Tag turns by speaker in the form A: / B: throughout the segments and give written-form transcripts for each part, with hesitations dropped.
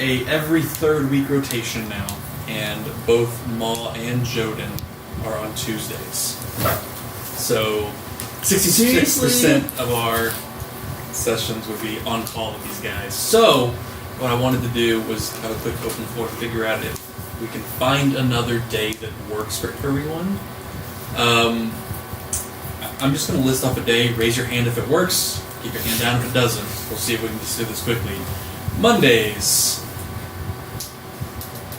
A: a every third week rotation now, and both Ma and Joden are on Tuesdays. So 66% of our sessions would be on call with these guys. So what I wanted to do was have a quick open floor to figure out if we can find another day that works for everyone. I'm just going to list off a day. Raise your hand if it works. Keep your hand down if it doesn't. We'll see if we can just do this quickly. Mondays.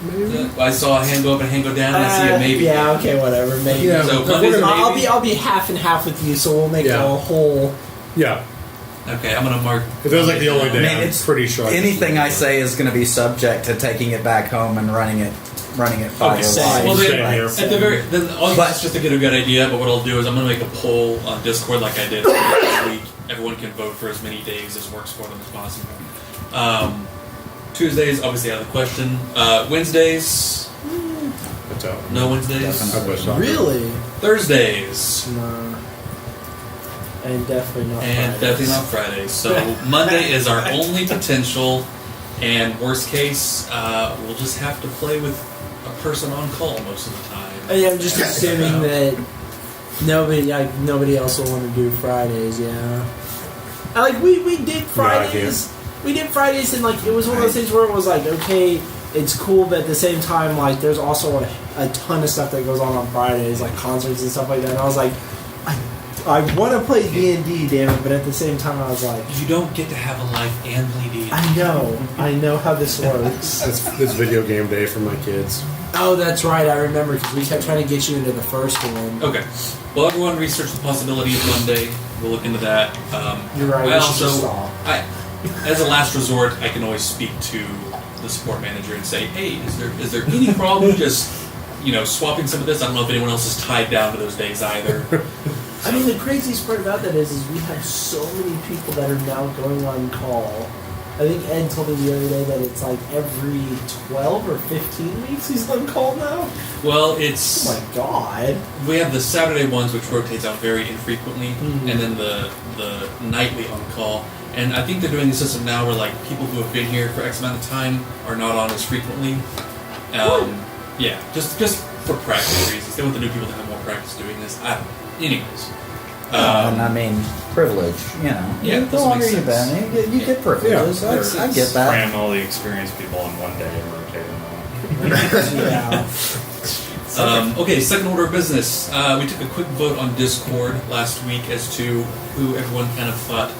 B: Maybe.
A: I saw a hand go up and a hand go down. I see a maybe.
C: Yeah, okay, whatever. Maybe.
B: Yeah.
A: So Mondays are maybe?
C: I'll be half and half with you, so we'll make a whole.
B: Yeah.
A: Okay, I'm going to mark...
B: If it was like the only day,
D: I mean,
B: I'm pretty sure.
D: Anything I say is going to be subject to taking it back home and running it by
A: Okay.
D: the
A: Well,
D: live.
A: at the very... Then that's just to get a good idea, but what I'll do is I'm going to make a poll on Discord like I did last week. Everyone can vote for as many days as works for them as possible. Tuesdays, obviously out of the question. Wednesdays...
B: What's out?
A: No Wednesdays?
C: Really?
A: Thursdays.
C: No. And definitely not
A: And
C: Fridays.
A: definitely not Fridays. So Monday is our only potential, and worst case, we'll just have to play with a person on call most of the time.
C: I'm just assuming that nobody else will want to do Fridays. Yeah. We did Fridays. We did Fridays, and it was one of those things where it was like, okay, it's cool, but at the same time, there's also a ton of stuff that goes on Fridays, like concerts and stuff like that. And I was like, I want to play D&D, damn it, but at the same time, I was like,
A: You don't get to have a life and play D&D.
C: I know how this works.
B: It's video game day for my kids.
C: Oh, that's right, I remember, because we kept trying to get you into the first one.
A: Okay. Well, everyone research the possibility of Monday. We'll look into that.
C: You're right,
A: I
C: we should just
A: also,
C: stop.
A: as a last resort, I can always speak to the support manager and say, hey, is there any problem just, swapping some of this? I don't know if anyone else is tied down to those days either.
C: I mean, the craziest part about that is we have so many people that are now going on call. I think Ed told me the other day that it's every 12 or 15 weeks he's on call now.
A: Well, it's...
C: Oh my god.
A: We have the Saturday ones, which rotates out very infrequently, and then the nightly on call. And I think they're doing a system now where people who have been here for X amount of time are not on as frequently. Yeah, just for practice reasons. They want the new people to have more practice doing this. Anyways.
D: And I mean, privilege,
A: Yeah,
D: the longer you've been, you get privileges.
B: Yeah,
D: I get that.
E: Cram all the experienced people on one day and rotate them out.
C: Yeah.
A: Okay, second order of business. We took a quick vote on Discord last week as to who everyone kind of thought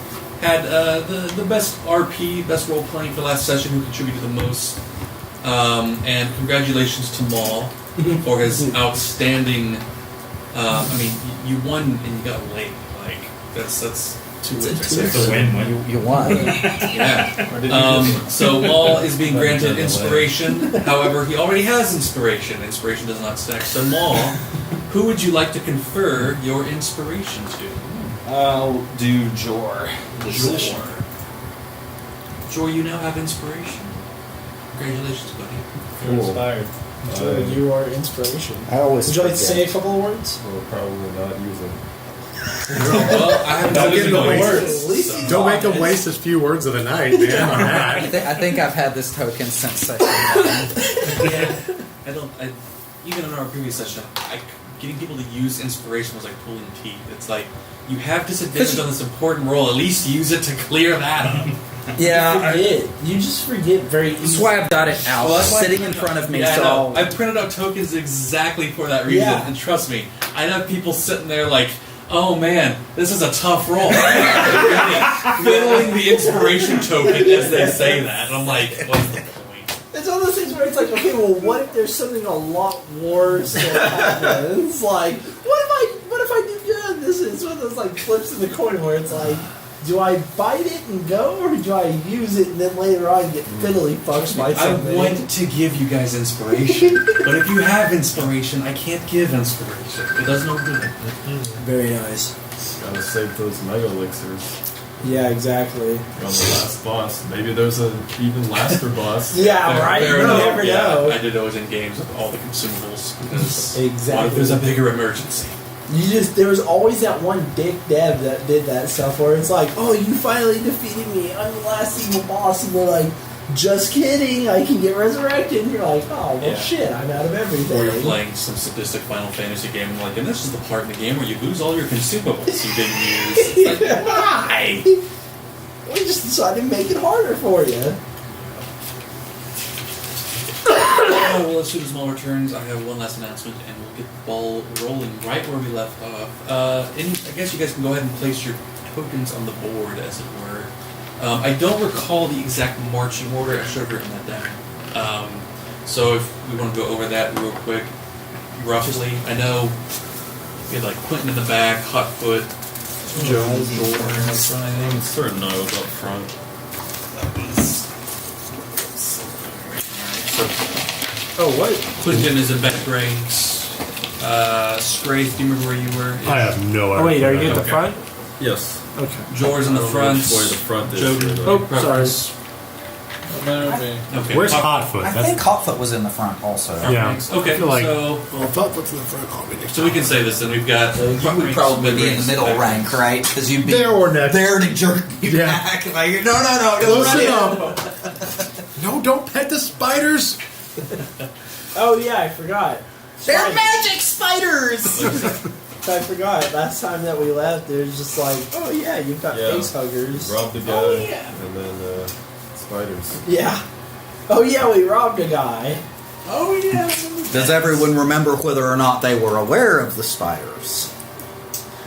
A: had the best RP, best role playing for last session, who contributed the most. And congratulations to Maul for his outstanding. You won and you got late. That's two wins.
E: It's a win-win.
D: You won.
A: Yeah. So Maul is being granted inspiration. However, he already has inspiration. Inspiration does not stack. So Maul, who would you like to confer your inspiration to?
F: I'll do Jor.
A: Jor, you now have inspiration. Congratulations, buddy.
F: You're inspired.
C: You are inspiration.
D: I always
C: Would you like to
D: forget.
C: say a couple of words?
F: We'll probably not use them.
A: Well, I haven't
B: Don't
A: said
B: get
A: any
B: the
A: words.
B: words.
C: At least he's
B: Don't make them
C: honest.
B: waste his few words of the night, man. on that.
D: I think I've had this token since session 1.
A: Even in our previous session, getting people to use inspiration was like pulling teeth. It's like, you have disadvantage on this important roll, at least use it to clear that up.
D: Yeah,
C: You just forget very easily.
D: that's why I've got it out,
A: Well, that's why-
D: sitting in front of me.
A: Yeah, I
D: so
A: know. I printed out tokens exactly for that reason,
C: Yeah.
A: and trust me, I have people sitting there like, oh man, this is a tough roll. Fiddling the inspiration token as they say that. And I'm like, what's the point?
C: It's one of those things where it's like, okay, well, what if there's something a lot worse that happens? What if I do good? This is one of those flips in the coin where it's like, do I bite it and go, or do I use it and then later on get fiddly fucked by something?
A: I want to give you guys inspiration, but if you have inspiration, I can't give inspiration. It does no good.
C: Very nice.
F: Gotta save those mega elixirs.
C: Yeah, exactly.
F: On the last boss. Maybe there's an even laster boss.
C: Yeah, right?
A: Fair
C: You
A: enough.
C: never
A: Yeah,
C: know.
A: I did those in games with all the consumables because
C: Exactly.
A: what if there's a bigger emergency?
C: There was always that one dick dev that did that stuff where it's like, oh, you finally defeated me. I'm the last evil boss. And they're like, just kidding, I can get resurrected. And you're like, oh, well,
A: Yeah.
C: shit, I'm out of everything.
A: Or you're playing some sadistic Final Fantasy game, and like, and this is the part in the game where you lose all your consumables you didn't use. It's like, why?
C: We just decided to make it harder for you.
A: Well, let's do the small returns. I have one last announcement, and we'll get the ball rolling right where we left off. I guess you guys can go ahead and place your tokens on the board, as it were. I don't recall the exact marching order. I should have written that down. So if we want to go over that real quick, roughly, I know we had like Quentin in the back, Hotfoot, Jones,
F: I'm certain I was up front.
C: Oh, what?
A: Clinton is in back ranks. Strafe, do you remember where you were?
B: I have no idea.
C: Oh, wait, are you at the
A: Okay.
C: front?
F: Yes.
C: Okay.
A: George in the front.
F: Which way the front is.
A: Joe,
F: here,
C: Oh,
F: though.
A: preference. Okay.
B: Where's
A: Hot-
B: Hotfoot?
D: I think Hotfoot was in the front also.
B: Yeah.
A: Okay,
B: I feel like-
A: so
B: Well, Hotfoot's in the front. I'll be next
A: we can say this, then we've got.
D: You would probably be in the middle rank, right? Because you'd be
B: There or next.
D: there to jerk you
B: Yeah.
D: back. Like, no, don't
B: Close
D: run
B: it
D: in.
B: up. No, don't pet the spiders.
C: Oh, yeah, I forgot.
D: They're
C: Spiders.
D: magic spiders!
C: I forgot. Last time that we left, it was just like, oh, yeah, you've got
F: Yeah.
C: face huggers.
F: Rob the guy,
C: Oh, yeah.
F: and then spiders.
C: Yeah. Oh, yeah, we robbed a guy. Oh, yeah.
D: Does everyone remember whether or not they were aware of the spiders?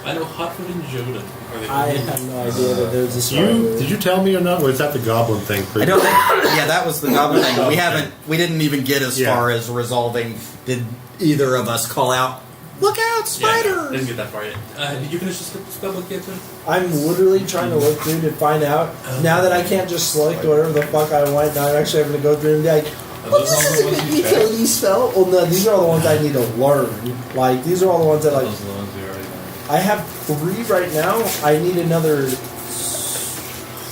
A: I know Hotfoot and Joden. Are they
C: I have no idea that there was a spider.
B: Did you tell me or not? Was that the goblin thing?
D: I don't think. Yeah, that was the goblin thing. We didn't even get as
B: Yeah.
D: far as resolving. Did either of us call out, "Look out,
A: Yeah,
D: spiders"?
A: didn't get that far yet. Did you finish the spell book yet, Tim?
C: I'm literally trying to look through to find out. Now that I can't just select whatever the fuck I want, now I'm actually having to go through and be like, well,
F: those
C: this
F: all
C: is
F: the
C: a
F: ones
C: big
F: you checked?
C: utility spell. Well, no, these are all the ones I need to learn. Like, these are all the ones that, like,
F: Those are the ones we already know.
C: I have 3 right now. I need another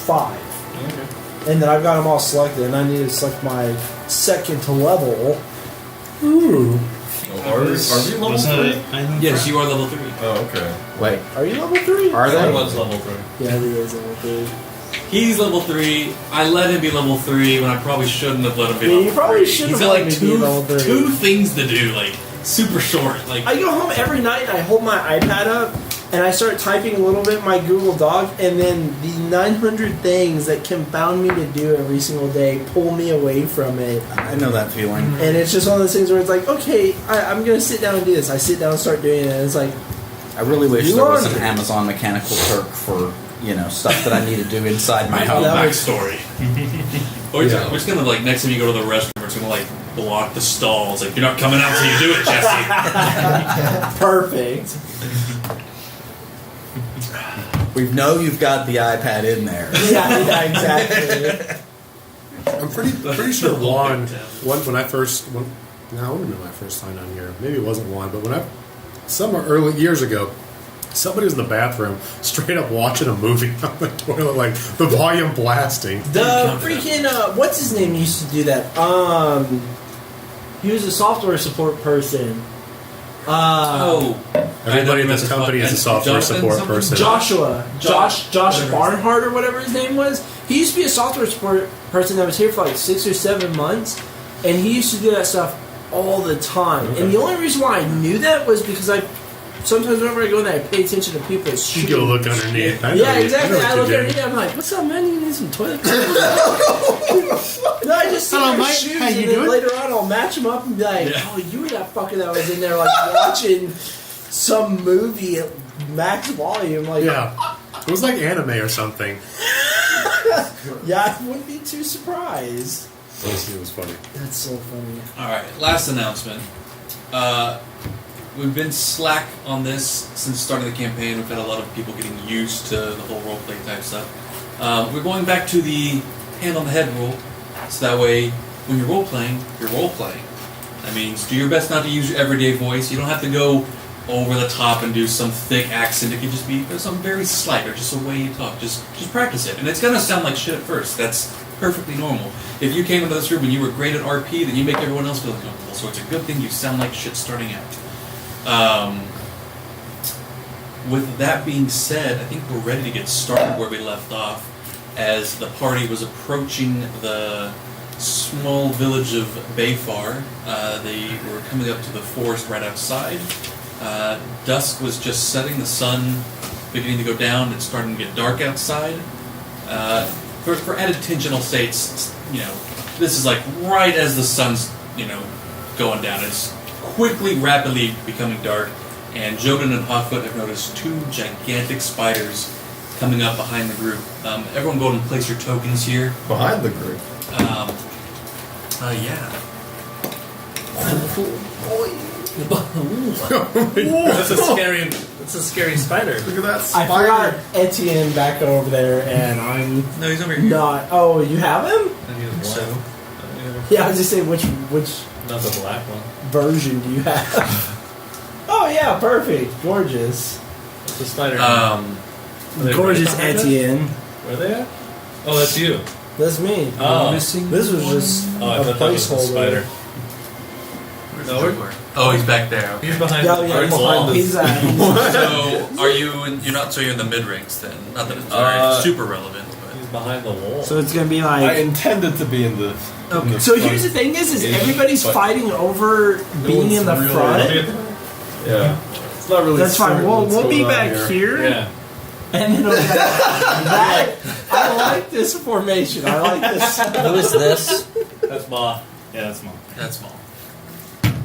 C: 5.
F: Okay.
C: And then I've got them all selected, and I need to select my second level. Ooh.
F: Oh, are we level 3?
A: Yes, you are level 3.
F: Oh, okay.
D: Wait,
C: Are you level 3?
D: are
F: I
D: they?
F: was level 3.
C: Yeah, he is level 3.
A: He's level 3. I let him be level 3 when I probably shouldn't have let him be
C: Yeah,
A: level 3.
C: you probably shouldn't
A: He's
C: have
A: got
C: let
A: like
C: me be level 3.
A: two things to do, like super short. Like
C: I go home every night and I hold my iPad up and I start typing a little bit in my Google Doc, and then the 900 things that confound me to do every single day pull me away from it.
D: I know that feeling.
C: And it's just one of those things where it's like, okay, I'm going to sit down and do this. I sit down and start doing it, and it's like,
D: I really wish
C: You
D: there was an
C: laundry.
D: Amazon Mechanical Turk for stuff that I need to do inside my
A: my
D: home.
A: whole
C: that would-
A: backstory. Or we're just gonna like next time you go to the restroom, we're just gonna like block the stalls. Like you're not coming out till you do it, Jesse.
C: perfect.
D: We know you've got the iPad in there.
C: Yeah, exactly.
B: I'm pretty sure Juan. When I first. No, I wouldn't have been my first time on here. Maybe it wasn't Juan, but somewhere early years ago, somebody was in the bathroom, straight up watching a movie on the toilet, like the volume blasting.
C: The freaking, what's his name used to do that? He was a software support person.
B: Everybody in this company is a software support person.
C: Josh Barnhart or whatever his name was. He used to be a software support person that was here for like 6 or 7 months, and he used to do that stuff all the time. And the only reason why I knew that was because sometimes whenever I go in there, I pay attention to people's shoes.
B: You go look underneath. I know
C: Yeah,
B: you-
C: exactly.
B: I
C: I
B: know
C: look
B: what you
C: underneath
B: did.
C: and I'm like, what's up, man? You need some toilet paper? No, I just see
B: Hello,
C: their
B: Mike.
C: shoes,
B: How you
C: and then
B: doing?
C: later on I'll match them up and be like, oh, you were that fucker that was in there like watching some movie at max volume. Like,
B: Yeah. It was like anime or something.
C: yeah, I wouldn't be too surprised.
B: It was funny.
C: That's so funny.
A: All right, last announcement. We've been slack on this since starting the campaign. We've had a lot of people getting used to the whole roleplay type stuff. We're going back to the hand on the head rule, so that way when you're role-playing, you're role-playing. That means do your best not to use your everyday voice. You don't have to go over the top and do some thick accent. It can just be something very slight or just a way you talk. Just practice it. And it's going to sound like shit at first. That's perfectly normal. If you came into this room and you were great at RP, then you make everyone else feel uncomfortable. So it's a good thing you sound like shit starting out. With that being said, I think we're ready to get started where we left off. as the party was approaching the small village of Bayfar. They were coming up to the forest right outside. Dusk was just setting, the sun beginning to go down. It's starting to get dark outside. For added tension, I'll say it's this is like right as the sun's going down. It's quickly, rapidly becoming dark, and Joden and Hotfoot have noticed two gigantic spiders coming up behind the group. Everyone go ahead and place your tokens here.
F: Behind the group.
A: Yeah.
G: That's a scary spider.
F: Look at that
C: I
F: spider.
C: forgot Etienne back over there, and I'm
A: No, he's over here.
C: not. Oh, you have him?
G: And he was black.
C: Yeah, I was just saying which
G: Not the black one.
C: version do you have? Oh yeah, perfect, gorgeous,
G: It's a spider.
A: Um,
G: Are they
C: gorgeous
G: right behind us?
C: Etienne.
G: Where are they at? Oh, that's you.
C: That's me.
G: Oh.
C: This was just
G: Oh, I
C: a
G: thought that was the
C: placeholder.
G: spider.
A: where's
G: No,
A: Joker? Oh, he's back there. Okay.
G: He's behind
C: Yeah,
G: the
C: yeah,
G: wall.
C: he's
A: So, are you? You're not. So you're in the mid ranks then. Not that it's very super relevant, but
G: He's behind the wall.
C: So it's gonna be
F: I
C: like.
F: intended to be in the. in the
C: So
F: front.
C: here's the thing: is
F: Yeah,
C: everybody's
F: but
C: fighting over being
F: one's
C: in the
F: really-
C: front.
F: Yeah. It's not really.
C: That's fine.
F: certain
C: We'll
F: what's
C: be
F: going on
C: back here,
G: Yeah.
C: and then that. I like this formation. I like this.
D: Who is this?
G: That's Ma. Yeah, that's Ma.
A: that's small.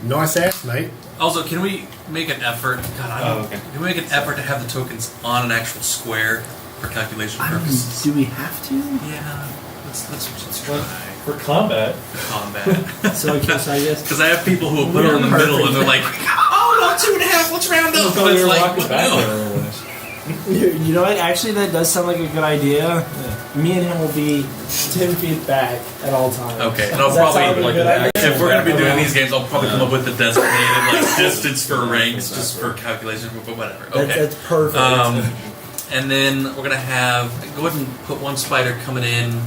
B: Nice ass, mate.
A: Also, can we make an effort? God, I don't.
G: Oh, okay.
A: Can we make an effort to have the tokens on an actual square for calculation purposes?
C: Do we have to?
A: Yeah. Let's try
G: For combat.
A: combat.
C: So I guess.
A: Because I have people who will put it in the middle and they're like, oh no, 2.5. Let's round up.
G: Oh,
A: And it's
G: you're
A: like,
G: walking back
A: no.
G: there a little ways.
C: You know what? Actually, that does sound like a good idea. Me and him will be 10 feet back at all times.
A: Okay, and I'll
C: Does that sound
A: probably
C: like a good idea?
A: if we're gonna be doing
C: Okay.
A: these games, I'll probably come up with the designated like distance for ranks, just for calculation, but whatever. Okay.
C: That's perfect.
A: And then we're gonna have go ahead and put one spider coming in,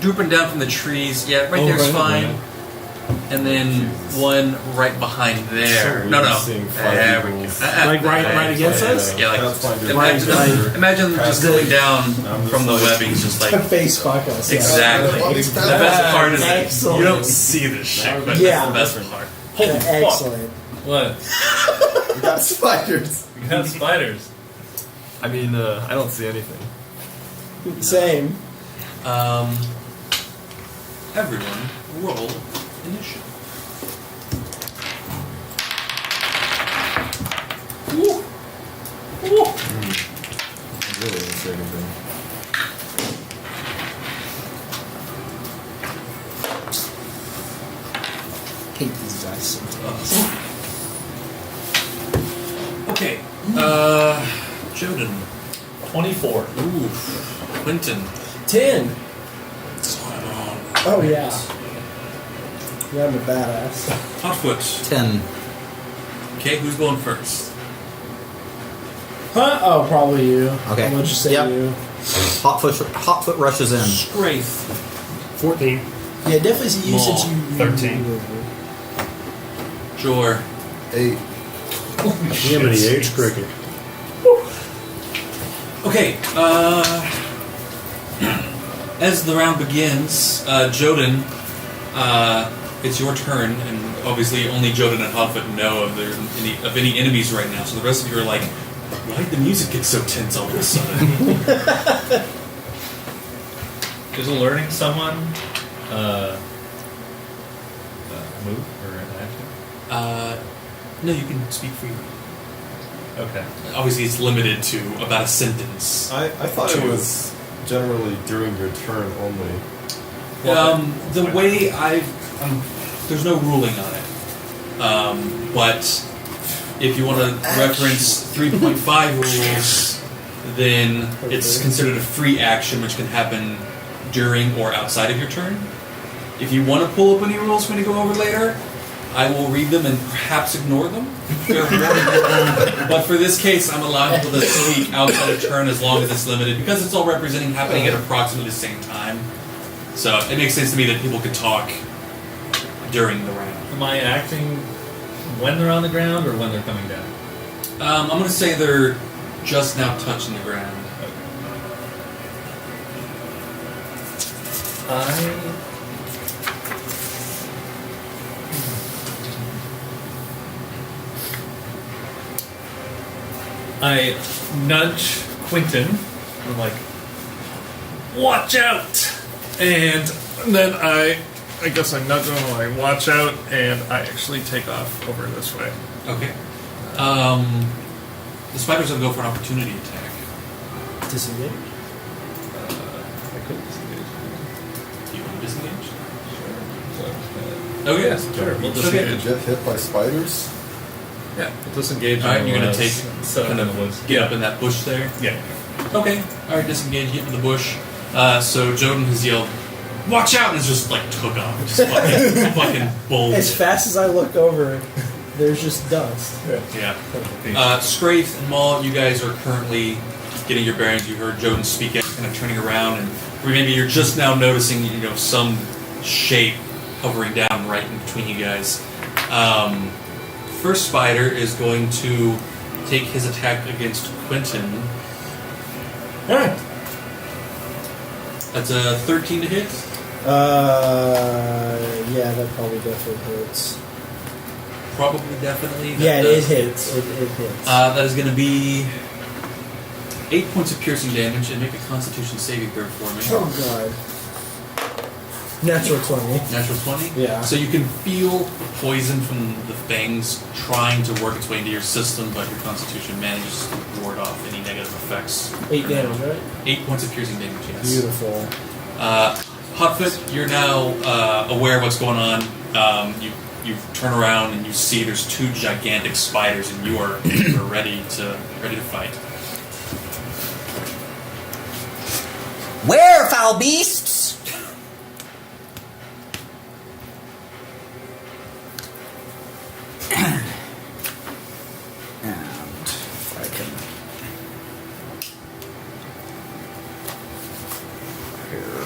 A: drooping down from the trees. Yeah, right there's
G: right,
A: fine.
G: right.
A: And then one right behind there.
F: So
A: No,
F: we're seeing five
A: there we
F: people.
A: go.
C: Like right against us?
A: Yeah, like
F: That's fine, dude.
A: imagine,
C: Right.
A: imagine just coming down
F: I'm just
A: from the
F: like-
A: webbing, just like
C: Face fuck us. yeah.
A: exactly. The best part is that
C: Excellent.
A: you don't see this shit, but
C: Yeah.
A: that's the best part.
G: Holy fuck.
C: Excellent.
G: What?
F: We got spiders.
G: You got spiders.
F: I mean, I don't see anything.
C: Same.
A: Everyone, roll initiative. Woo.
F: I really don't see anything.
C: Hate these guys sometimes.
A: Okay. Joden.
G: 24.
A: Ooh. Quentin.
C: 10.
A: Spot on.
C: Oh, yeah. Yeah, I'm a badass.
A: Hotfoot.
D: 10.
A: Okay, who's going first?
C: Huh? Oh, probably you.
D: Okay.
C: I'll just say
D: Yep.
C: you.
D: Hotfoot rushes in.
A: Strafe.
B: 14.
C: Yeah, definitely see you since you.
G: 13.
A: Jor.
F: 8.
B: Jiminy H. Cricket.
A: Okay, as the round begins, Joden, it's your turn, and obviously only Joden and Hotfoot know of any enemies right now, so the rest of you are like, why did the music get so tense all of a sudden?
E: Is alerting someone move or an action?
A: No, you can speak freely.
E: Okay.
A: Obviously, it's limited to about a sentence.
F: I thought it was generally during your turn only.
A: The way there's no ruling on it. But if you want to reference 3.5 rules, then it's considered a free action, which can happen during or outside of your turn. If you want to pull up any rules for me to go over later, I will read them and perhaps ignore them. But for this case, I'm allowing people to speak outside of turn as long as it's limited, because it's all representing happening at approximately the same time. So it makes sense to me that people could talk during the round.
E: Am I acting when they're on the ground or when they're coming down?
A: I'm going to say they're just now touching the ground.
E: I nudge Quentin. I'm like, watch out! And then I guess I nudge him. I'm like, watch out! And I actually take off over this way.
A: Okay. The spiders will go for an opportunity attack.
C: Disengage.
E: I could disengage.
A: Do you want to disengage?
E: So,
A: Oh yes,
E: sure. We'll
A: Okay.
E: disengage.
F: Get hit by spiders?
E: Yeah, we'll disengage.
A: All right, you're gonna take
E: so
A: kind of get up in that bush there.
E: Yeah.
A: Okay. All right, disengage, get in the bush. So Joden has yelled, "Watch out!" and it's just like took off, just fucking bolted.
C: As fast as I look over, there's just dust.
A: Yeah. Scraith and Maul, you guys are currently getting your bearings. You heard Joden speak it, kind of turning around, and maybe you're just now noticing, some shape hovering down right in between you guys. First spider is going to take his attack against Quentin.
C: Alright.
A: That's a 13 to hit.
C: Yeah, that probably definitely hits.
A: Probably, definitely.
C: Yeah, it
A: does.
C: hits. It hits.
A: That is going to be 8 points of piercing damage, and make a Constitution saving throw for me.
C: Oh god. Natural 20.
A: Natural 20?
C: Yeah.
A: So you can feel the poison from the fangs trying to work its way into your system, but your Constitution manages to ward off any negative effects.
C: 8 damage, right?
A: 8 points of piercing damage, yes.
C: Beautiful.
A: Hotfoot, you're now aware of what's going on. You turn around and you see there's 2 gigantic spiders, and you are ready to fight.
D: Where, foul beasts? And if I can here.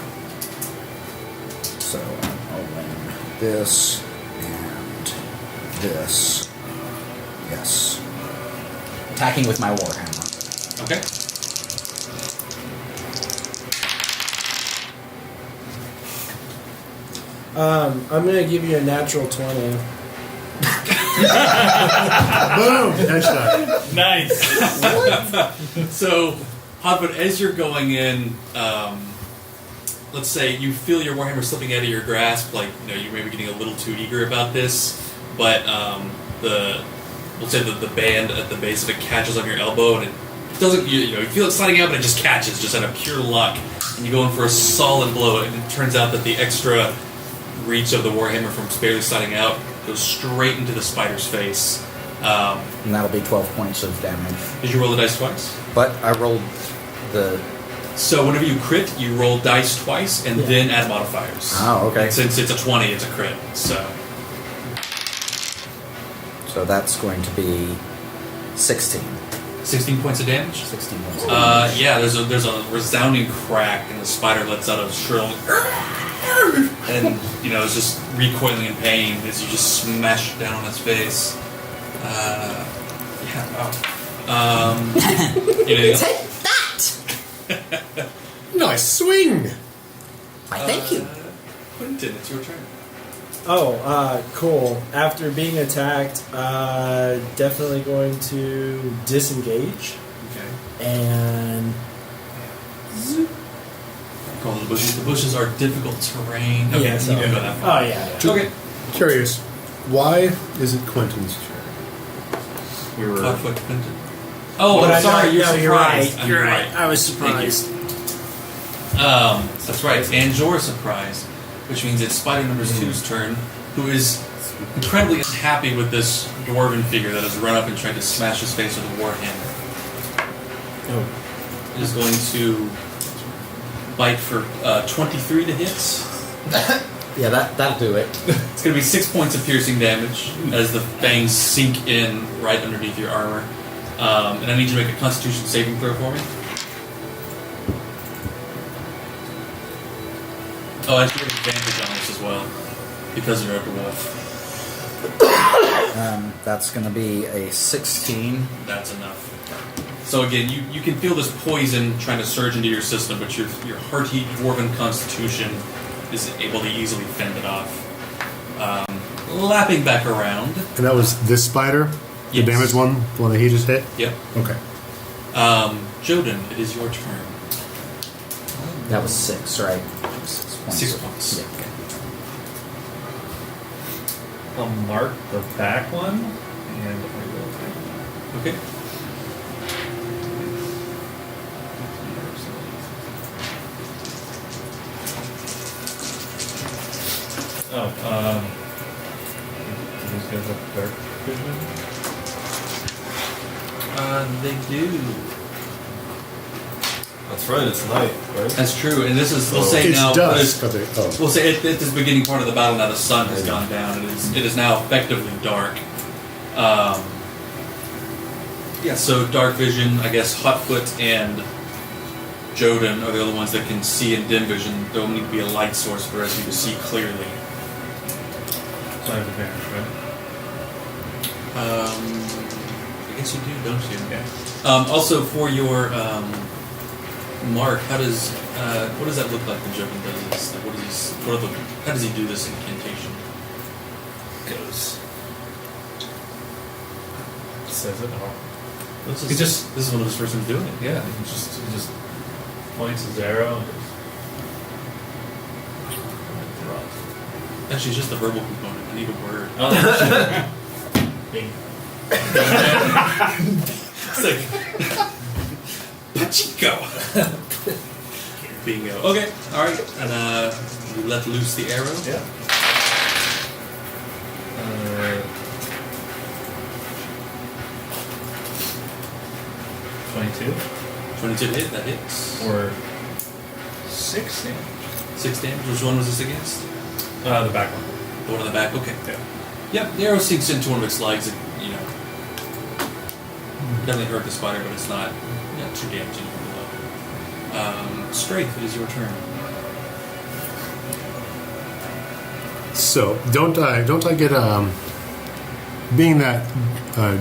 D: So I'll win this and this. Yes. Attacking with my warhammer.
A: Okay.
C: I'm gonna give you a natural 20.
B: Boom! Headshot.
E: Nice.
A: So, Hotfoot, as you're going in, let's say you feel your warhammer slipping out of your grasp, like you may be getting a little too eager about this, but let's say the band at the base of it catches on your elbow, and it doesn't. You feel it sliding out, but it just catches, just out of pure luck, and you go in for a solid blow, and it turns out that the extra reach of the warhammer from barely sliding out goes straight into the spider's face.
D: And that'll be 12 points of damage.
A: Did you roll the dice twice?
D: But I rolled the...
A: So whenever you crit, you roll dice twice and then add modifiers.
D: Oh, okay.
A: And since it's a 20, it's a crit.
D: So that's going to be 16.
A: 16 points of damage?
D: 16 points of damage.
A: Yeah, there's a resounding crack, and the spider lets out a shrill... and, it's just recoiling in pain as you just smash it down on its face. Wow. Anything else?
D: Take that!
B: Nice swing!
D: I thank you.
A: Quentin, it's your turn.
C: Oh, cool. After being attacked, definitely going to disengage
A: Okay.
C: and
A: Call the bushes. The bushes are difficult terrain. Okay,
C: Yeah, so-
A: you can go that far.
C: oh yeah.
A: Okay.
B: Curious, why is it Quentin's turn?
D: We were...
A: Hotfoot Quentin. Oh,
C: But
A: I'm sorry. You're
C: no,
A: surprised.
C: You're right.
A: You're right.
C: I was
A: Thank you.
C: surprised.
A: That's right. And you're surprised, which means it's Spider Number 2's turn, who is incredibly unhappy with this dwarven figure that has run up and tried to smash his face with a warhammer.
C: Oh.
A: It is going to bite for 23 to hit.
D: Yeah, that'll do it.
A: It's going to be 6 points of piercing damage as the fangs sink in right underneath your armor. And I need you to make a Constitution saving throw for me. Oh, I should have advantage on this as well, because you're over wolf.
D: That's going to be a 16.
A: That's enough. So again, you can feel this poison trying to surge into your system, but your hearty dwarven constitution is able to easily fend it off. Lapping back around.
B: And that was this spider? The
A: Yes.
B: damaged one? The one that he just hit?
A: Yep.
B: Okay.
A: Joden, it is your turn.
D: That was 6, right?
A: 6 points.
D: Yeah.
G: I'll mark the back one, and I will attack.
A: Okay.
G: Oh, do these guys have dark vision?
A: They do.
F: That's right, it's night, right?
A: That's true, and this is, we'll say
B: It's
A: now,
B: dusk. But
A: we'll say at this beginning part of the battle now the sun has gone down. It is now effectively dark. Yeah, so dark vision, I guess Hotfoot and Joden are the only ones that can see in dim vision. There will need to be a light source for us to see clearly.
G: So I have advantage, right?
A: I guess you do, don't you?
G: Yeah.
A: Also, for your mark, how does what does that look like when Joden does this? Like, how does he do this incantation?
G: Goes. Says it all.
A: This
G: He just-
A: this is one of his first times doing it.
G: Yeah, he just points his arrow and just
A: Actually, it's just the verbal component. I need a word.
G: oh, Bing.
A: It's like Pachinko. Bingo. Okay, all right, and you let loose the arrow.
G: Yeah. 22
A: 22 hit. That hits.
G: or 6 damage.
A: 6 damage. Which one was this against?
G: The back one.
A: The one on the back. Okay.
G: Yeah.
A: Yep. The arrow sinks into one of its legs. And, definitely hurt the spider, but it's not too damaging from below. Straith, it is your turn.
B: So don't I get being that I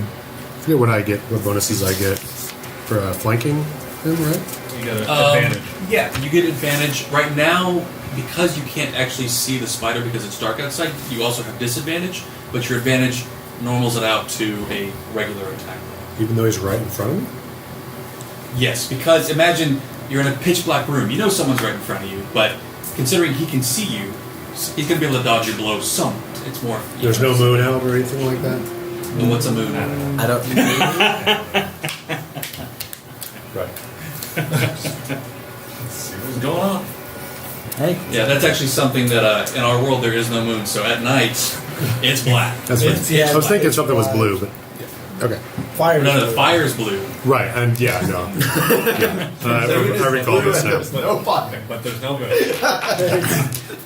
B: forget what bonuses I get for flanking him, right?
G: You got an advantage.
A: Yeah, you get advantage. Right now, because you can't actually see the spider because it's dark outside, you also have disadvantage, but your advantage normals it out to a regular attack roll.
B: Even though he's right in front of me?
A: Yes, because imagine you're in a pitch black room. You know someone's right in front of you, but considering he can see you, he's going to be able to dodge your blows some. It's more...
B: There's no moon out or anything like that?
A: And what's a moon?
D: I don't.
B: Right.
G: What's going on?
D: Hey.
A: Yeah, that's actually something that in our world there is no moon, so at night it's black.
B: That's right.
C: Yeah,
B: I was thinking
C: it's
B: something was
C: black.
B: blue, but... Okay.
C: Fire.
A: No, the fire's blue.
B: Right, and yeah, no. Yeah. I recall this now.
F: No fire.
G: But there's no moon.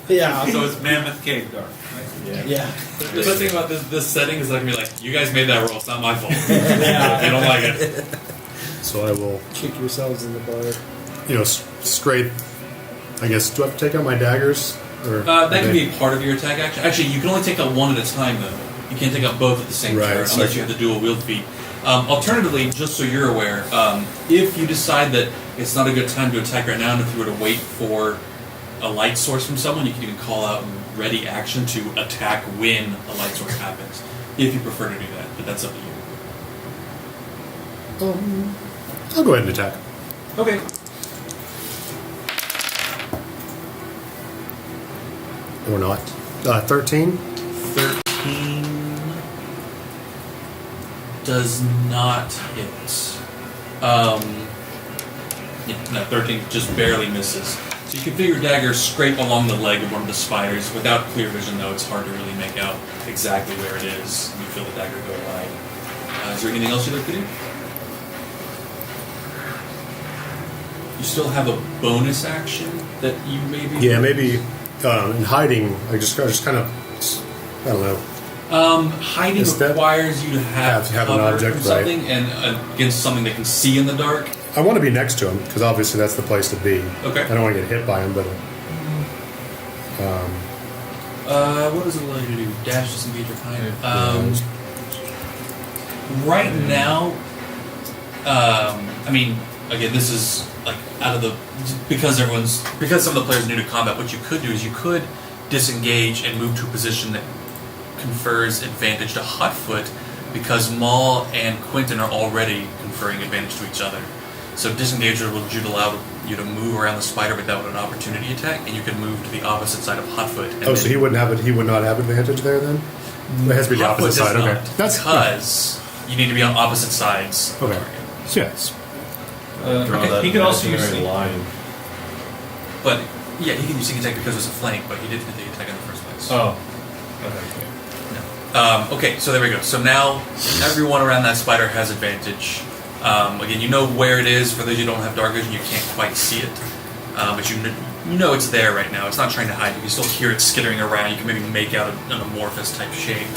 C: Yeah.
H: So it's Mammoth Cave Dark.
C: Yeah.
A: The best thing about this setting is I can be like, you guys made that roll, it's not my fault.
C: Yeah.
A: You don't like it.
B: So I will,
C: Kick yourselves in the butt.
B: straight, I guess, do I have to take out my daggers? Or
A: That can be a part of your attack action. Actually, you can only take out one at a time, though. You can't take out both at the same
B: Right,
A: turn,
B: so
A: unless you have the dual wield feat. Alternatively, just so you're aware, if you decide that it's not a good time to attack right now, and if you were to wait for a light source from someone, you can even call out ready action to attack when a light source happens, if you prefer to do that. But that's up to you.
B: I'll go ahead and attack.
A: Okay.
B: Or not. 13?
A: 13 does not hit. No, 13 just barely misses. So you can figure your dagger scrape along the leg of one of the spiders. Without clear vision, though, it's hard to really make out exactly where it is. You feel the dagger go wide. Is there anything else you'd like to do? You still have a bonus action that you maybe...
B: Yeah, maybe in hiding, I just kind of, I don't know.
A: Hiding
B: Is that-
A: requires you to have
B: an
A: cover
B: object,
A: from something and against something they can see in the dark.
B: I want to be next to him, because obviously that's the place to be.
A: Okay.
B: I don't want to get hit by him, but...
A: What does it allow you to do? Dash, disengage, or hide? Right now, I mean, again, this is like out of the because some of the players are new to combat, what you could do is you could disengage and move to a position that confers advantage to Hotfoot, because Maul and Quentin are already conferring advantage to each other. So disengage will allow you to move around the spider without an opportunity attack, and you can move to the opposite side of Hotfoot. And
B: so he would not have advantage there then? It has to be the
A: Hotfoot
B: opposite side.
A: does
B: Okay,
A: not,
B: that's
A: because you need to be on opposite sides. of the
B: okay.
A: target.
B: So yes,
E: Okay, he could also use
F: imaginary line.
A: But yeah, he can use sneak attack because it's a flank, but he didn't hit the attack in the first place.
E: Oh.
A: Okay, so there we go. So now everyone around that spider has advantage. Again, you know where it is. For those who don't have dark vision, you can't quite see it, but you know it's there right now. It's not trying to hide. You can still hear it skittering around. You can maybe make out an amorphous type shape.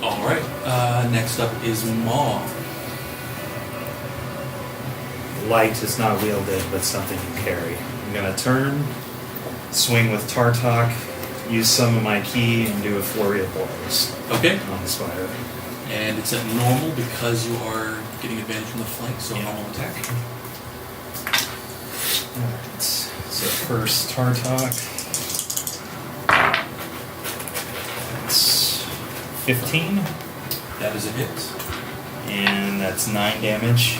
A: All right. Next up is Maw.
H: Light is not wielded, but something you carry. I'm gonna turn, swing with Tartok, use some of my key, and do a flurry of blows
A: Okay.
H: on the spider.
A: And it's at normal because you are getting advantage from the flank, so
H: Yeah.
A: normal attack.
H: Alright, so first Tartok. That's 15,
A: That is a hit.
H: and that's 9 damage.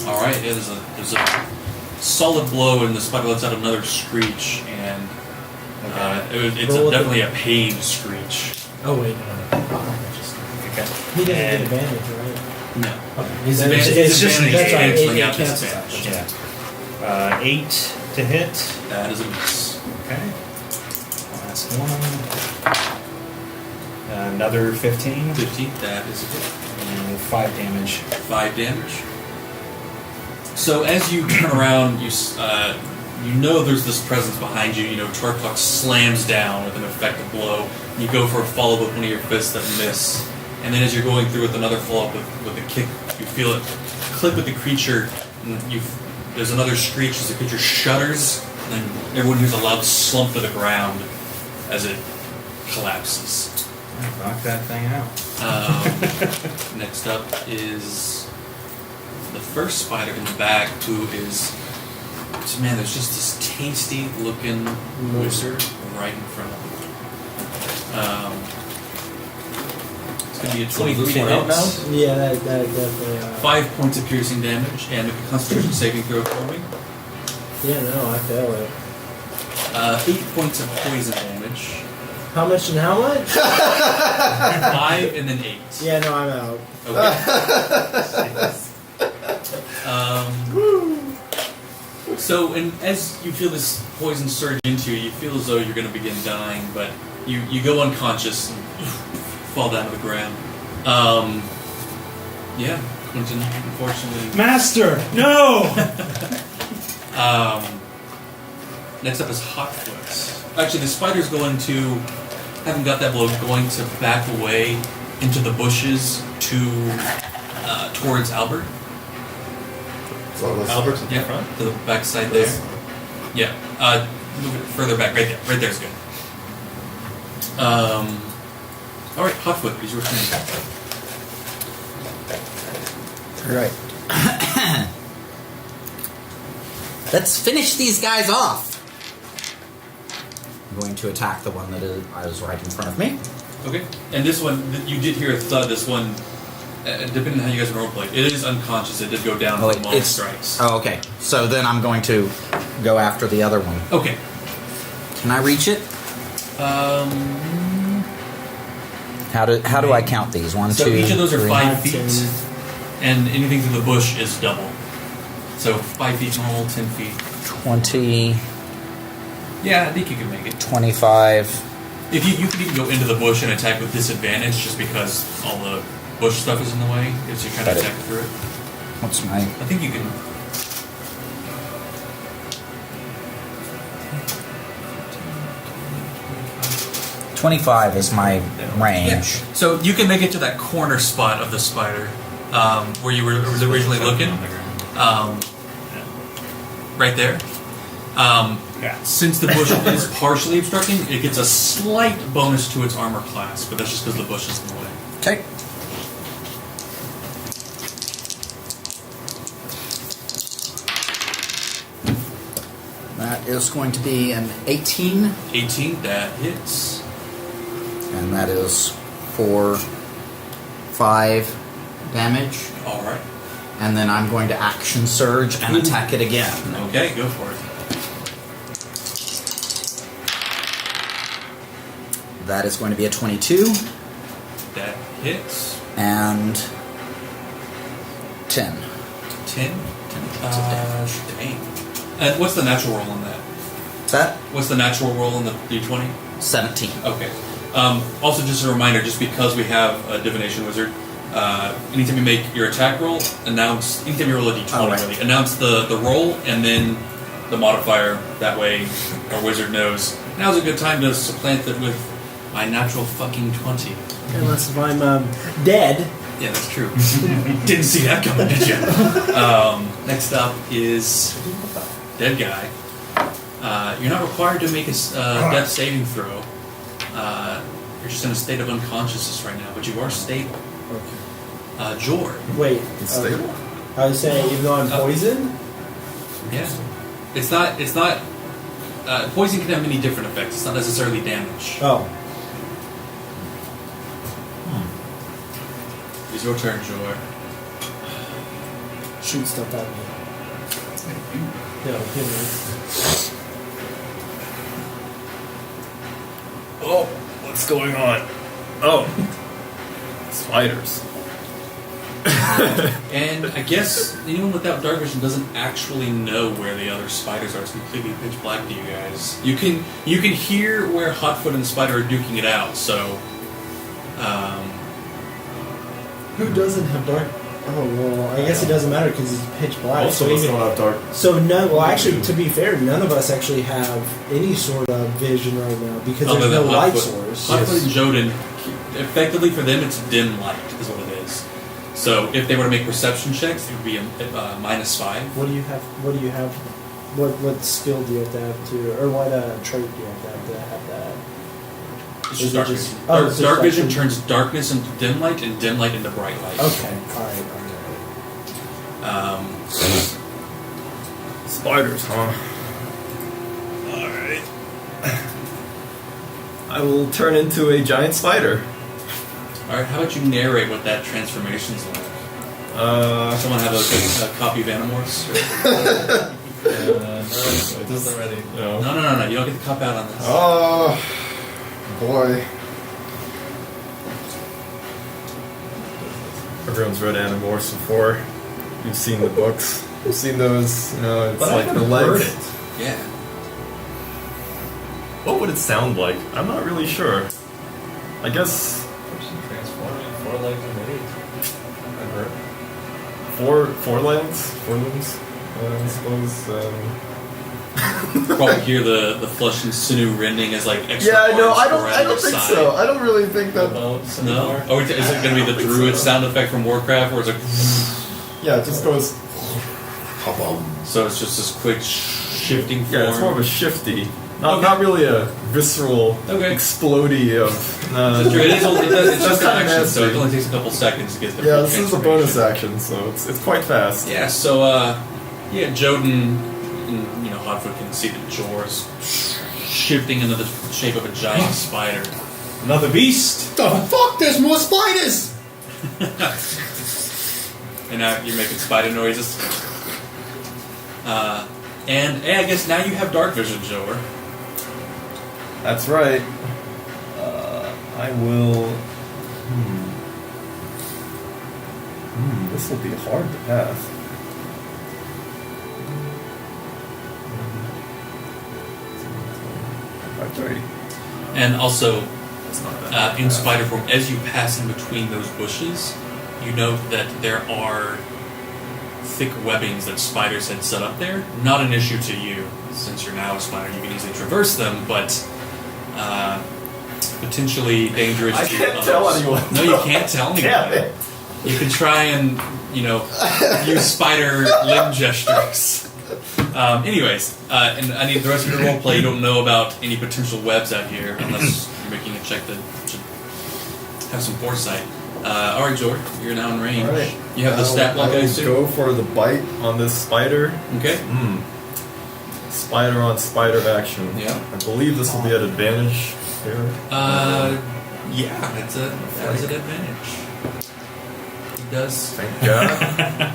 A: All right. Yeah, there's a solid blow, and the spider lets out another screech, and it's definitely a pain screech.
C: Oh wait, no.
H: Okay.
C: He didn't get
H: And-
C: advantage, right?
A: No.
C: Okay.
A: His
C: Then
A: advantage-
C: it's
A: his
C: just
A: advantage
C: that's right.
A: canceling
C: It
A: out
C: cancels
A: disadvantage.
C: out.
H: Yeah. 8 to hit.
A: That is a miss.
H: Okay. Last one. Another 15.
A: 15. That is a hit.
H: And 5 damage.
A: 5 damage. So as you turn around, you know there's this presence behind you. You know Tartok slams down with an effective blow. You go for a follow-up with one of your fists that miss, and then as you're going through with another follow-up with a kick, you feel it click with the creature. And there's another screech as the creature shudders, and then everyone hears a loud slump to the ground as it collapses.
H: Knock that thing out.
A: Next up is the first spider in the back, who is, man, there's just this tasty looking wizard right in front of him. It's going to be a 23 to hit.
C: Yeah, that definitely.
A: 5 points of piercing damage, and make a Constitution saving throw for me.
C: Yeah, no, I fail it.
A: 8 points of poison damage.
C: How much and how much?
A: 5 and then 8.
C: Yeah, no, I'm out.
A: Okay. So, and as you feel this poison surge into you, you feel as though you're going to begin dying, but you go unconscious and fall down to the ground. Yeah, Quentin, unfortunately.
H: Master, no!
A: Next up is Hotfoot. Actually, the spider's going to, having got that blow, going to back away into the bushes towards Albert.
F: Albert's in
A: Yeah,
F: front.
A: to the back side there. Yeah, move it further back. Right there. Right there's good. All right, Hotfoot, is your turn.
D: All right. Let's finish these guys off. I'm going to attack the one that is right in front of me.
A: Okay, and this one, you did hear a thud. This one, depending on how you guys roleplay, it is unconscious. It did go down from long strikes.
D: Oh, okay. So then I'm going to go after the other one.
A: Okay.
D: Can I reach it? How do I count these? 1,
A: So
D: 2,
A: each of those are
D: 3.
A: 5 feet, and anything through the bush is double. So 5 feet normal, 10 feet.
D: 20.
A: Yeah, I think you can make it.
D: 25.
A: If you could even go into the bush and attack with disadvantage, just because all the bush stuff is in the way, as you kind of attack through it.
D: What's my...
A: I think you can.
D: 25 is my range.
A: Yeah. So you can make it to that corner spot of the spider where you were originally looking. Right there. Since the bush is partially obstructing, it gets a slight bonus to its armor class, but that's just because the bush is in the way.
D: Okay. That is going to be an 18,
A: 18, that hits.
D: and that is for 5 damage.
A: All right.
D: And then I'm going to action surge and attack it again.
A: Okay, go for it.
D: That is going to be a 22
A: That hits.
D: and 10.
A: 10.
D: 10 points of damage.
A: Dang. And what's the natural roll on that?
D: That
A: What's the natural roll on the d20?
D: 17.
A: Okay. Also, just a reminder, just because we have a divination wizard, anytime you make your attack roll, anytime you roll a d20,
D: Oh, right.
A: really, announce the roll and then the modifier. That way, our wizard knows. Now's a good time to supplant it with my natural fucking 20.
C: Unless if I'm dead.
A: Yeah, that's true. Didn't see that coming, did you? Next up is dead guy. You're not required to make a death saving throw. You're just in a state of unconsciousness right now, but you are stable.
C: Okay.
A: Jor.
C: Wait.
F: It's stable?
C: I was saying, even though I'm poisoned?
A: Yeah. It's not. Poison can have many different effects. It's not necessarily damage.
C: Oh.
A: It's your turn, Jor.
C: Shoot stuff at me. No, hit me.
F: Oh, what's going on? Oh, spiders.
A: And I guess anyone without dark vision doesn't actually know where the other spiders are. It's completely pitch black to you guys. You can hear where Hotfoot and the spider are duking it out. So,
C: Who doesn't have dark? Oh, well, I guess it doesn't matter because it's pitch black.
F: Also, let's not have dark.
C: So, no, well, actually, to be fair, none of us actually have any sort of vision right now because
A: other
C: there's no
A: than
C: light
A: Hotfoot.
C: source.
A: Hotfoot and Joden, effectively for them, it's dim light is what it is. So if they were to make perception checks, it would be a -5.
C: What do you have? What skill do you have to have to, or what trait do you have to have that?
A: It's
C: Is
A: just
C: it
A: dark
C: just-
A: vision.
C: oh, it's just
A: Dark
C: dark
A: vision
C: vision.
A: turns darkness into dim light and dim light into bright light.
C: Okay, all right.
F: Spiders, huh? Alright. I will turn into a giant spider.
A: All right, how about you narrate what that transformation's like? Someone have a copy of Animorphs?
G: No, it doesn't already.
F: No.
A: No. You don't get the cop out on this.
F: Oh, boy. Everyone's read Animorphs before. You've seen the books. You've seen those. You know, it's
G: But
F: like
G: I
F: the
G: haven't heard
F: legs.
G: it.
A: Yeah.
F: What would it sound like? I'm not really sure. I guess
G: Person transforming 4 legs and 8. I've heard.
F: four legs, 4 limbs. I suppose.
A: Probably hear the flesh and sinew rending as like extra
F: Yeah, no,
A: arms
F: I
A: grow
F: don't.
A: out
F: I
A: of
F: don't
A: your
F: think
A: side.
F: so. I don't really think that.
G: About
A: No?
G: similar.
A: Oh, is it going to be the druid sound effect from Warcraft where it's like...
F: Yeah, it just goes.
A: So it's just this quick shifting form?
F: Yeah, it's more of a shifty. Not really a visceral
A: Okay.
F: explodey of.
A: It's just an
F: kinda
A: action, so it
F: nasty.
A: only takes a couple seconds to get the
F: Yeah,
A: full
F: this is a
A: transformation.
F: bonus action, so it's quite fast.
A: Yeah, so Joden and Hotfoot can see that Jor's shifting into the shape of a giant spider.
H: Another beast.
B: The fuck? There's more spiders!
A: And now you're making spider noises. And I guess now you have dark vision, Jor.
F: That's right. I will. This will be hard to pass.
A: And also,
F: That's not bad.
A: in spider form, as you pass in between those bushes, you note that there are thick webbings that spiders had set up there. Not an issue to you, since you're now a spider. You can easily traverse them, but potentially dangerous
F: I
A: to
F: can't
A: others.
F: tell anyone.
A: No, you can't tell
F: Damn
A: anyone.
F: it.
A: You can try and, use spider limb gestures. Anyways, and I need the rest of your role play. You don't know about any potential webs out here unless you're making a check that should have some foresight. Alright, Jor, you're now in range.
F: All right.
A: You have the stat block, I
F: will
A: assume?
F: go for the bite on this spider.
A: Okay.
F: Spider on spider action.
A: Yeah.
F: I believe this will be at advantage here.
A: Yeah, that is an advantage. He does.
F: Thank God.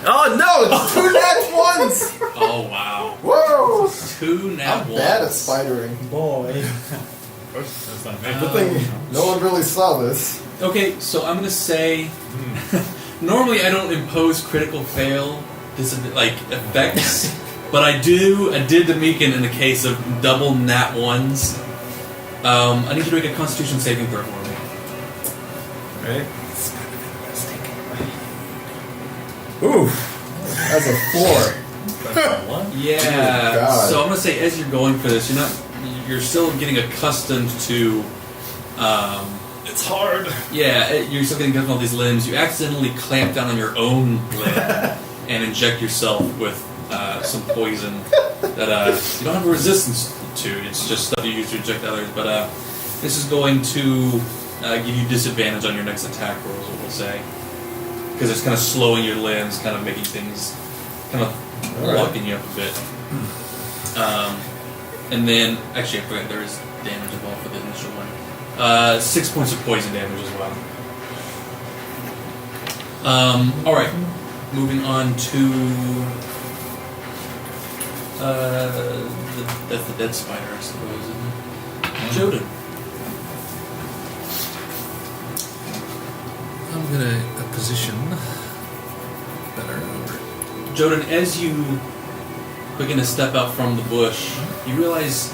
F: Oh no! It's 2 nat ones.
A: Oh wow.
F: Whoa!
A: 2 nat
I: I'm bad at
A: ones.
I: spidering.
C: Boy.
E: That's not me.
F: Good thing no one really saw this.
A: Okay, so I'm gonna say. Normally, I don't impose critical fail effects, but I did to Meekin in the case of double nat ones. I need you to make a Constitution saving throw for me.
F: Right? Ooh, that's a 4.
A: Yeah.
F: God.
A: So I'm gonna say, as you're going for this, you're still getting accustomed to.
E: It's hard.
A: Yeah, you're still getting accustomed to all these limbs. You accidentally clamp down on your own limb and inject yourself with some poison that you don't have a resistance to. It's just stuff you use to inject others. But this is going to give you disadvantage on your next attack rolls, what we'll say. Because it's kind of slowing your limbs, kind of making things, kind of locking you up a bit. And then, actually, I forgot there is damage involved for the initial one. 6 points of poison damage as well. Alright. Moving on to that's the dead spider, I suppose, isn't it? Joden.
E: I'm gonna position better over.
A: Joden, as you begin to step out from the bush, you realize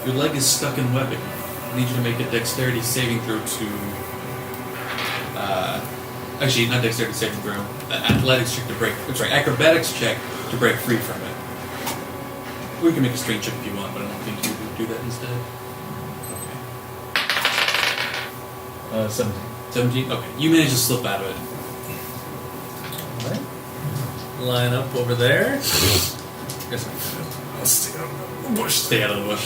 A: your leg is stuck in webbing. I need you to make a dexterity saving throw to... actually, not dexterity saving throw. Athletics check to break... I'm sorry, acrobatics check to break free from it. Or you can make a strength check if you want, but I don't think you would do that instead. Okay.
G: 17.
A: 17? Okay. You manage to slip out of it.
E: Alright. Line up over there. Guess I'll stay out of the bush.
A: Stay out of the bush.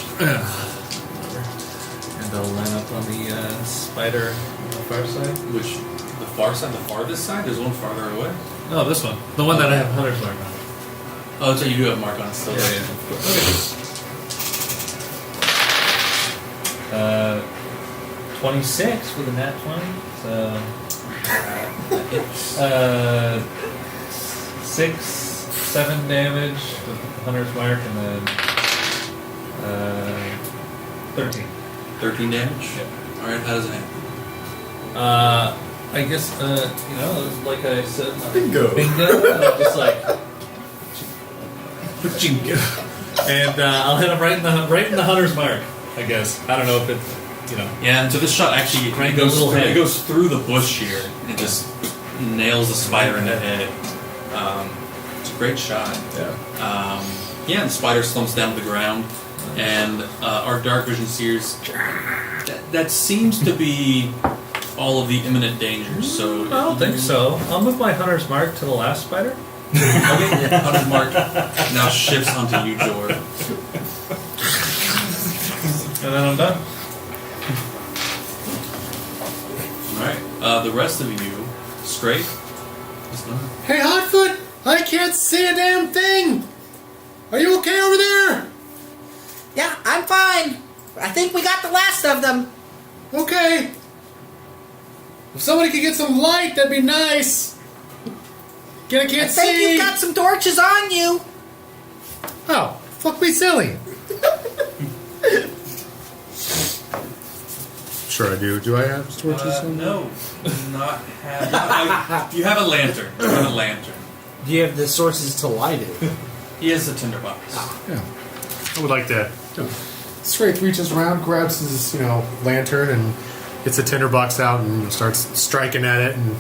E: And I'll line up on the spider on the far side.
A: Which, the far side, the farthest side? There's one farther away.
E: No, this one. The one that I have Hunter's Mark on.
A: Oh, so you do have a mark on it still.
E: Yeah. Okay. 26 with a nat 20. So 6, 7 damage with Hunter's Mark, and then 13.
A: 13 damage?
E: Yep.
A: Alright, how does it happen?
E: I guess like I said,
F: Bingo.
E: Bingo. And I'm just like, and I'll hit him right in the Hunter's Mark. I guess I don't know if it's
A: Yeah, and so this shot actually
E: Right in the little head.
A: it goes through the bush here and just nails the spider in the head. It's a great shot.
F: Yeah.
A: Yeah, the spider slumps down to the ground, and our dark vision seers. That seems to be all of the imminent dangers. So
E: I don't think so. I'll move my Hunter's Mark to the last spider.
A: Okay, Hunter's Mark now shifts onto you, Jor.
E: And then I'm done.
A: Alright, the rest of you, straight.
B: Hey, Hotfoot! I can't see a damn thing! Are you okay over there?
J: Yeah, I'm fine. I think we got the last of them.
B: Okay. If somebody could get some light, that'd be nice. Again, I can't
J: I think
B: see.
J: you've got some torches on you.
B: Oh, fuck me silly. Sure I do. Do I have torches?
A: No, do not have. You have a lantern. You have a lantern.
C: Do you have the sources to light it?
A: He has a tinderbox.
B: Yeah. I would like that. Scrape reaches around, grabs his, lantern, and gets the tinderbox out and starts striking at it, and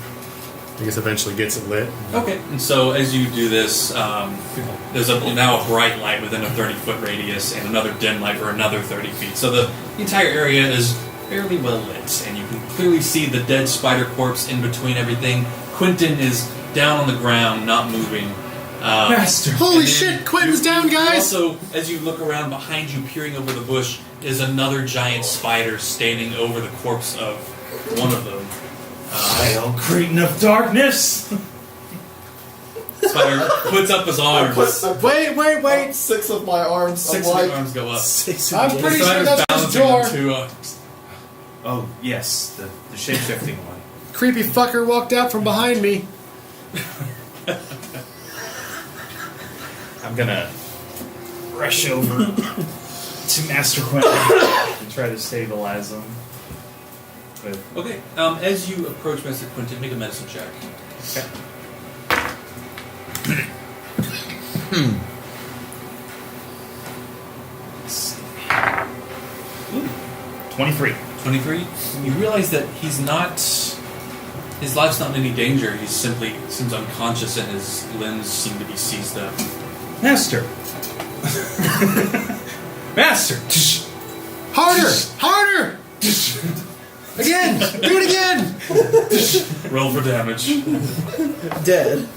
B: I guess eventually gets it lit.
A: Okay. And so as you do this, there's now a bright light within a 30-foot radius and another dim light for another 30 feet. So the entire area is fairly well lit, and you can clearly see the dead spider corpse in between everything. Quentin is down on the ground, not moving.
E: Master.
B: Holy shit, Quentin's down, guys!
A: Also, as you look around behind you, peering over the bush, is another giant spider standing over the corpse of one of them.
H: I'll create enough darkness.
A: Spider spider puts up his arms.
B: Wait.
F: 6 of my arms.
A: Six
F: I'm
A: of
F: like,
A: the arms go up.
B: I'm pretty sure
A: Spider's
B: that's just
A: balancing on
B: Jor.
A: 2 arms.
H: Oh, yes, the shape-shifting one.
B: Creepy fucker walked out from behind me.
H: I'm gonna rush over to Master Quentin and try to stabilize him. But
A: Okay, as you approach Master Quentin, make a medicine check.
H: okay. Let's see. Ooh, 23.
A: 23. You realize that he's not. His life's not in any danger. He simply seems unconscious and his limbs seem to be seized up.
H: Master! Master!
B: Harder! Again! Do it again!
A: Roll for damage.
C: Dead.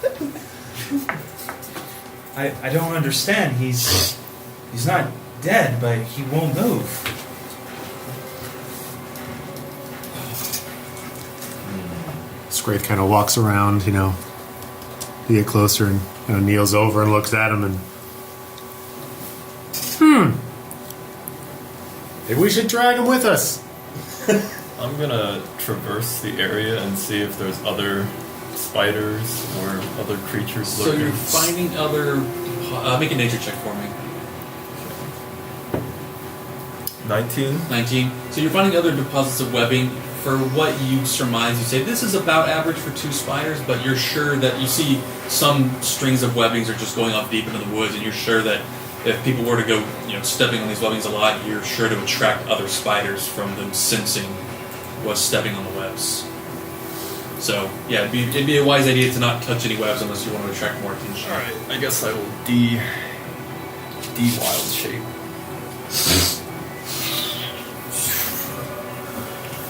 H: I don't understand. He's not dead, but he won't move.
B: Scrape kind of walks around, you know. You get closer and kneels over and looks at him and. Maybe we should drag him with us.
F: I'm gonna traverse the area and see if there's other spiders or other creatures
A: So
F: lurking.
A: you're finding other. Make a nature check for me.
F: 19.
A: 19. So you're finding other deposits of webbing. For what you surmise, you say this is about average for 2 spiders, but you're sure that you see some strings of webbings are just going off deep into the woods, and you're sure that if people were to go, stepping on these webbings a lot, you're sure to attract other spiders from them sensing what's stepping on the webs. So yeah, it'd be a wise idea to not touch any webs unless you want to attract more attention.
F: Alright, I guess I will D wild shape.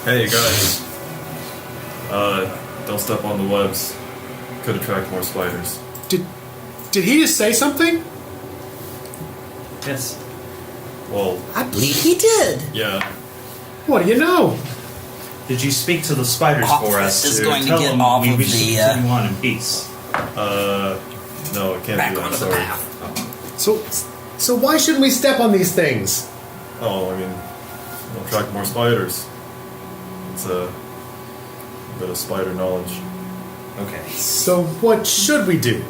F: Hey guys. Don't step on the webs. Could attract more spiders.
B: Did he just say something?
H: Yes.
F: Well,
J: I believe he did.
F: yeah.
B: What do you know?
H: Did you speak to the spiders for us
J: This is
H: to
J: going to
H: tell
J: get
H: them
J: off
H: we
J: of
H: should
J: the,
H: continue on in peace?
F: No, it can't
J: Back
F: be that,
J: onto the
F: sorry.
J: path.
B: So why shouldn't we step on these things?
F: Oh, I mean, it'll attract more spiders. It's a bit of spider knowledge.
H: Okay.
B: So what should we do?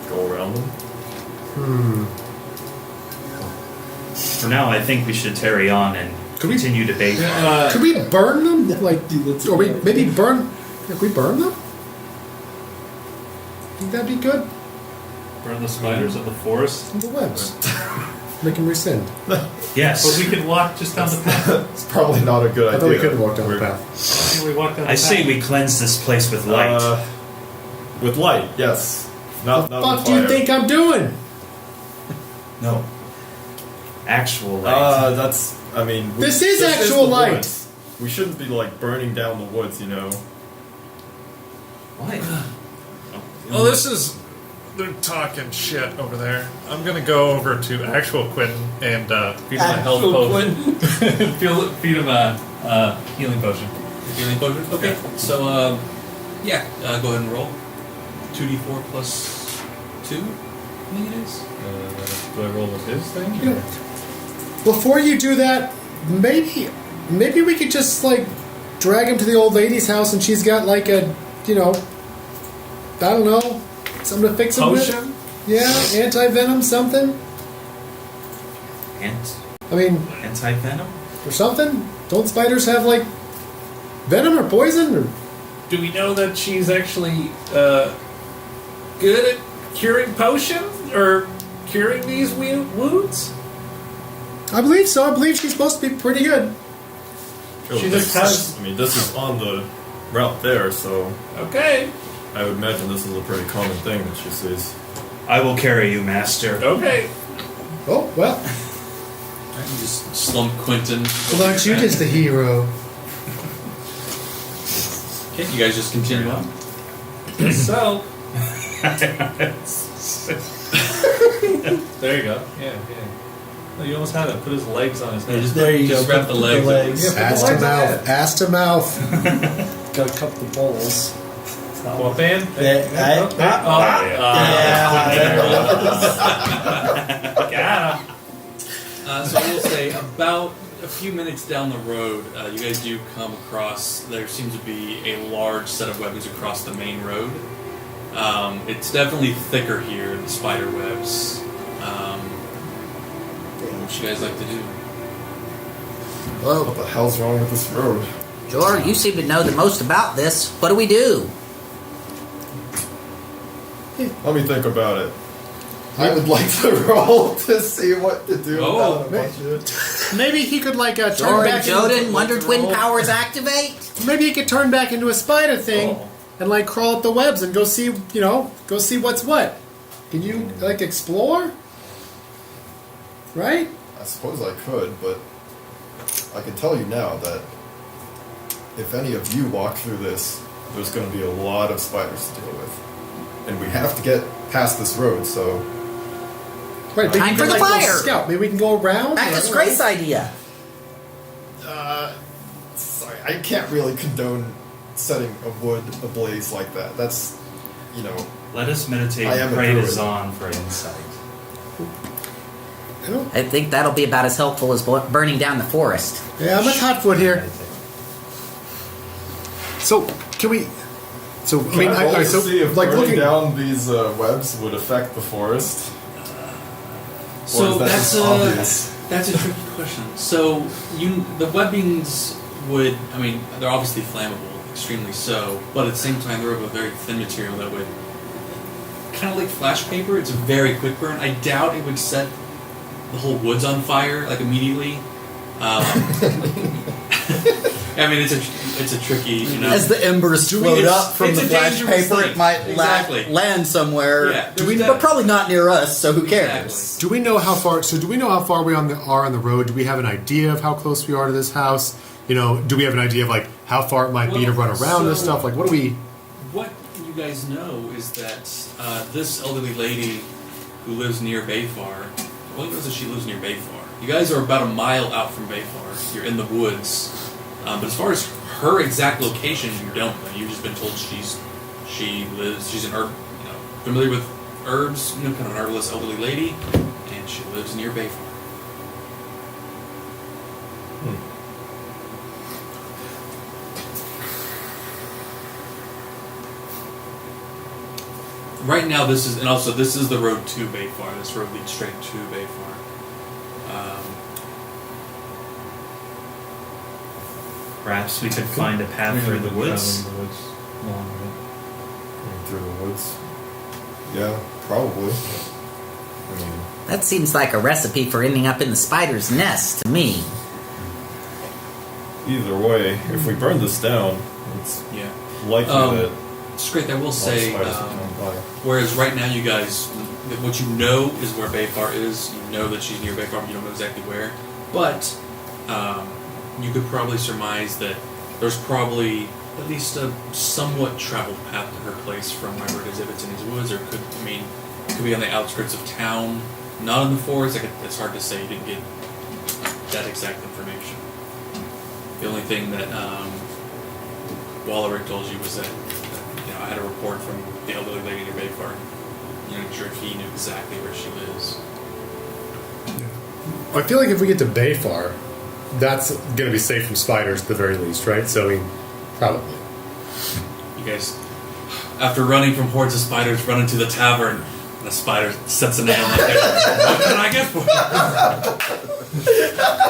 F: Go around them.
H: For now, I think we should tarry on and continue debate.
B: Could we burn them? Like, or we maybe burn? Could we burn them? Think that'd be good.
G: Burn the spiders of the forest.
B: The webs. Make them rescind.
H: Yes.
G: But we could walk just down the path.
F: It's probably not a good idea.
B: I thought we could walk down the
F: We're-
B: path.
G: We walk down the
H: I
G: path.
H: say we cleanse this place with light.
F: With light, yes. Not
B: What
F: with
B: do you
F: fire.
B: think I'm doing?
H: No. Actual light.
F: That's. I mean.
B: This is actual
F: the
B: light.
F: woods. We shouldn't be like burning down the woods, you know.
H: Why?
E: Well, this is. They're talking shit over there. I'm gonna go over to actual Quentin and
G: Feed him a health potion. Feed him a healing potion.
A: Healing potion? Okay. So, go ahead and roll. 2d4 plus 2, I think it is.
G: Do I roll with his thing?
B: You know, before you do that, maybe we could just like drag him to the old lady's house, and she's got like a, I don't know, something to fix him
E: potion.
B: with. Yeah, anti-venom, something. I mean,
H: Anti-venom?
B: or something. Don't spiders have like venom or poison? Or
E: Do we know that she's actually good at curing potions or curing these wounds?
B: I believe so. I believe she's supposed to be pretty good.
E: She just has-
F: I mean, this is on the route there, so
E: Okay.
F: I would imagine this is a pretty common thing that she sees.
H: I will carry you, master.
E: Okay.
B: Oh well.
A: You just slump Quentin.
B: Well, aren't you just a hero?
A: Okay, you guys just continue on.
E: So
G: There you go. Yeah. No, you almost had it. Put his legs on his head.
C: There you
A: Just
C: go.
A: wrap the
C: Put
A: legs.
C: legs.
B: Ass to mouth. Ass to mouth.
C: Gotta cup the bowls.
G: What band?
C: Yeah.
G: Got him.
A: So I will say, about a few minutes down the road, you guys do come across, there seems to be a large set of webbings across the main road. It's definitely thicker here, the spider webs. What you guys like to do?
I: What the hell's wrong with this road?
J: Jor, you seem to know the most about this. What do we do?
I: Let me think about it. I would like to roll to see what to do about a bunch of...
B: Maybe he could like turn
J: Jor and
B: back.
J: Joden, Wonder Twin powers activate.
B: Maybe he could turn back into a spider thing
G: Oh.
B: and like crawl up the webs and go see what's what. Can you like explore? Right?
I: I suppose I could, but I can tell you now that if any of you walk through this, there's going to be a lot of spiders to deal with. And we have to get past this road, so...
B: Right.
J: Time
B: maybe
J: for
B: we
J: the
B: can, like, go
J: fire.
B: Scout. Maybe we can go around.
J: That's Grace's idea.
I: Sorry, I can't really condone setting a wood ablaze like that. That's,
H: Let us meditate
I: I am
H: and
I: a
H: pray to
I: druid.
H: Zahn for insight.
J: I think that'll be about as helpful as burning down the forest.
B: Yeah, I'm a hotfoot here. So can we? So I mean,
I: I
B: so
I: see if
B: like
I: burning
B: looking
I: down these webs would affect the forest.
A: So
I: is that
A: that's
I: just obvious?
A: That's a tricky question. So the webbings would, I mean, they're obviously flammable, extremely so, but at the same time they're of a very thin material that would kind of like flash paper. It's a very quick burn. I doubt it would set the whole woods on fire like immediately. I mean, it's a tricky,
D: As the embers float up from
A: it's
D: the
A: a
D: flash
A: dangerous
D: paper,
A: thing.
D: it might
A: Exactly.
D: land somewhere.
A: Yeah,
D: Do we,
A: there's
D: but
A: that.
D: probably not near us, so who cares?
A: Exactly.
B: do we know how far? So do we know how far we are on the road? Do we have an idea of how close we are to this house? Do we have an idea of like how far it might be to run around this stuff? Like, what do we?
A: What you guys know is that this elderly lady who lives near Bayfar, only knows that she lives near Bayfar. You guys are about a mile out from Bayfar. You're in the woods. But as far as her exact location, you don't know. You've just been told she's an herb, familiar with herbs, kind of an herbalist elderly lady, and she lives near Bayfar. Right now, this is the road to Bayfar. This road leads straight to Bayfar.
H: Perhaps we could find a path through the woods.
I: Through the woods. Yeah, probably. I mean,
J: That seems like a recipe for ending up in the spider's nest to me.
F: Either way, if we burn this down, it's
A: Yeah.
F: likely that
A: Straight, I will say,
F: spiders will come by.
A: whereas right now you guys, what you know is where Bayfar is. You know that she's near Bayfar, but you don't know exactly where. But you could probably surmise that there's probably at least a somewhat traveled path to her place from wherever it is, if it's in these woods, or it could be on the outskirts of town, not in the forest. It's hard to say. You didn't get that exact information. The only thing that Wallerick told you was that I had a report from the elderly lady near Bayfar. Not sure if he knew exactly where she lives.
B: I feel like if we get to Bayfar, that's going to be safe from spiders at the very least, right? So we probably.
A: You guys, after running from hordes of spiders, run into the tavern, and the spider sets a nail in the table. What can I get for you?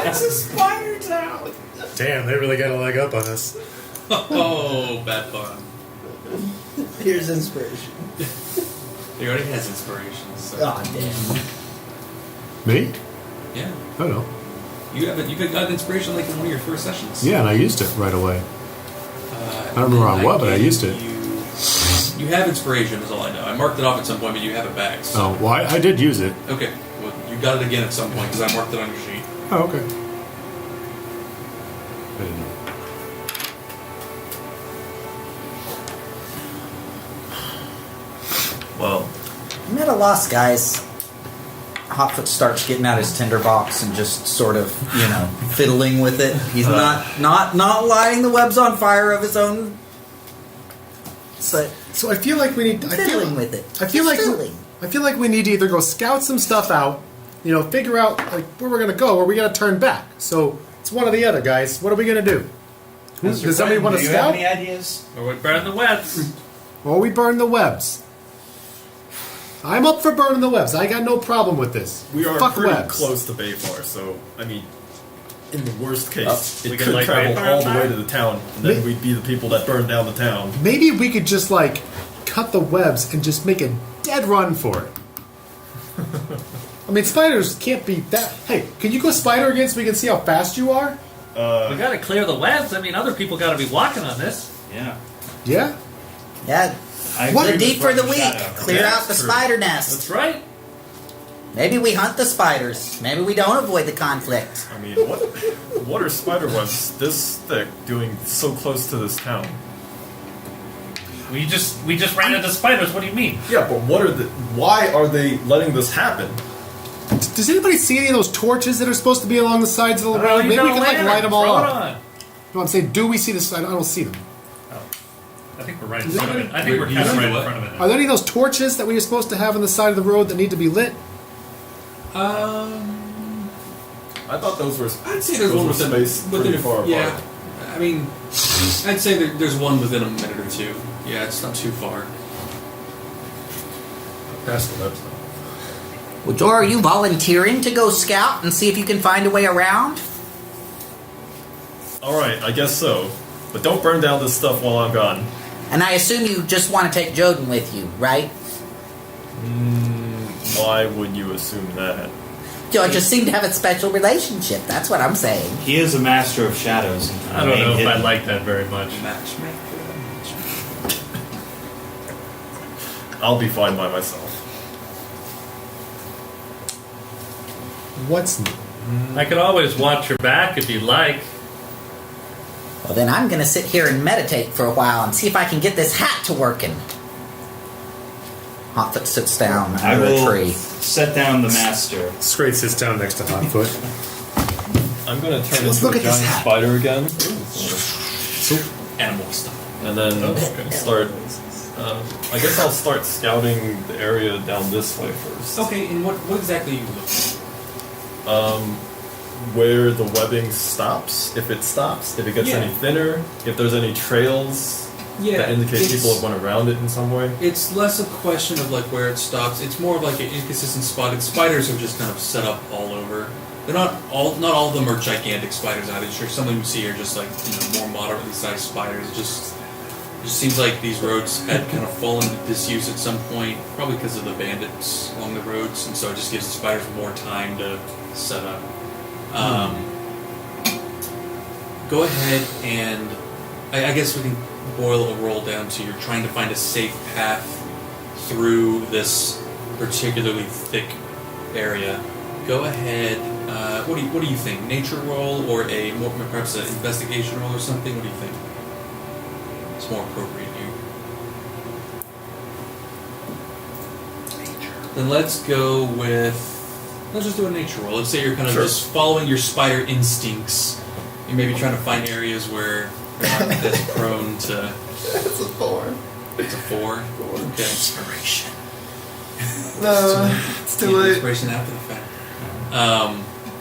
H: It's a spider town.
B: Damn, they really got a leg up on us.
A: Oh, bad fun.
C: Here's inspiration.
A: He already has inspirations. So.
C: Oh, damn.
B: Me?
A: Yeah.
B: I don't know.
A: You've got inspiration like in one of your first sessions.
B: Yeah, and I used it right away. I don't remember on what, but I used it.
A: You have inspiration, is all I know. I marked it off at some point, but you have it back. So.
B: Oh, well, I did use it.
A: Okay. Well, you got it again at some point because I marked it on your sheet.
B: Oh, okay. I didn't know.
F: Well,
D: I'm at a loss, guys. Hotfoot starts getting out his tinderbox and just sort of, fiddling with it. He's not lighting the webs on fire of his own
B: So I feel like we need.
J: Fiddling with it.
B: I feel
J: Just
B: like
J: fiddling.
B: I feel like we need to either go scout some stuff out, figure out like where we're gonna go, or we gotta turn back. So it's one or the other, guys. What are we gonna do? Does somebody want to
H: Do you have
B: scout?
H: any ideas?
G: Or we burn the webs.
B: Or we burn the webs? I'm up for burning the webs. I got no problem with this.
F: We are
B: Fuck
F: pretty
B: webs.
F: close to Bayfar, so I mean, in the worst case,
G: we
F: it
G: could
F: could
G: light
F: travel
G: Bayfar
F: all the
G: on
F: way
G: fire?
F: to the town, and then
B: Ma-
F: we'd be the people that burned down the town.
B: Maybe we could just like cut the webs and just make a dead run for it. I mean, spiders can't be that. Hey, can you go spider again so we can see how fast you are?
G: We gotta clear the webs. I mean, other people gotta be walking on this.
H: Yeah.
B: Yeah.
J: Yeah.
H: I
B: What?
H: agree
J: The
H: with
J: deed for the
H: Roger
J: week.
H: Shadow.
J: Clear
F: Yeah,
J: out the
F: that's true.
J: spider nest.
G: That's right.
J: Maybe we hunt the spiders. Maybe we don't avoid the conflict.
F: I mean, what are spider webs this thick doing so close to this town?
G: We just ran into spiders. What do you mean?
F: Yeah, but why are they letting this happen?
B: Does anybody see any of those torches that are supposed to be along the sides of the road? Maybe we can like light them all up. No, I'm saying, do we see this? I don't see them.
G: I think we're right in front of it. I think we're kind of right in front of it.
B: Are there any of those torches that we are supposed to have on the side of the road that need to be lit?
F: I thought those were.
A: I'd say there's one within
F: spaced
A: within
F: pretty far
A: yeah.
F: apart.
A: I mean, I'd say there's one within a minute or two. Yeah, it's not too far.
F: Past the webs.
J: Well, Dora, are you volunteering to go scout and see if you can find a way around?
F: All right, I guess so. But don't burn down this stuff while I'm gone.
J: And I assume you just want to take Joden with you, right?
F: Why would you assume that?
J: You just seem to have a special relationship. That's what I'm saying.
H: He is a master of shadows. And
G: I don't know if I
H: hidden.
G: like that very much.
F: I'll be fine by myself.
B: What's new?
G: I could always watch your back if you'd like.
J: Well, then I'm going to sit here and meditate for a while and see if I can get this hat to working. Hotfoot sits down
H: I
J: under a
H: will
J: tree.
H: set down the master.
B: Scrape sits down next to Hotfoot.
F: I'm gonna turn
B: Let's
F: into
B: look
F: a
B: at this
F: giant
B: hat.
F: spider again,
B: So,
A: Animal stuff.
F: and then start. I guess I'll start scouting the area down this way first.
A: Okay, and what exactly are you looking?
F: Where the webbing stops, if it stops, if it gets
A: Yeah.
F: any thinner, if there's any trails that indicate people have went around it in some way.
A: It's less a question of like where it stops. It's more of like an inconsistent spotting. Spiders are just kind of set up all over. They're not all of them are gigantic spiders either. Sure, some of them you see are just like more moderately sized spiders. It just seems like these roads had kind of fallen into disuse at some point, probably because of the bandits along the roads, and so it just gives the spiders more time to set up. Go ahead and I guess we can boil a roll down to you're trying to find a safe path through this particularly thick area. Go ahead. What do you think? Nature roll or perhaps an investigation roll or something? What do you think? It's more appropriate here. Then let's go with. Let's just do a nature roll. Let's say you're kind of just following your spider instincts. You're maybe trying to find areas where you're not as prone to.
I: It's a 4.
A: It's a 4. Okay.
J: Inspiration.
I: No, it's too late.
A: Inspiration after the fact.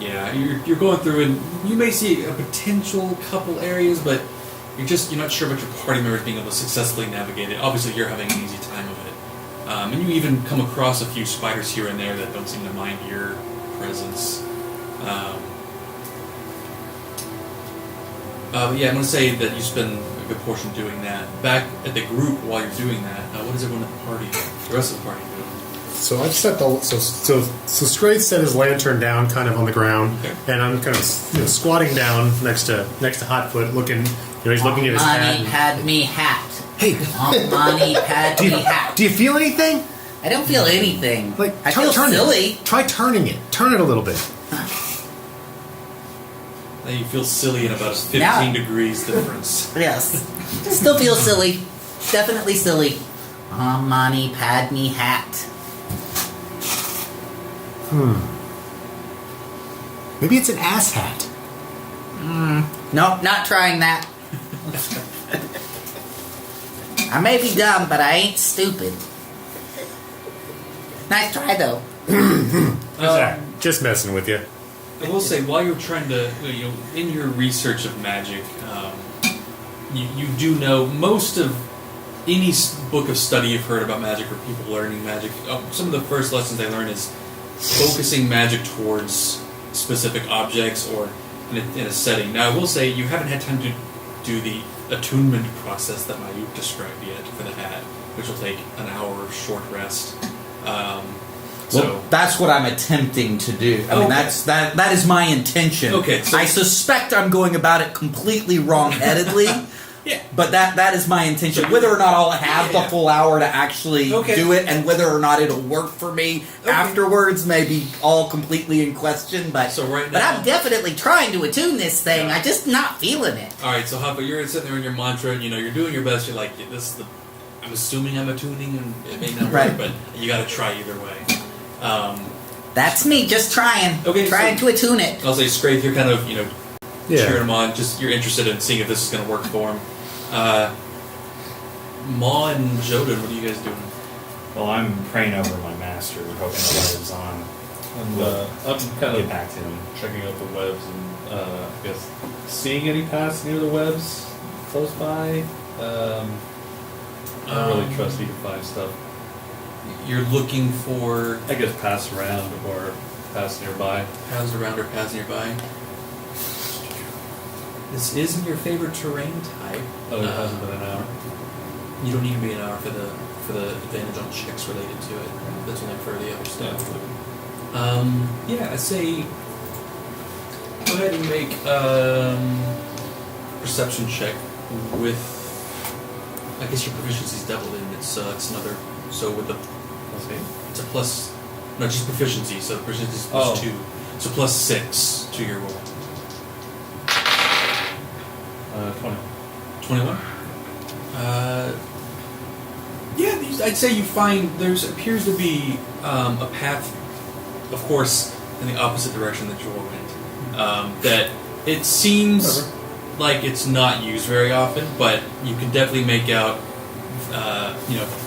A: Yeah, you're going through and you may see a potential couple areas, but you're not sure about your party members being able to successfully navigate it. Obviously, you're having an easy time of it, and you even come across a few spiders here and there that don't seem to mind your presence. But yeah, I'm going to say that you spend a good portion doing that. Back at the group while you're doing that, what is everyone at the party, the rest of the party doing?
B: so I've set the so Scrape set his lantern down, kind of on the ground,
A: Okay.
B: and I'm kind of squatting down next to Hotfoot, looking. He's looking at his hat.
J: Money,
B: and-
J: pad me hat.
B: Hey,
J: Money, pad me hat.
B: do you feel anything?
J: I don't feel anything.
B: Like
J: I feel
B: turn
J: silly.
B: It. Try turning it. Turn it a little bit.
A: Now you feel silly in about a 15
J: Now-
A: degrees difference.
J: Yes. Still feel silly. Definitely silly. Money, pad me hat.
B: Maybe it's an ass hat.
J: Nope, not trying that. I may be dumb, but I ain't stupid. Nice try, though.
B: Just messing with you.
A: I will say, while you're trying to, in your research of magic, you do know most of any book of study you've heard about magic or people learning magic. Some of the first lessons they learn is focusing magic towards specific objects or in a setting. Now, I will say you haven't had time to do the attunement process that Mayuk described yet for the hat, which will take an hour of short rest.
D: Well, that's what I'm attempting to do. I mean, that is my intention.
A: Okay, so
D: I suspect I'm going about it completely wrong-headedly.
A: Yeah.
D: But that is my intention. Whether or not I'll have the full hour to actually do it, and whether or not it'll work for me afterwards, may be all completely in question. But
J: But I'm definitely trying to attune this thing. I'm just not feeling it.
A: All right, so Hopper, you're sitting there in your mantra, and you're doing your best. You're like, this is the. I'm assuming I'm attuning, and it may not work, but you got to try either way.
J: That's me, just trying. Trying to attune it.
A: I'll say, Scrape, you're kind of cheering him on. Just you're interested in seeing if this is going to work for him. Ma and Joden, what are you guys doing?
H: Well, I'm praying over my master, hoping the webs on.
G: I'm kind
H: Get
G: of
H: back to him.
G: checking out the webs and I guess seeing any paths near the webs close by. I don't really trust you to find stuff.
A: You're looking for
G: I guess paths around or paths nearby.
A: paths around or paths nearby. This isn't your favorite terrain type.
G: Oh, it hasn't been an hour.
A: You don't need to be an hour for the advantage on checks related to it. That's only for the other stuff. Yeah, I say go ahead and make perception check with. I guess your proficiency is doubled in. It's another. So with the
G: Let's see.
A: it's a plus. No, just proficiency. So proficiency is plus 2. So plus 6 to your roll.
G: 20.
A: 21? Yeah, I'd say you find appears to be a path, of course, in the opposite direction that Joel went. That it seems like it's not used very often, but you can definitely make out,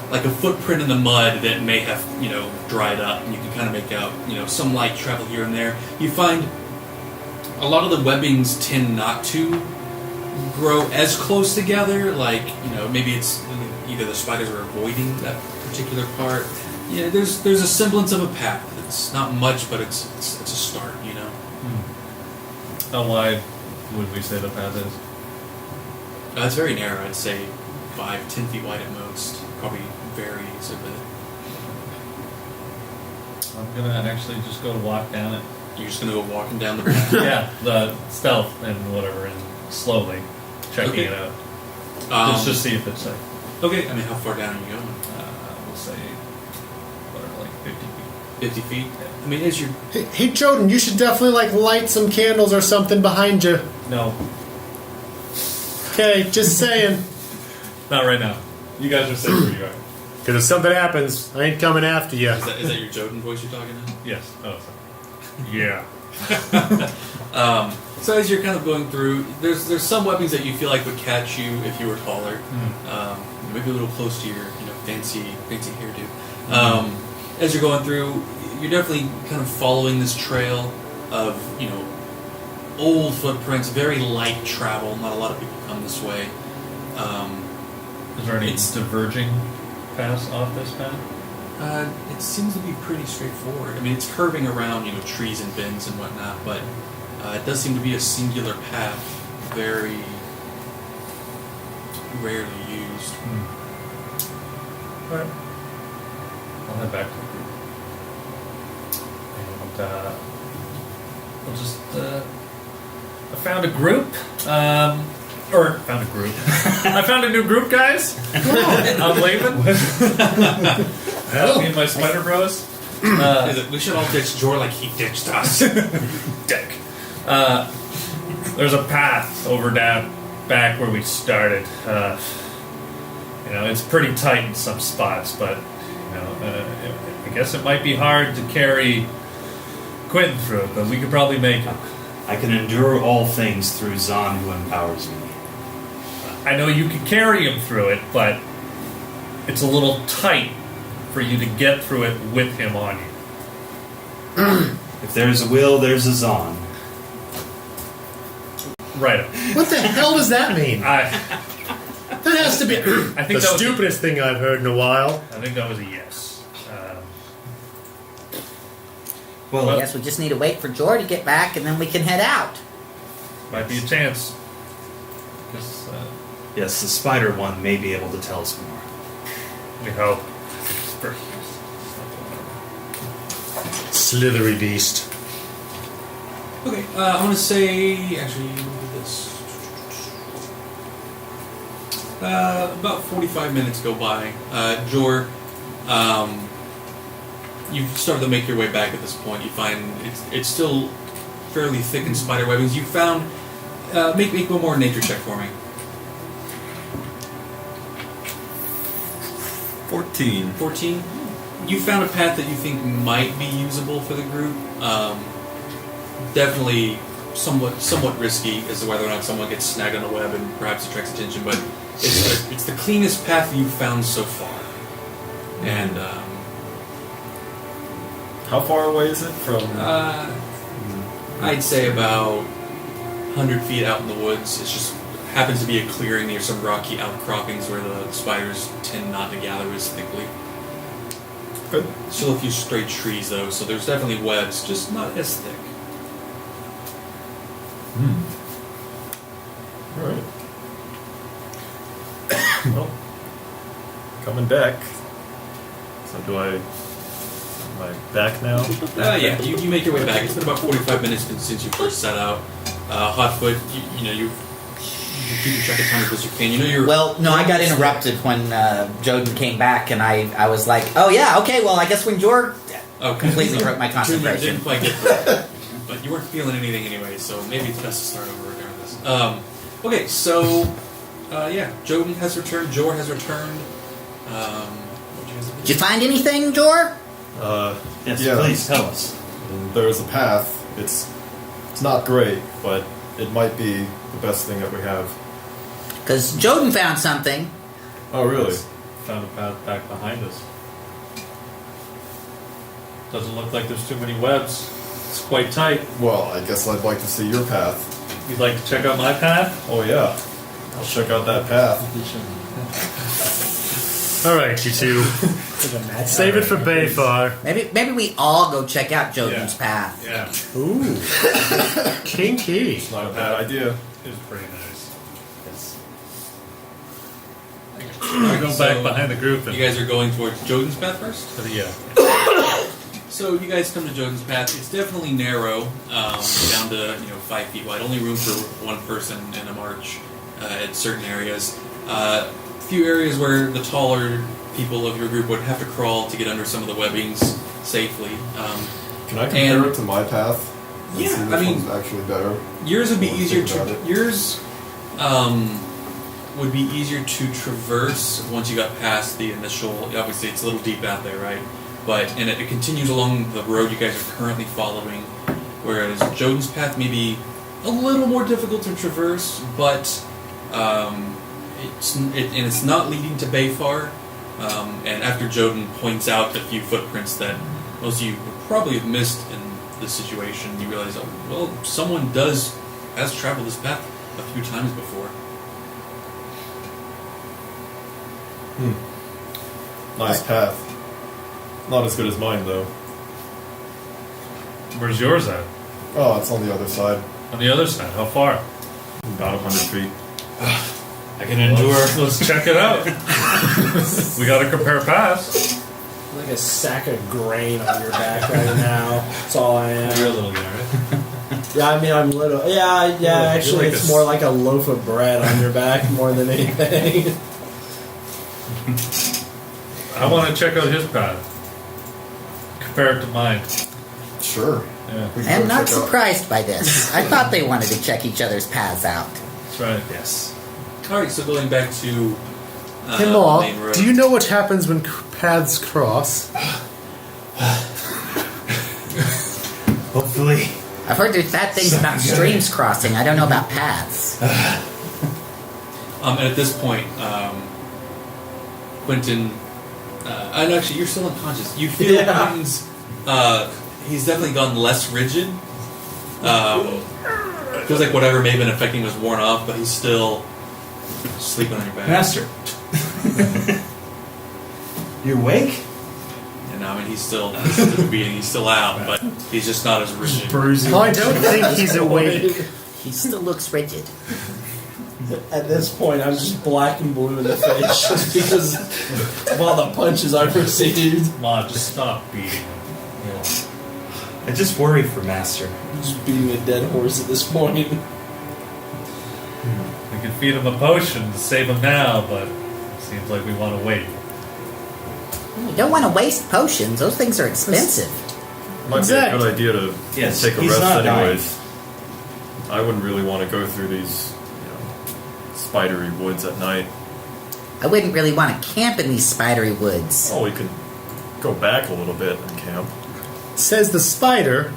A: like a footprint in the mud that may have, dried up, and you can kind of make out, some light travel here and there. You find a lot of the webbings tend not to grow as close together, like, maybe it's either the spiders are avoiding that particular part. Yeah, there's a semblance of a path. It's not much, but it's a start,
G: How wide would we say the path is?
A: It's very narrow, I'd say 5-10 feet wide at most. Probably varies a bit.
G: I'm gonna actually just go to walk down it.
A: You're just gonna go walking down the path?
G: Yeah, the stealth and whatever, and slowly checking it out. Just see if it's safe.
A: Okay, I mean, how far down are you going?
G: We'll say, whatever, like 50 feet.
A: 50 feet?
G: Yeah.
A: I mean, as you're...
B: Hey, Joden, you should definitely light some candles or something behind you.
G: No,
B: Okay, just saying.
G: not right now. You guys are safe where you are.
B: Because if something happens, I ain't coming after you.
A: Is that your Joden voice you're talking to?
G: Yes. Oh, sorry. Yeah.
A: So as you're kind of going through, there's some weapons that you feel like would catch you if you were taller, maybe a little close to your fancy hairdo. As you're going through, you're definitely kind of following this trail of old footprints, very light travel. Not a lot of people come this way.
G: Is there any diverging paths off this path?
A: It seems to be pretty straightforward. I mean, it's curving around trees and bends and whatnot, but it does seem to be a singular path, very rarely used.
G: Alright. I'll head back to the group. And we'll just I found a group. Found a group. I found a new group, guys. I'm leaving. Me and my spider bros.
A: We should all ditch Jor like he ditched us.
G: Dick. There's a path over down back where we started. It's pretty tight in some spots, but I guess it might be hard to carry Quentin through it, but we could probably make it.
H: I can endure all things through Zon who empowers me.
G: I know you can carry him through it, but it's a little tight for you to get through it with him on you.
H: If there's a will, there's a Zon.
G: Right.
B: What the hell does that mean?
G: I
B: That has to be
G: think
B: the
G: that was
B: stupidest thing I've heard in a while.
G: I think that was a yes.
H: Well,
J: I guess we just need to wait for Jor to get back, and then we can head out.
G: Might be a chance. 'Cause,
H: yes, the spider one may be able to tell us more.
G: we hope.
B: Slithery beast.
A: Okay, I'm gonna say actually we'll do this. About 45 minutes go by. Jor, you've started to make your way back at this point. You find it's still fairly thick in spider webbings. You found make one more nature check for me.
F: 14.
A: 14. You found a path that you think might be usable for the group. Definitely somewhat risky as to whether or not someone gets snagged on a web and perhaps attracts attention, but it's the cleanest path you've found so far. And
F: How far away is it from?
A: I'd say about 100 feet out in the woods. It just happens to be a clearing near some rocky outcroppings where the spiders tend not to gather as thickly.
F: Good.
A: Still a few stray trees though, so there's definitely webs, just not as thick.
F: Alright. Well, coming back. So am I back now?
A: Yeah, you make your way back. It's been about 45 minutes since you first set out. Hotfoot, you keep your track of time as best you can. You know you're...
J: Well, no, I got interrupted when Joden came back, and I was like, oh yeah, okay, well, I guess when Jor completely broke my concentration.
A: Didn't quite get through. But you weren't feeling anything anyway, so maybe it's best to start over regardless. Okay, so, yeah, Joden has returned, Jor has returned.
J: Did you find anything, Jor?
H: Yes,
I: Yeah.
H: please tell us.
I: And there's a path. It's not great, but it might be the best thing that we have.
J: Because Joden found something.
I: Oh, really?
G: Found a path back behind us. Doesn't look like there's too many webs. It's quite tight.
I: Well, I guess I'd like to see your path.
G: You'd like to check out my path?
I: Oh, yeah. I'll check out that path.
B: Alright, you two. Save it for Bayfar.
J: Maybe we all go check out Joden's path.
G: Yeah.
B: Ooh. Kinky.
I: Not a bad idea.
G: It was pretty nice. I go back behind the group and
A: You guys are going towards Joden's path first?
G: yeah.
A: So you guys come to Joden's path. It's definitely narrow, down to 5 feet wide. Only room for one person in a march at certain areas. Few areas where the taller people of your group would have to crawl to get under some of the webbings safely.
I: Can I compare it to my path? And
A: Yeah,
I: see which
A: I mean-
I: one's actually better.
A: Yours would be
I: Well,
A: easier
I: think about
A: to
I: it.
A: yours would be easier to traverse once you got past the initial. Obviously, it's a little deep out there, right? But and it continues along the road you guys are currently following. Whereas Joden's path may be a little more difficult to traverse, but it's not leading to Bayfar. And after Joden points out a few footprints that most of you would probably have missed in this situation, you realize, oh, well, someone has traveled this path a few times before.
I: Nice path. Not as good as mine, though.
G: Where's yours at?
I: Oh, it's on the other side.
G: On the other side. How far?
I: About 100 feet.
H: I can endure.
G: Let's check it out. We gotta compare paths.
C: Like a sack of grain on your back right now. That's all I am.
G: You're a little guy, right?
C: Yeah, I mean, I'm little. Yeah,
G: You're
C: actually,
G: like
C: it's
G: a
C: more like a loaf of bread on your back more than anything.
G: I want to check out his path. Compare it to mine.
I: Sure.
G: Yeah,
I: We can
J: I'm
I: go
J: not
I: check out-
J: surprised by this. I thought they wanted to check each other's paths out.
G: that's right.
H: Yes.
A: All right, so going back to
B: Hey,
A: the
B: Ma,
A: main road.
B: do you know what happens when paths cross?
H: Hopefully.
J: I've heard there's bad things about streams crossing. I don't know about paths.
A: And at this point, Quentin. And actually, you're still unconscious. You feel Quentin's. He's definitely gone less rigid. Feels like whatever may have been affecting was worn off, but he's still sleeping on your back.
H: Master. You awake?
A: And I mean, he's still beating. He's still out, but he's just not as rigid.
B: I don't think he's awake.
J: He still looks rigid.
C: At this point, I'm just black and blue in the face just because of all the punches I've received.
G: Ma, just stop beating him.
H: I just worry for Master.
C: I'm just beating a dead horse at this point.
G: We can feed him a potion to save him now, but it seems like we want to wait.
J: You don't want to waste potions. Those things are expensive.
F: Might be a good idea to
H: Yes,
F: take a
H: he's
F: rest
H: not
F: anyways. I wouldn't really want to go through these, spidery woods at night.
J: I wouldn't really want to camp in these spidery woods.
F: Oh, we could go back a little bit and camp.
B: Says the spider.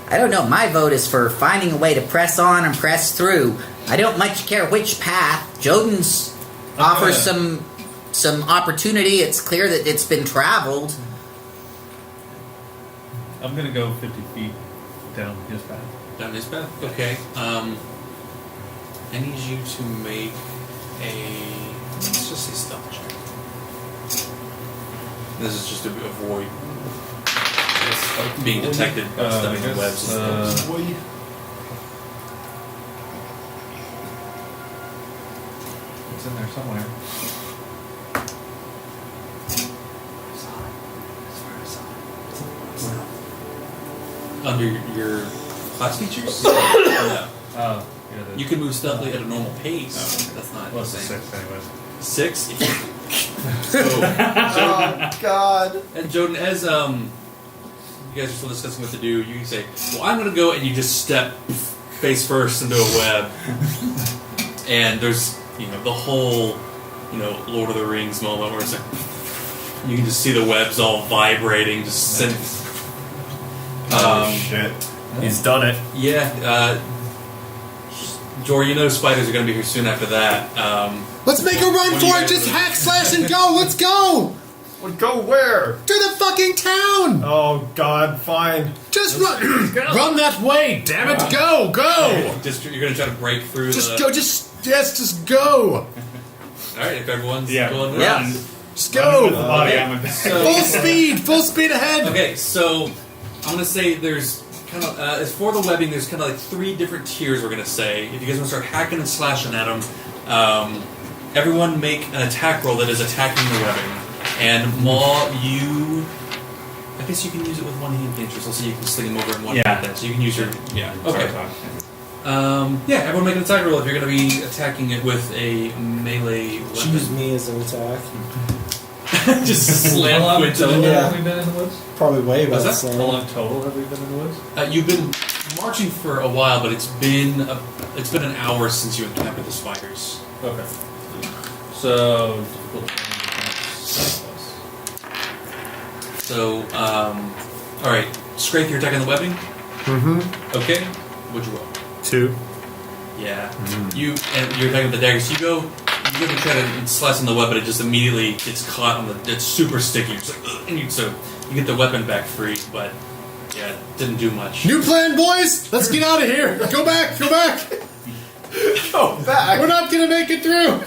J: I don't know. My vote is for finding a way to press on and press through. I don't much care which path. Joden's offers some opportunity. It's clear that it's been traveled.
G: I'm gonna go 50 feet down his path.
A: Down his path? Okay. I need you to make let's just say stealth check. This is just to avoid being detected by stepping in webs.
G: It's in there somewhere.
A: Under your class features? No.
G: Oh, yeah.
A: You can move stealthily at a normal pace. That's not
G: Well,
A: the
G: it's a
A: same.
G: 6 anyways.
A: 6? So,
I: Oh, God.
A: and Joden, as you guys are still discussing what to do, you can say, well, I'm going to go, and you just step face first into a web. And there's, the whole, Lord of the Rings moment where it's like, you can just see the webs all vibrating, just send.
F: Shit. He's done it.
A: Yeah, Jor, spiders are going to be here soon after that.
B: Let's make a run for it. Just hack, slash, and go. Let's go.
F: Well, go where?
B: To the fucking town.
F: Oh, God, fine.
B: Just run. Run that way. Damn it. Go. Go.
A: You're going to try to break through
B: Just go. Just go.
A: Alright, if everyone's going around.
J: Yeah.
B: Just go. Full speed ahead.
A: Okay, so I'm going to say there's kind of, as for the webbing, there's kind of like 3 different tiers we're going to say. If you guys want to start hacking and slashing at them, everyone make an attack roll that is attacking the webbing. And Maw, I guess you can use it with one hand dangerous, also you can sling them over in one hand then, so you can use your, okay. Everyone make an attack roll if you're going to be attacking it with a melee weapon.
C: Choose me as an attack.
A: Just slam Quentin.
G: How long have we been in the woods?
C: Probably way
A: What's
C: about
A: that?
C: the
G: How
C: same.
G: long total have we been in the woods?
A: You've been marching for a while, but it's been an hour since you encountered the spiders.
G: Okay. So, difficult.
A: So, alright. Scrape, you're attacking the webbing?
B: Mm-hmm.
A: Okay. What'd you roll?
B: 2.
A: Yeah. You're attacking with the dagger. So you go to try to slice on the web, but it just immediately gets caught on it's super sticky. It's like, and you get the weapon back free, but yeah, it didn't do much.
B: New plan, boys. Let's get out of here. Go back.
I: Go back.
B: We're not gonna make it through.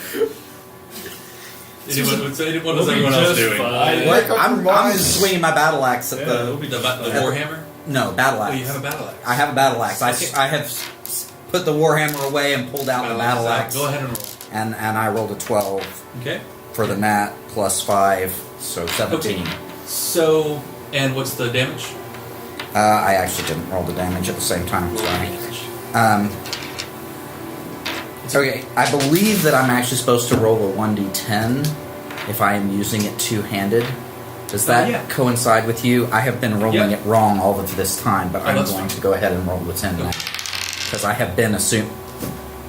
A: What is everyone else doing?
J: I'm swinging my battle axe at
A: The warhammer?
J: No, battle axe.
A: Oh, you have a battle axe.
J: I have a battle axe.
A: Okay.
J: I have put the warhammer away and pulled out the battle axe.
A: Go ahead and roll.
J: And I rolled a 12
A: Okay.
J: for the nat plus 5, so 17.
A: Okay. So, and what's the damage?
J: I actually didn't roll the damage at the same time. Sorry. Okay, I believe that I'm actually supposed to roll a 1d10 if I am using it two-handed. Does that coincide with you? I have been rolling it wrong all of this time, but I'm going to go ahead and roll the 10 now. Because I have been assumed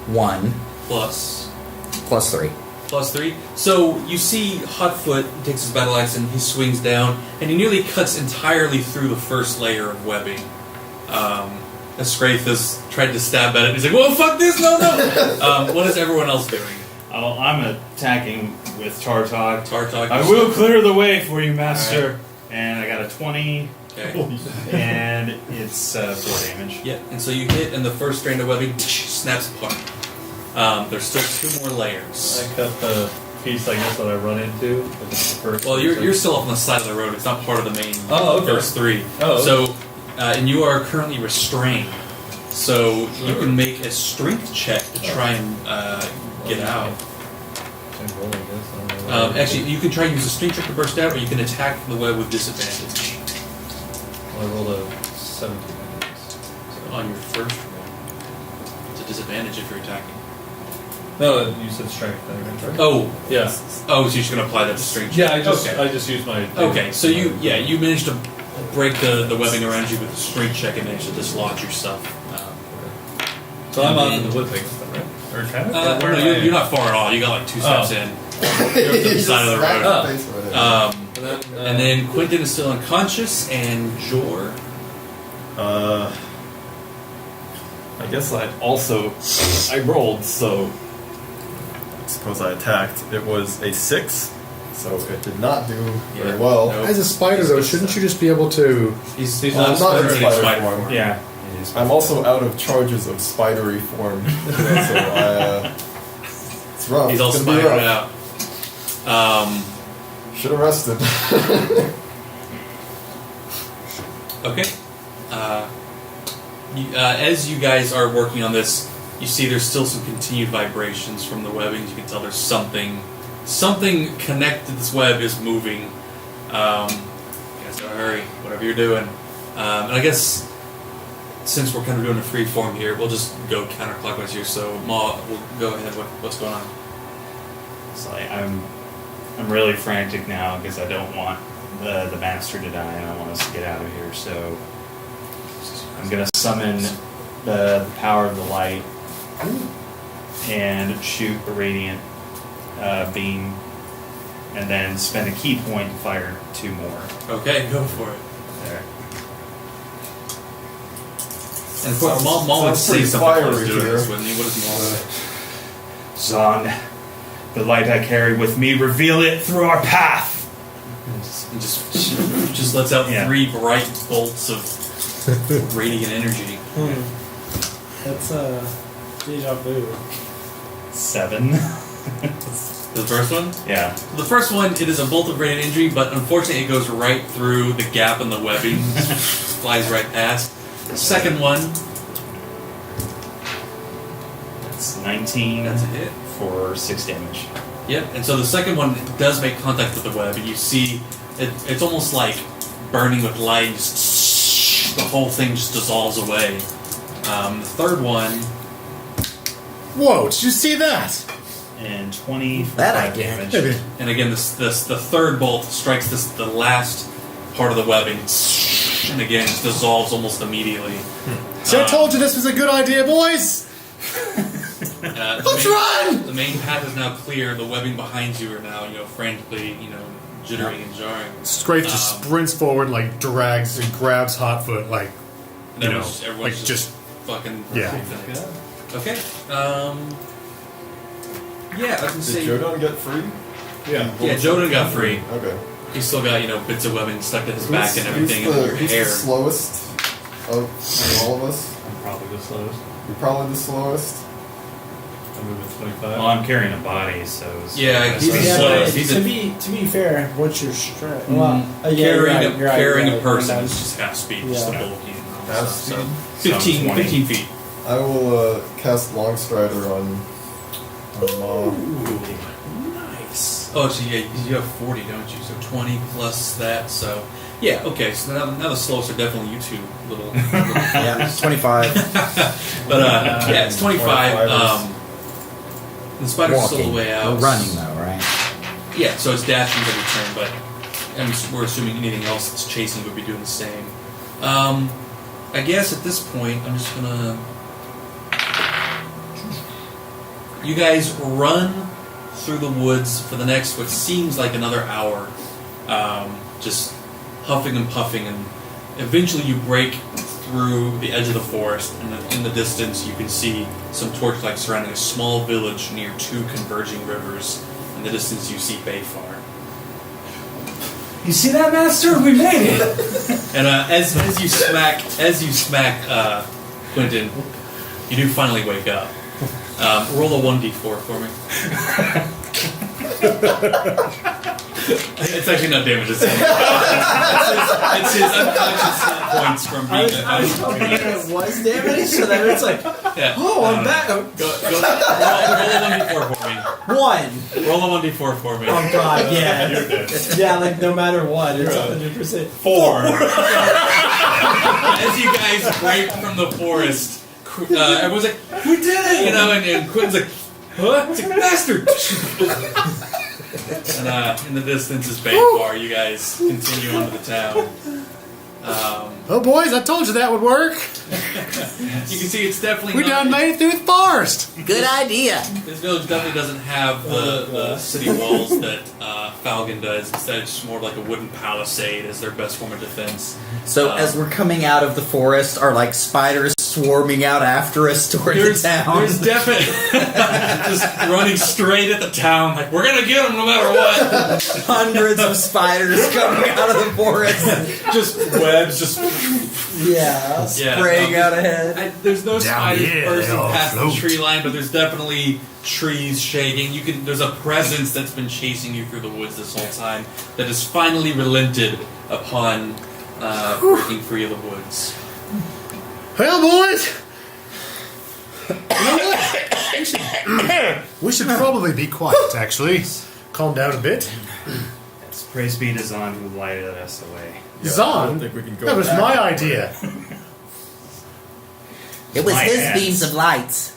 J: 1
A: plus
J: 3.
A: Plus 3. So you see Hotfoot takes his battle axe and he swings down, and he nearly cuts entirely through the first layer of webbing. Scraith has tried to stab at it. He's like, "Whoa, fuck this! No!" What is everyone else doing?
H: Oh, I'm attacking with Tartok.
A: Tartok.
H: I will clear the way for you, Master. Right. And I got a 20.
A: Okay.
H: And it's 4 damage.
A: Yeah, and so you hit, and the first strand of webbing snaps apart. There's still 2 more layers.
E: I cut the piece, I guess, that I run into. The first
A: well, you're still off on the side of the road. It's not part of the main first 3.
E: Oh, okay.
A: So, and you are currently restrained. So you can make a strength check to try and get out. Actually, you can try and use a strength check to burst out, or you can attack from the web with disadvantage.
E: Well, I rolled a 17.
A: So on your first roll, it's a disadvantage if you're attacking.
E: No, you said strength. Right?
A: Oh,
E: yeah.
A: Oh, so you're just gonna apply that to strength.
E: Yeah, I just used my.
A: Okay, so you managed to break the webbing around you with a strength check and managed to dislodge yourself.
E: So I'm on the wood thing, right? Or kind of?
A: No, you're not far at all. You got like 2 steps in. You're up to the side of the road. And then Quentin is still unconscious, and Jor.
F: I guess I rolled, so I suppose I attacked. It was a 6,
I: so it did not do very well.
B: As a spider, though, shouldn't you just be able to...
A: He's
I: not in spider form.
H: Yeah.
I: I'm also out of charges of spidery form, so it's rough.
A: He's all
I: it's gonna
A: spidered
I: be rough.
A: out.
I: Should have rested.
A: Okay. As you guys are working on this, you see there's still some continued vibrations from the webbing. You can tell there's something connected to this web is moving. You guys gotta hurry, whatever you're doing. And I guess since we're kind of doing a free form here, we'll just go counterclockwise here. So Ma, we'll go ahead. What's going on?
H: So I'm really frantic now because I don't want the master to die, and I want us to get out of here. So I'm gonna summon the power of the light and shoot a radiant beam, and then spend a key point and fire 2 more.
A: Okay, go for it.
H: There.
A: And of course, Maul would say something close to this, wouldn't he? What does Maul say?
H: Zon, the light I carry with me, reveal it through our path.
A: And just lets out 3 bright bolts of radiant energy.
C: That's deja vu.
H: 7.
A: The first one?
H: Yeah.
A: The first one, it is a bolt of radiant energy, but unfortunately it goes right through the gap in the webbing, flies right past. The second one,
H: That's 19.
A: that's a hit.
H: For 6 damage.
A: Yep, and so the second one does make contact with the web, and you see it's almost like burning with light, and just the whole thing just dissolves away. The third one,
B: Whoa, did you see that?
H: And 20 for
J: That I
H: 5
J: get.
H: damage.
A: and again, the third bolt strikes the last part of the webbing, and again, just dissolves almost immediately.
B: See, I told you this was a good idea, boys!
A: Let's run! The main path is now clear. The webbing behind you are now, frantically, jittering and jarring.
B: Scrape just sprints forward, like drags and grabs Hotfoot, like,
A: And everyone's
B: like
A: just fucking
B: yeah.
A: Okay. Yeah, I can say.
I: Did Jodan get free?
E: Yeah.
A: Yeah, Jodan got free.
I: Okay.
A: He's still got bits of webbing stuck to his back and everything,
I: Who's
A: and your
I: who's
A: hair.
I: the slowest of all of us?
E: I'm probably the slowest.
I: You're probably the slowest.
E: I'm moving 25.
H: Well, I'm carrying a body, so...
A: Yeah, he's the
C: Yeah,
A: slowest.
C: but
A: He's
C: to be fair, what's your strength?
A: carrying a person is just half speed, just the
C: Yeah.
A: bulky and all
I: Half
A: that stuff.
I: speed?
A: So 15 feet.
I: I will cast Longstrider on Maul.
A: Nice. Oh, so yeah, you have 40, don't you? So 20 plus that, so... Yeah, okay, so now the slowest are definitely you two, little
J: Yeah, 25.
A: But, yeah, it's 25. The spider's still the way out.
J: We're running though, right?
A: Yeah, so it's dashing every turn, but we're assuming anything else that's chasing would be doing the same. I guess at this point, I'm just gonna... You guys run through the woods for the next, what seems like another hour. Just huffing and puffing, and eventually you break through the edge of the forest, and in the distance you can see some torchlight surrounding a small village near two converging rivers. In the distance you see Bayfar.
G: You see that, Master? We made it.
A: And as you smack Quentin, you do finally wake up. Roll a 1d4 for me. It's actually not damage. It's his unconscious hit points from being
C: I was hoping it was damage, so that it's like,
A: yeah.
C: oh, I'm back.
A: Roll a 1d4 for me.
C: 1.
A: Roll a 1d4 for me.
C: Oh god, yeah. Yeah, like no matter what, it's 100%.
G: 4.
A: As you guys break from the forest, everyone's like, "We did it!" You know, and Quinn's like, "What?" It's like, "Bastard!" And in the distance is Bayfar. You guys continue onto the town.
B: Oh, boys, I told you that would work.
A: You can see it's definitely
B: We done made it through the forest.
J: Good idea.
A: This village definitely doesn't have the city walls that Falcon does. Instead, it's just more like a wooden palisade as their best form of defense.
D: So as we're coming out of the forest, are like spiders swarming out after us toward the town?
A: There's definitely just running straight at the town. Like, we're gonna get them no matter what.
D: Hundreds of spiders coming out of the forest,
A: Just webs, just
C: Yeah.
D: spraying out ahead.
A: there's no spiders
B: here,
A: bursting
B: they all
A: past
B: float.
A: the tree line, but there's definitely trees shaking. There's a presence that's been chasing you through the woods this whole time that has finally relented upon breaking free of the woods.
B: Well, boys, you know what? We should probably be quiet, actually. Calm down a bit.
H: Yes, praise be to Zon who lighted us away.
I: I
B: Zon?
I: don't think we can go
B: That was
I: back.
B: my idea.
J: It was
H: My
J: his
H: hands.
J: beams of lights.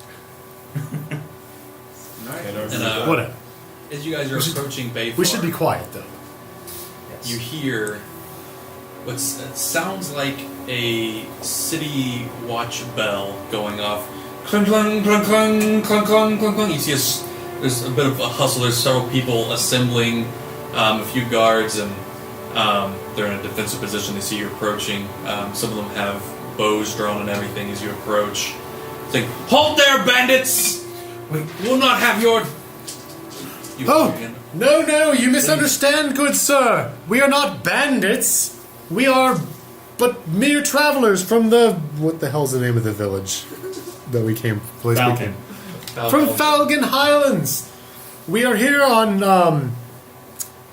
A: And
B: Whatever.
A: as you guys are approaching Bayfar,
B: We should be quiet, though.
H: Yes.
A: you hear what sounds like a city watch bell going off. Clunk, clunk, clunk, clunk, clunk, clunk, clunk, clunk. You see there's a bit of a hustle. There's several people assembling, a few guards, and they're in a defensive position. They see you approaching. Some of them have bows drawn and everything as you approach. It's like, "Halt there, bandits! We will not have your..." You
B: Oh, no, you misunderstand, good sir. We are not bandits. We are but mere travelers from the... What the hell's the name of the village that we came... Place we
H: Falcon.
B: came? From Falcon Highlands. We are here on,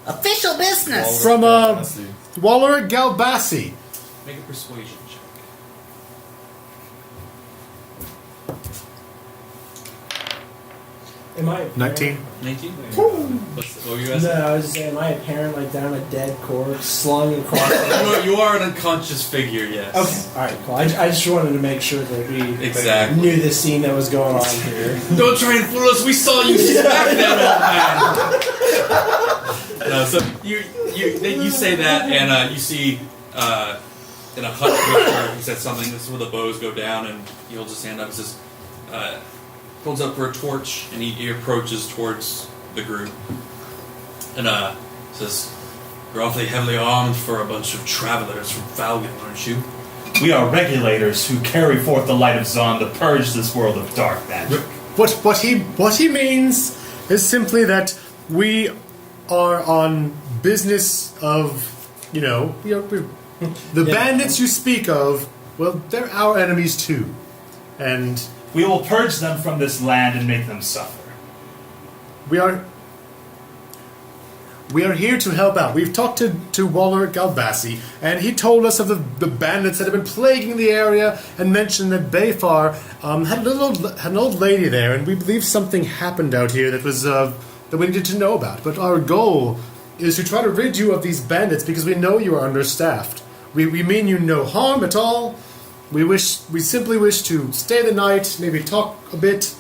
J: Official business.
B: from, Waller Galbassi.
A: Make a persuasion check.
C: Am I
B: 19.
A: 19? What were you asking?
C: No, I was just saying, am I a parent like down a dead corpse, slung across?
A: You are an unconscious figure, yes.
C: Okay, alright, cool. I just wanted to make sure that we
A: Exactly.
C: knew the scene that was going on here.
A: Don't try and fool us. We saw you smack that old man. No, so you say that, and you see in a hut where he said something. This is where the bows go down, and he holds his hand up and says, holds up for a torch, and he approaches towards the group, and says, "You're awfully heavily armed for a bunch of travelers from Falcon, aren't you?"
H: We are regulators who carry forth the light of Zon to purge this world of dark magic.
B: What he means is simply that we are on business of, we're the bandits you speak of. Well, they're our enemies too, and
H: We will purge them from this land and make them suffer.
B: we are here to help out. We've talked to Waller Galbassi, and he told us of the bandits that have been plaguing the area, and mentioned that Bayfar had an old lady there, and we believe something happened out here that was that we needed to know about. But our goal is to try to rid you of these bandits because we know you are understaffed. We mean you no harm at all. We simply wish to stay the night, maybe talk a bit,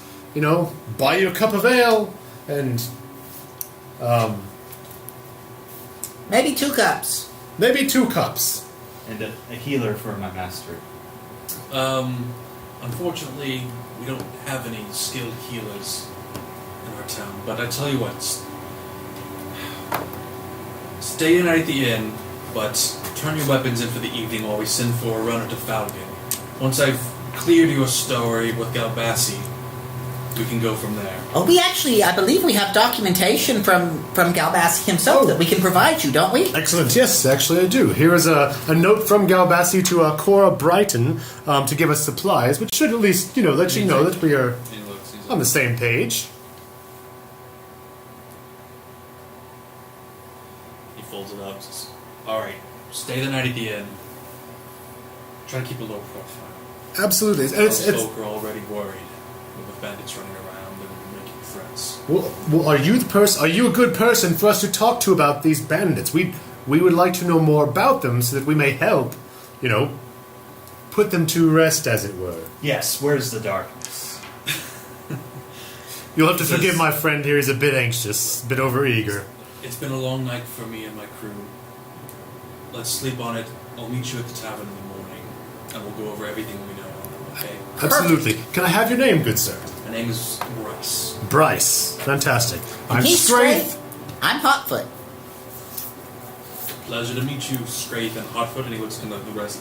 B: buy you a cup of ale, and
J: Maybe 2 cups.
B: maybe 2 cups.
H: And a healer for my master.
A: Unfortunately, we don't have any skilled healers in our town. But I tell you what, stay in at the inn, but turn your weapons in for the evening while we send for a runner to Falcon. once I've cleared your story with Galbassi, we can go from there.
J: Oh, I believe we have documentation from Galbassi himself that we can provide you, don't we?
B: Excellent. Yes, actually I do. Here is a note from Galbassi to Cora Brighton to give us supplies, which should at least, let you know that we are on the same page.
A: He folds it up and says, alright, stay the night at the inn. Try to keep a low profile.
B: Absolutely.
A: Those folk are already worried with the bandits running around and making threats.
B: Well, are you a good person for us to talk to about these bandits? We would like to know more about them so that we may help, put them to rest, as it were.
H: Yes, where's the darkness?
B: You'll have to forgive my friend here. He's a bit anxious, a bit overeager.
A: It's been a long night for me and my crew. Let's sleep on it. I'll meet you at the tavern in the morning, and we'll go over everything we know. Okay?
B: Absolutely. Can I have your name, good sir?
A: My name is Bryce.
B: Bryce. Fantastic. I'm
J: He's
B: Straith.
J: I'm Hotfoot.
A: Pleasure to meet you, Straith and Hotfoot. And he looks at the rest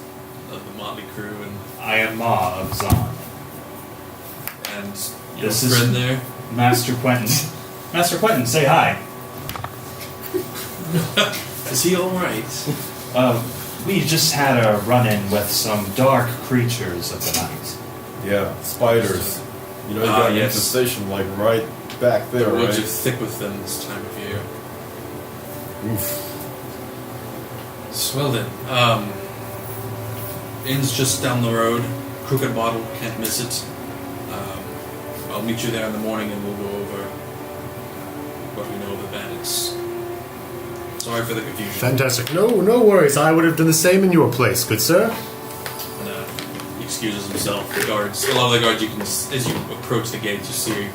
A: of the motley crew. And
H: I am Ma of Zon.
A: And
H: This
A: your
H: is-
A: friend there.
H: Master Quentin. Master Quentin, say hi.
A: Is he alright?
H: We just had a run-in with some dark creatures of the night.
I: Yeah, spiders. You got an
A: yes.
I: infestation like right back there,
A: The woods
I: right?
A: are thick with them this time of year.
I: Oof.
A: Swell then. Inn's just down the road. Crooked Bottle, can't miss it. I'll meet you there in the morning and we'll go over what we know of the bandits. Sorry for the confusion.
B: Fantastic. No worries. I would have done the same in your place, good sir.
A: And he excuses himself. The guards, a lot of the guards you can, as you approach the gates, you see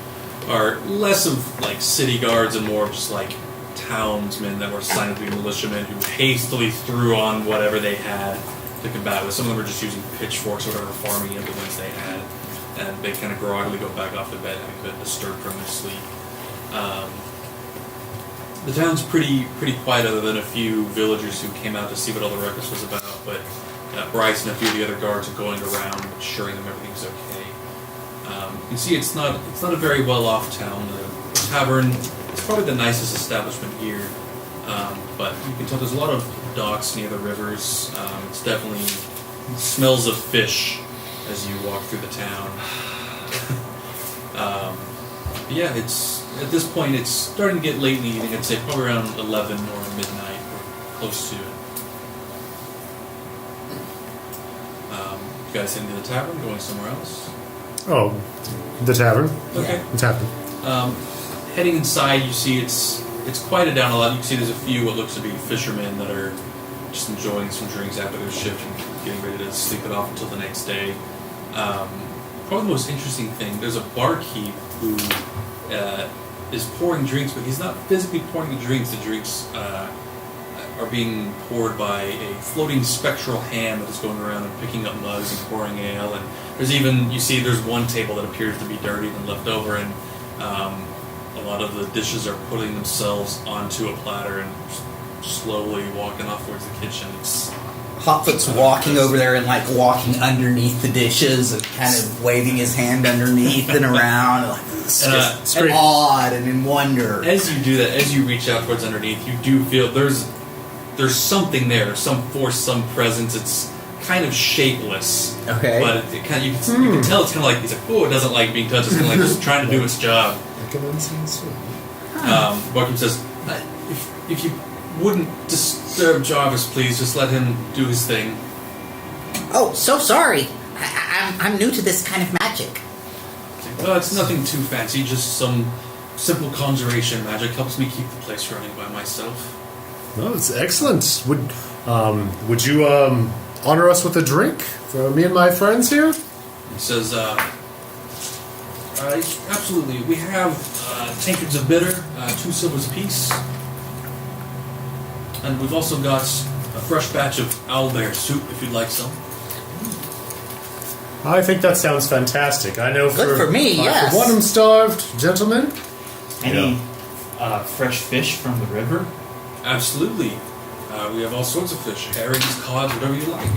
A: are less of like city guards and more of just like townsmen that were assigned to be militiamen who hastily threw on whatever they had to combat with. Some of them were just using pitchforks or whatever farming implements they had, and they kind of groggily go back off to bed, having been disturbed from their sleep. The town's pretty quiet, other than a few villagers who came out to see what all the ruckus was about. But Bryce and a few of the other guards are going around, assuring them everything's okay. You can see it's not a very well-off town. The tavern is probably the nicest establishment here, but you can tell there's a lot of docks near the rivers. It's definitely smells of fish as you walk through the town. Yeah, it's at this point it's starting to get late in the evening. I'd say probably around 11 or midnight, or close to it. You guys heading to the tavern, going somewhere else?
B: Oh, the tavern.
A: Okay.
B: What's happening?
A: Heading inside, you see it's quieted down a lot. You can see there's a few what looks to be fishermen that are just enjoying some drinks after their shift and getting ready to sleep it off until the next day. Probably the most interesting thing, there's a barkeep who is pouring drinks, but he's not physically pouring the drinks. The drinks are being poured by a floating spectral hand that is going around and picking up mugs and pouring ale. And there's one table that appears to be dirty and left over, and a lot of the dishes are putting themselves onto a platter and slowly walking off towards the kitchen.
J: Hotfoot's walking over there and like walking underneath the dishes and kind of waving his hand underneath and around, like and awed and in wonder.
A: As you do that, as you reach out towards underneath, you do feel there's something there, some force, some presence. It's kind of shapeless.
J: Okay.
A: But you can tell it's kind of like he's like, oh, it doesn't like being touched. It's kind of like just trying to do its job. Barkeep says, if you wouldn't disturb Jarvis, please, just let him do his thing.
J: Oh, so sorry. I'm new to this kind of magic.
A: Well, it's nothing too fancy, just some simple conjuration magic. Helps me keep the place running by myself.
B: No, it's excellent. Would you honor us with a drink for me and my friends here?
A: He says, absolutely. We have tankards of bitter, 2 silvers apiece. And we've also got a fresh batch of owlbear soup if you'd like some.
B: I think that sounds fantastic. I know
J: Good for me, yes.
B: For one, I'm starved, gentlemen.
H: Any fresh fish from the river?
A: Absolutely. We have all sorts of fish. Herrings, cods, whatever you like.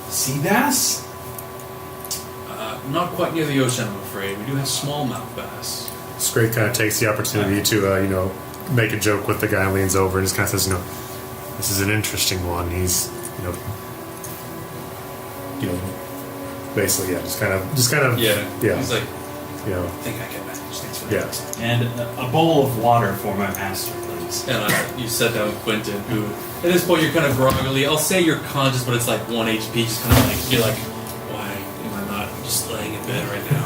H: Sea bass?
A: not quite near the ocean, I'm afraid. We do have smallmouth bass.
B: Scrape kind of takes the opportunity to, make a joke with the guy and leans over and just kind of says, this is an interesting one. He's, basically, just kind of,
A: Yeah.
B: yeah.
A: He's like,
B: you know,
A: I think I can manage. Thanks for
B: Yeah.
A: that.
H: And a bowl of water for my master, please.
A: And you sat down with Quentin, who, at this point, you're kind of groggily. I'll say you're conscious, but it's like 1 HP, just kind of like, you're like, why am I not just laying in bed right now?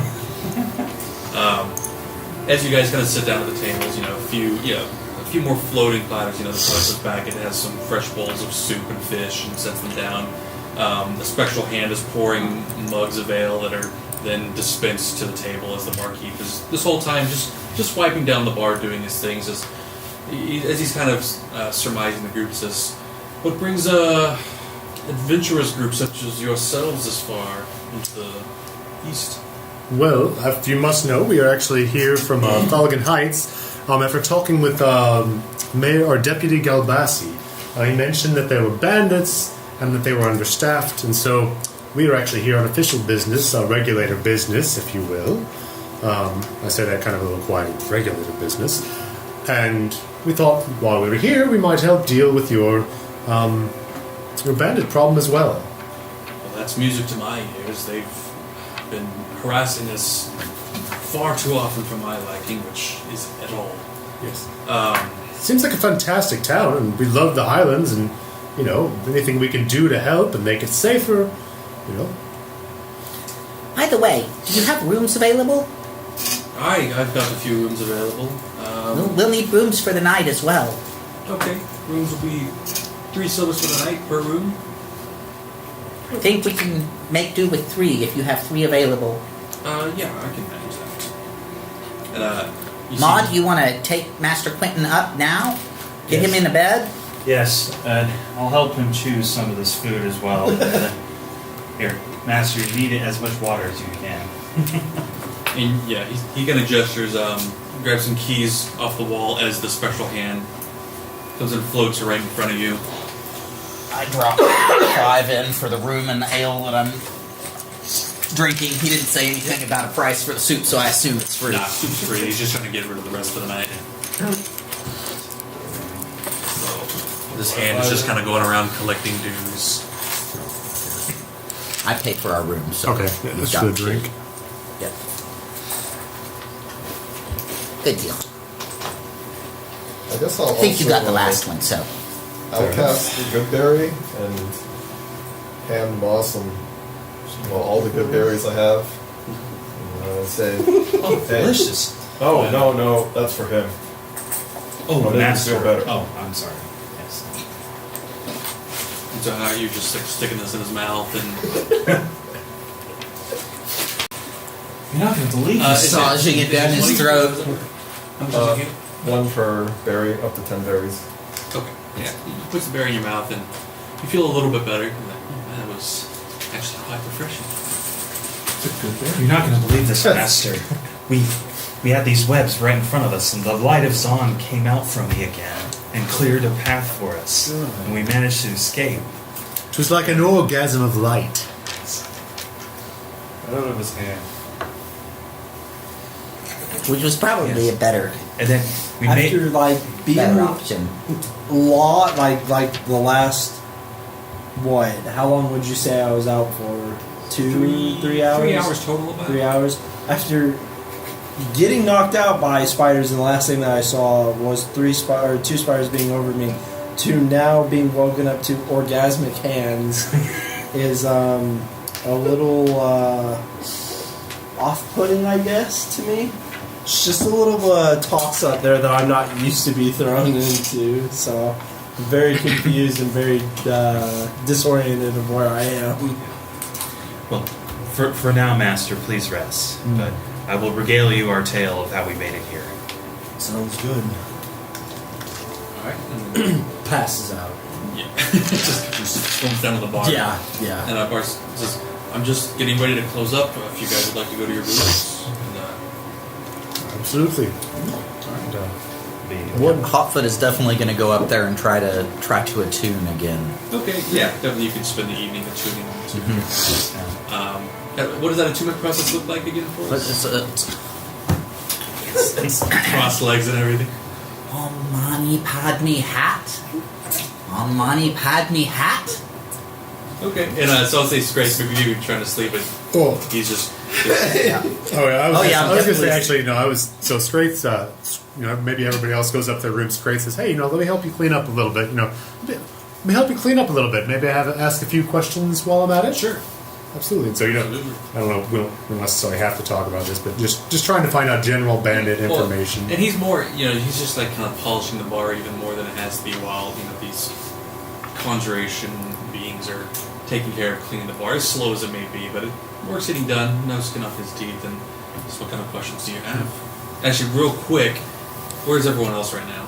A: As you guys kind of sit down at the tables, a few more floating platters. The place goes back. It has some fresh bowls of soup and fish, and sets them down. The spectral hand is pouring mugs of ale that are then dispensed to the table as the barkeep is this whole time just wiping down the bar, doing his things as he's kind of surmising the group. Says, what brings a adventurous group such as yourselves this far into the east?
B: Well, if you must know, we are actually here from Thaligan Heights after talking with Mayor or Deputy Galbasi. He mentioned that there were bandits and that they were understaffed, and so we are actually here on official business, regulator business, if you will. I say that kind of a little quietly, regulator business. And we thought while we were here, we might help deal with your bandit problem as well.
A: Well, that's music to my ears. They've been harassing us far too often for my liking, which isn't at all.
B: Yes. Seems like a fantastic town, and we love the Highlands, and anything we can do to help and make it safer,
J: By the way, do you have rooms available?
A: I've got a few rooms available.
J: We'll need rooms for the night as well.
A: Okay, rooms will be 3 silvers for the night per room.
J: I think we can make do with 3 if you have 3 available.
A: Yeah, I can manage that. And
J: Maud, you want to take Master Quentin up now? Get him into bed?
H: Yes, I'll help him choose some of this food as well. Here, Master, you need as much water as you can.
A: And yeah, he kind of gestures, grabs some keys off the wall as the spectral hand comes and floats right in front of you.
J: I drop 5 in for the room and the ale that I'm drinking. He didn't say anything about a price for the soup, so I assume it's free.
A: Nah, soup's free. He's just trying to get rid of the rest of the night. So this hand is just kind of going around collecting dues.
J: I paid for our room, so
B: Okay, yeah, that's for the drink.
J: Yep. Good deal.
I: I guess I'll
J: I think you got the
I: also,
J: last one, so.
I: I'll cast the good berry and hand Moss all the good berries I have. And say,
H: Delicious.
I: Oh, no, that's for him.
H: Oh,
I: I'll make him
H: Master.
I: feel better.
H: Oh, I'm sorry. Yes.
A: And so how you just like sticking this in his mouth and
H: You're not going to believe this.
J: Massaging it down his throat.
A: How much does it get?
I: 1 per berry, up to 10 berries.
A: Okay. Yeah. You put the berry in your mouth and you feel a little bit better. You're like, that was actually quite refreshing.
H: You're not going to believe this, Master. We had these webs right in front of us, and the light of Zon came out from me again and cleared a path for us, and we managed to escape.
B: It was like an orgasm of light.
F: Out of his hand.
J: Which was probably a better
H: And then we
C: After
H: made.
C: being
J: better option.
C: like the last what? How long would you say I was out for? 3 hours?
A: 3 hours total about
C: 3 hours. After getting knocked out by spiders, and the last thing that I saw was 2 spiders being over me, to now being woken up to orgasmic hands is a little off-putting, I guess, to me. It's just a little toss up there that I'm not used to be thrown into, so I'm very confused and very disoriented of where I am.
H: Well, for now, Master, please rest. But I will regale you our tale of how we made it here.
C: Sounds good.
A: Alright.
C: Passes out.
A: Yeah. just comes down to the bar.
C: Yeah.
A: And Bart says, I'm just getting ready to close up if you guys would like to go to your booths. And,
B: Absolutely. And,
H: be.
J: Hotfoot is definitely going to go up there and try to attune again.
A: Okay, yeah, definitely you could spend the evening attuning. What does that attunement process look like again for us?
J: It's
A: Cross legs and everything.
J: Om Mani Padme Hat. Om Mani Padme Hat.
A: Okay, and so I'll say Scrape, maybe you're trying to sleep, but he's just...
J: Yeah.
B: I was going to say, actually, Straith's, maybe everybody else goes up to their room. Straith says, hey, let me help you clean up a little bit. Let me help you clean up a little bit. Maybe ask a few questions while I'm at it?
A: Sure.
B: Absolutely. And so, I don't know, we don't necessarily have to talk about this, but just trying to find out general bandit information.
A: And he's more, he's just like kind of polishing the bar even more than it has to be while, these conjuration beings are taking care of cleaning the bar, as slow as it may be, but work's getting done, no skin off his teeth, and just what kind of questions do you have? Actually, real quick, where's everyone else right now?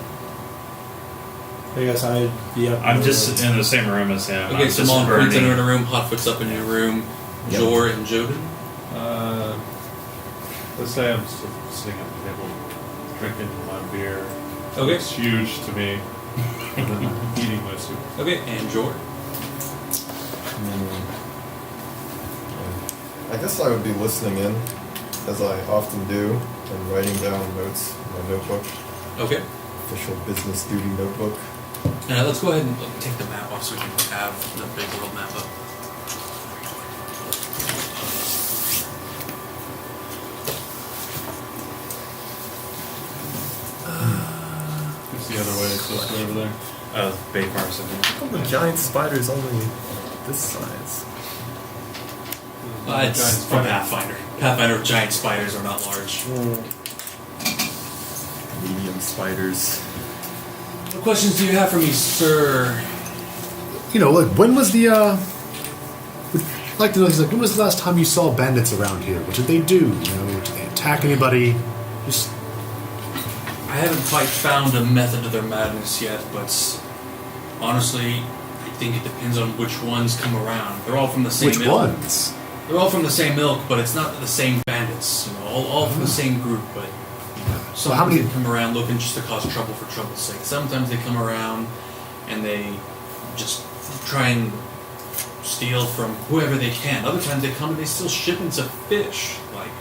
C: I guess I'd be up.
H: I'm just in the same room as him.
A: Okay,
H: I'm
A: so
H: just
A: Mom and Quinton
H: burning.
A: are in a room, Hotfoot's up in your room, Jor and Joden.
F: Let's say I'm sitting at the table drinking my beer.
A: Okay.
F: It's huge to me. And then eating my soup.
A: Okay, and Jor.
I: I guess I would be listening in, as I often do, and writing down notes in my notebook.
A: Okay.
I: Official business duty notebook.
A: Let's go ahead and take the map off so we can have the big world map up.
F: It's the other way, so it's over there.
H: Bay Farm something.
F: How come the giant spider is only this size?
A: It's from Pathfinder. Pathfinder giant spiders are not large.
F: Medium spiders.
A: What questions do you have for me, sir?
B: When was the, I'd like to know, when was the last time you saw bandits around here? What did they do? Did they attack anybody?
A: I haven't quite found a method to their madness yet, but honestly, I think it depends on which ones come around. They're all from the same
B: Which
A: ilk.
B: ones?
A: They're all from the same ilk, but it's not the same bandits. All from the same group, but sometimes
B: how many-
A: they come around looking just to cause trouble for trouble's sake. Sometimes they come around and they just try and steal from whoever they can. Other times they come and they steal shipments of fish, like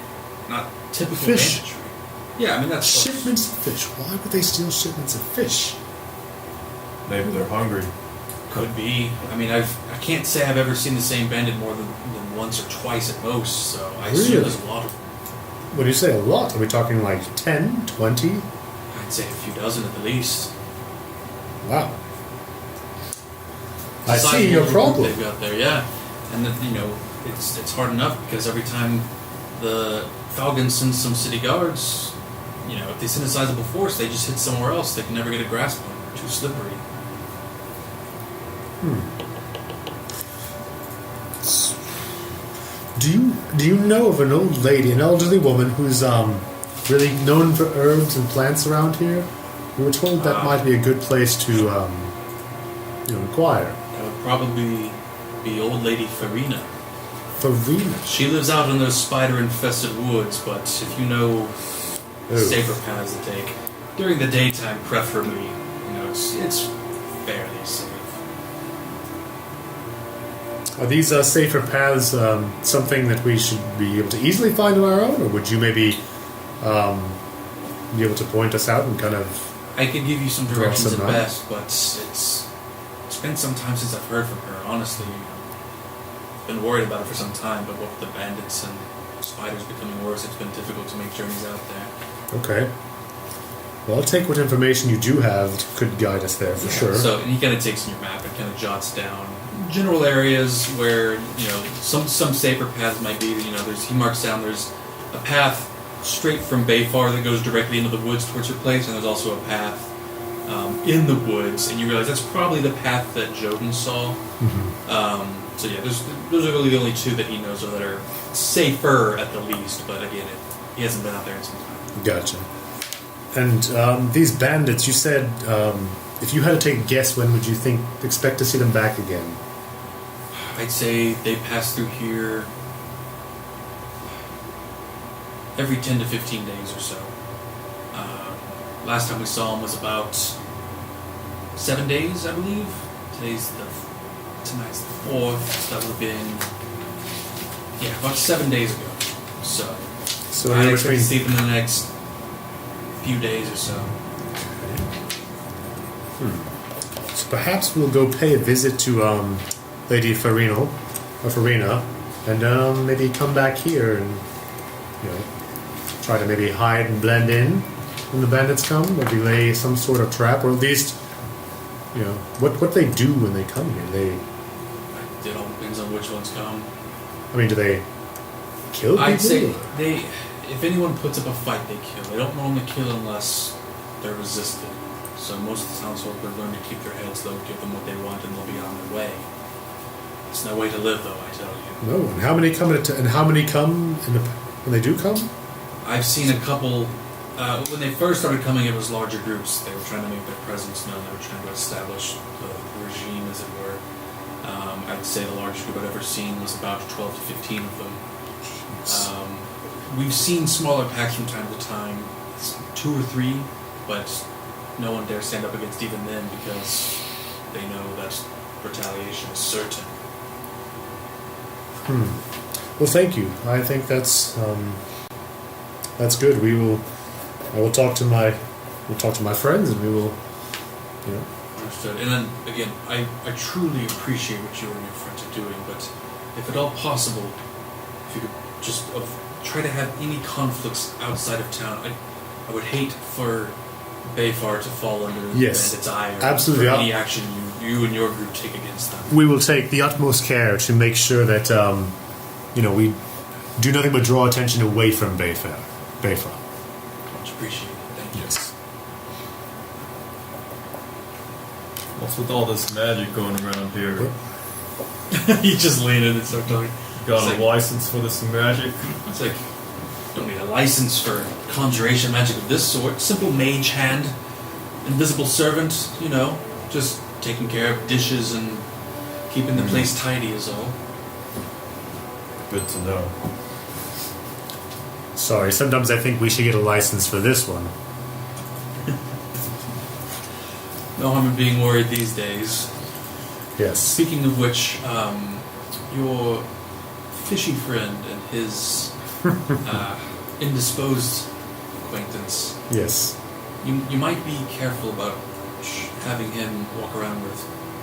A: not typical
B: Fish?
A: banditry. Yeah, I mean that's
B: Shipments of fish. Why would they steal shipments of fish?
I: Maybe they're hungry.
A: Could be. I mean, I can't say I've ever seen the same bandit more than once or twice at most, so I assume
B: Really?
A: there's a lot of them.
B: When you say a lot, are we talking like 10, 20?
A: I'd say a few dozen at the least.
B: Wow. I
A: It's a
B: see your
A: sizable group
B: problem.
A: They've got there, yeah. And then, it's hard enough because every time the Falcons send some city guards, if they send a sizable force, they just hit somewhere else. They can never get a grasp on it. They're too slippery.
B: Do you know of an old lady, an elderly woman who's really known for herbs and plants around here? We were told that might be a good place to inquire.
A: That would probably be old lady Farina.
B: Farina.
A: She lives out in those spider-infested woods, but if you know safer paths to take during the daytime, preferably, it's fairly safe.
B: Are these safer paths something that we should be able to easily find on our own, or would you maybe be able to point us out and kind of?
A: I could give you some
B: Draw
A: directions
B: some
A: at
B: out.
A: best, but it's been some time since I've heard from her. Honestly, I've been worried about it for some time, but with the bandits and spiders becoming worse, it's been difficult to make journeys out there.
B: Okay. Well, I'll take what information you do have that could guide us there for sure.
A: So, and he kind of takes in your map and kind of jots down general areas where some safer paths might be. He marks down there's a path straight from Bayfar that goes directly into the woods towards your place, and there's also a path in the woods, and you realize that's probably the path that Joden saw.
B: Mm-hmm.
A: So yeah, those are really the only two that he knows of that are safer at the least. But again, he hasn't been out there in some time.
B: Gotcha. And these bandits, you said, if you had to take a guess, when would you expect to see them back again?
A: I'd say they pass through here every 10 to 15 days or so. Last time we saw him was about 7 days, I believe. Tonight's the 4th, so that would have been about 7 days ago. So I expect to see him in the next few days or so.
B: So perhaps we'll go pay a visit to Lady Farina, and maybe come back here and try to maybe hide and blend in when the bandits come. Maybe lay some sort of trap, or at least what they do when they come here.
A: It all depends on which ones come.
B: I mean, do they kill people?
A: I'd say if anyone puts up a fight, they kill. They don't normally kill unless they're resisted. So most of the townsfolk are learn to keep their heads low, give them what they want, and they'll be on their way. It's no way to live, though, I tell you.
B: No. And how many come? And how many come when they do come?
A: I've seen a couple. When they first started coming, it was larger groups. They were trying to make their presence known. They were trying to establish the regime, as it were. I'd say the largest group I've ever seen was about 12 to 15 of them. We've seen smaller packs from time to time, 2 or 3, but no one dares stand up against even them because they know that retaliation is certain.
B: Well, thank you. I think that's good. I will talk to my friends, and we will.
A: Understood. And then again, I truly appreciate what you and your friends are doing, but if at all possible, if you could just try to have any conflicts outside of town. I would hate for Bayfar to fall under the bandits' ire.
B: Absolutely.
A: For any action you and your group take against them.
B: We will take the utmost care to make sure that we do nothing but draw attention away from Bayfar.
A: Much appreciated. Thank you.
B: Yes.
F: What's with all this magic going around here?
A: You just lean in and start talking.
F: Got a license for this magic?
A: It's like, don't need a license for conjuration magic of this sort. Simple mage hand, invisible servant, just taking care of dishes and keeping the place tidy is all.
I: Good to know.
B: Sorry, sometimes I think we should get a license for this one.
A: No harm in being worried these days.
B: Yes.
A: Speaking of which, your fishy friend and his indisposed acquaintance.
B: Yes.
A: You might be careful about having him walk around with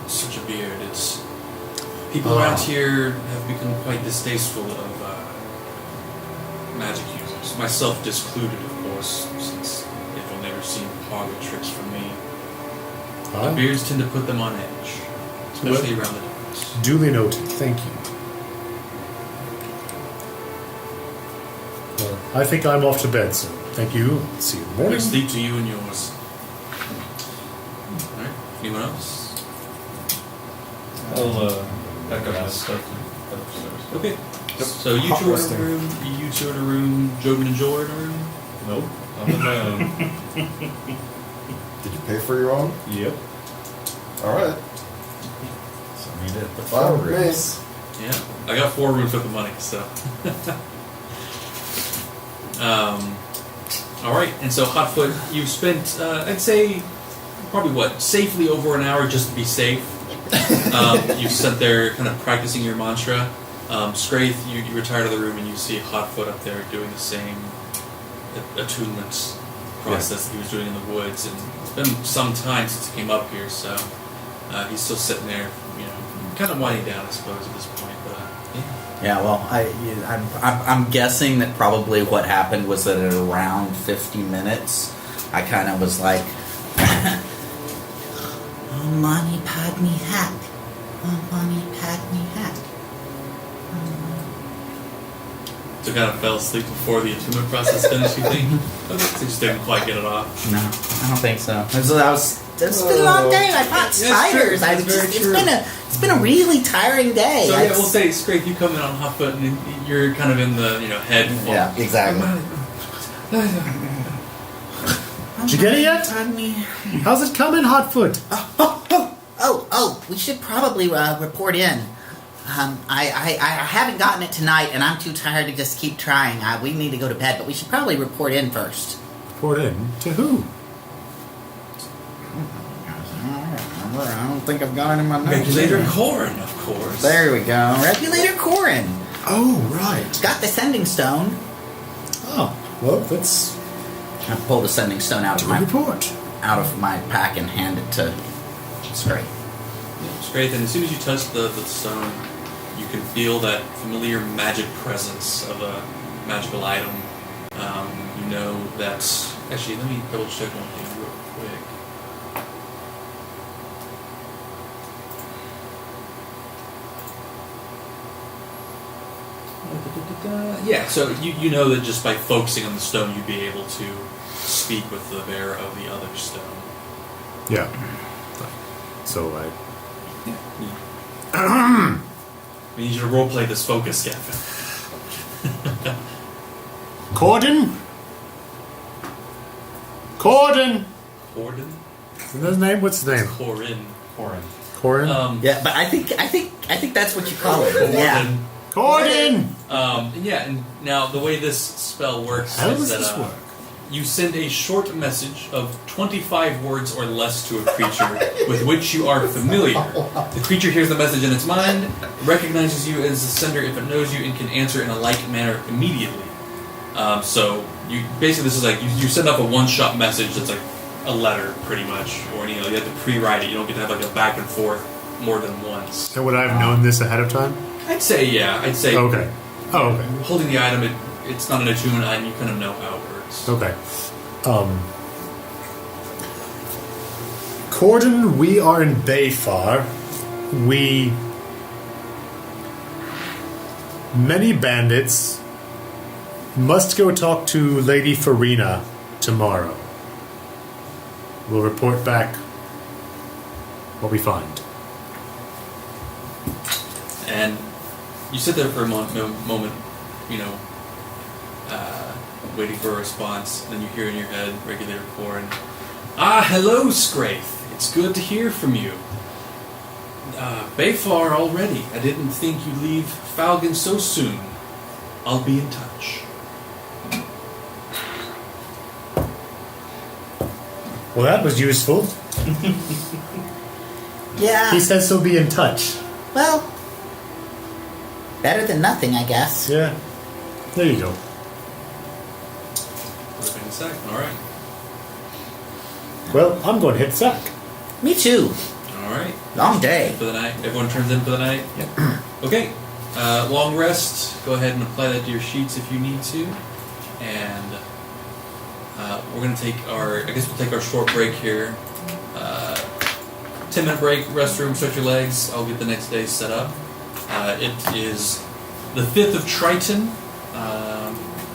A: such a beard. People around here have become quite distasteful of magic users. Myself discluded, of course, since they've only ever seen parlor tricks from me. The beards tend to put them on edge, especially around the doors.
B: Duly noted. Thank you. I think I'm off to bed, so thank you. See you in the morning.
A: Good sleep to you and yours. Alright, anyone else?
F: I'll pack up my stuff and head upstairs.
A: Okay. So you two are in a room, you two are in a room, Jobin and Joel are in a room?
F: Nope, I'm on my own.
I: Did you pay for your own?
F: Yep.
I: Alright.
F: So we did the
I: Fine with me.
A: Yeah. I got 4 rooms with the money, so. Alright, and so Hotfoot, you've spent, I'd say, probably safely over an hour just to be safe. You've sat there kind of practicing your mantra. Scraith, you retire to the room and you see Hotfoot up there doing the same attunement process that he was doing in the woods. And it's been some time since he came up here, so he's still sitting there, kind of winding down, I suppose, at this point. But
J: Yeah, well, I'm guessing that probably what happened was that at around 50 minutes, I kind of was like, "Oh, Mani Padme Hat. Oh, Mani Padme Hat."
A: so kind of fell asleep before the attunement process finished, you think? Okay, so you just didn't quite get it off.
J: No, I don't think so. It's been a long day. I fought spiders. It's been a really tiring day.
A: So we'll say, Scrape, you come in on Hotfoot and you're kind of in the head.
J: Yeah, exactly.
B: Did you get it yet? How's it coming, Hotfoot?
J: Oh, we should probably report in. I haven't gotten it tonight, and I'm too tired to just keep trying. We need to go to bed, but we should probably report in first.
B: Report in? To who?
J: I don't think I've got it in my notes.
A: Regulator Corin, of course.
J: There we go. Regulator Corin.
B: Oh, right.
J: Got the sending stone.
B: Oh, well, that's
J: I pulled the sending stone out
B: to
J: of
B: report.
J: my pack and hand it to Scrape.
A: It's great. And as soon as you touch the stone, you can feel that familiar magic presence of a magical item. You know that's... Actually, let me double check one thing real quick. Yeah, so you know that just by focusing on the stone, you'd be able to speak with the bearer of the other stone.
B: Yeah. So
A: I need you to roleplay this focus, Gavin.
B: Corden?
A: Corden?
B: What's his name? What's his name?
A: Corin.
B: Corin?
J: Yeah, but I think that's what you call it. Yeah.
B: Corden!
A: Yeah, and now the way this spell works
B: How
A: is
B: does
A: that
B: this work?
A: you send a short message of 25 words or less to a creature with which you are familiar. The creature hears the message in its mind, recognizes you as the sender if it knows you, and can answer in a like manner immediately. So you basically, this is like you send off a one-shot message that's like a letter, pretty much, or you have to pre-write it. You don't get to have like a back and forth more than once.
B: And would I have known this ahead of time?
A: I'd say yeah. I'd say
B: Okay. Oh, okay.
A: Holding the item, it's not an attuned item. You kind of know how it works.
B: Okay. Corden, we are in Bayfar. Many bandits must go talk to Lady Farina tomorrow. We'll report back what we find.
A: And you sit there for a moment, waiting for a response. And then you hear in your head, Regulator Corin, "Ah, hello, Scraith. It's good to hear from you. Bayfar already. I didn't think you'd leave Falcon so soon. I'll be in touch."
B: Well, that was useful.
J: Yeah.
B: He says he'll be in touch.
J: Well, better than nothing, I guess.
B: Yeah. There you go.
A: Flipping a sec. All right.
B: Well, I'm going to hit sack.
J: Me too.
A: All right.
J: Long day.
A: For the night. Everyone turns in for the night.
B: Yep.
A: Okay. Long rest. Go ahead and apply that to your sheets if you need to. And we're going to take we'll take our short break here. 10-minute break, restroom, stretch your legs. I'll get the next day set up. It is the 5th of Triton.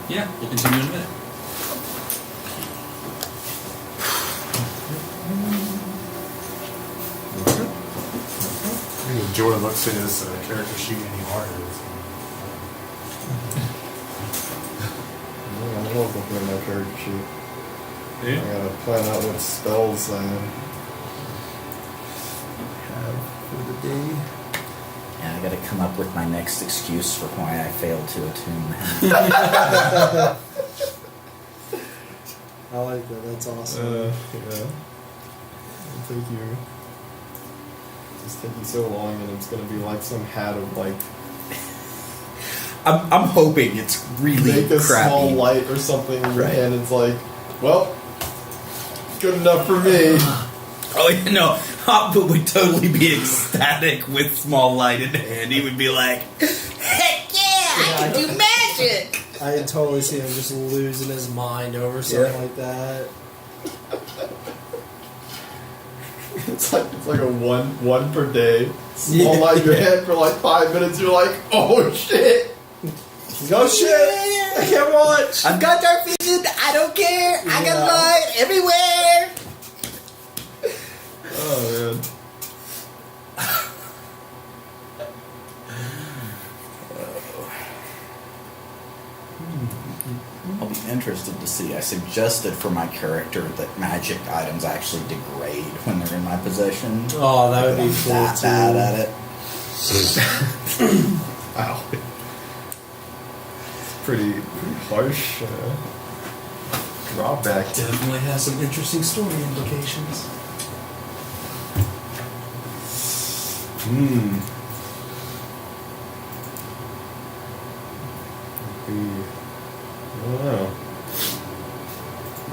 A: We'll continue in a minute.
B: Jordan looks at his character sheet any harder.
I: I love looking at my character sheet.
E: Yeah.
I: I gotta plan out what spells I have for the day.
J: Yeah, I gotta come up with my next excuse for why I failed to attune.
C: I like that. That's awesome.
I: Yeah. It's taking so long, and it's gonna be like some hat of like
J: I'm hoping it's really
I: make a
J: crappy.
I: small light or something,
J: Right.
I: and it's like, well, good enough for me.
J: Oh, Hop would totally be ecstatic with small light in hand. He would be like, "Heck yeah, I can do magic!"
C: I can totally see him just losing his mind over something like that.
I: It's like a one per day. Small light in your head for like 5 minutes. You're like, oh shit.
C: Oh shit! I can't watch!
J: I've got dark vision, I don't care, I got light everywhere!
I: Oh man.
J: I'll be interested to see. I suggested for my character that magic items actually degrade when they're in my possession.
C: Oh, that would be
J: I'm
C: cool
J: that
C: too.
J: bad at it.
I: Wow. Pretty harsh drawback.
A: Definitely has some interesting story implications.
I: I don't know.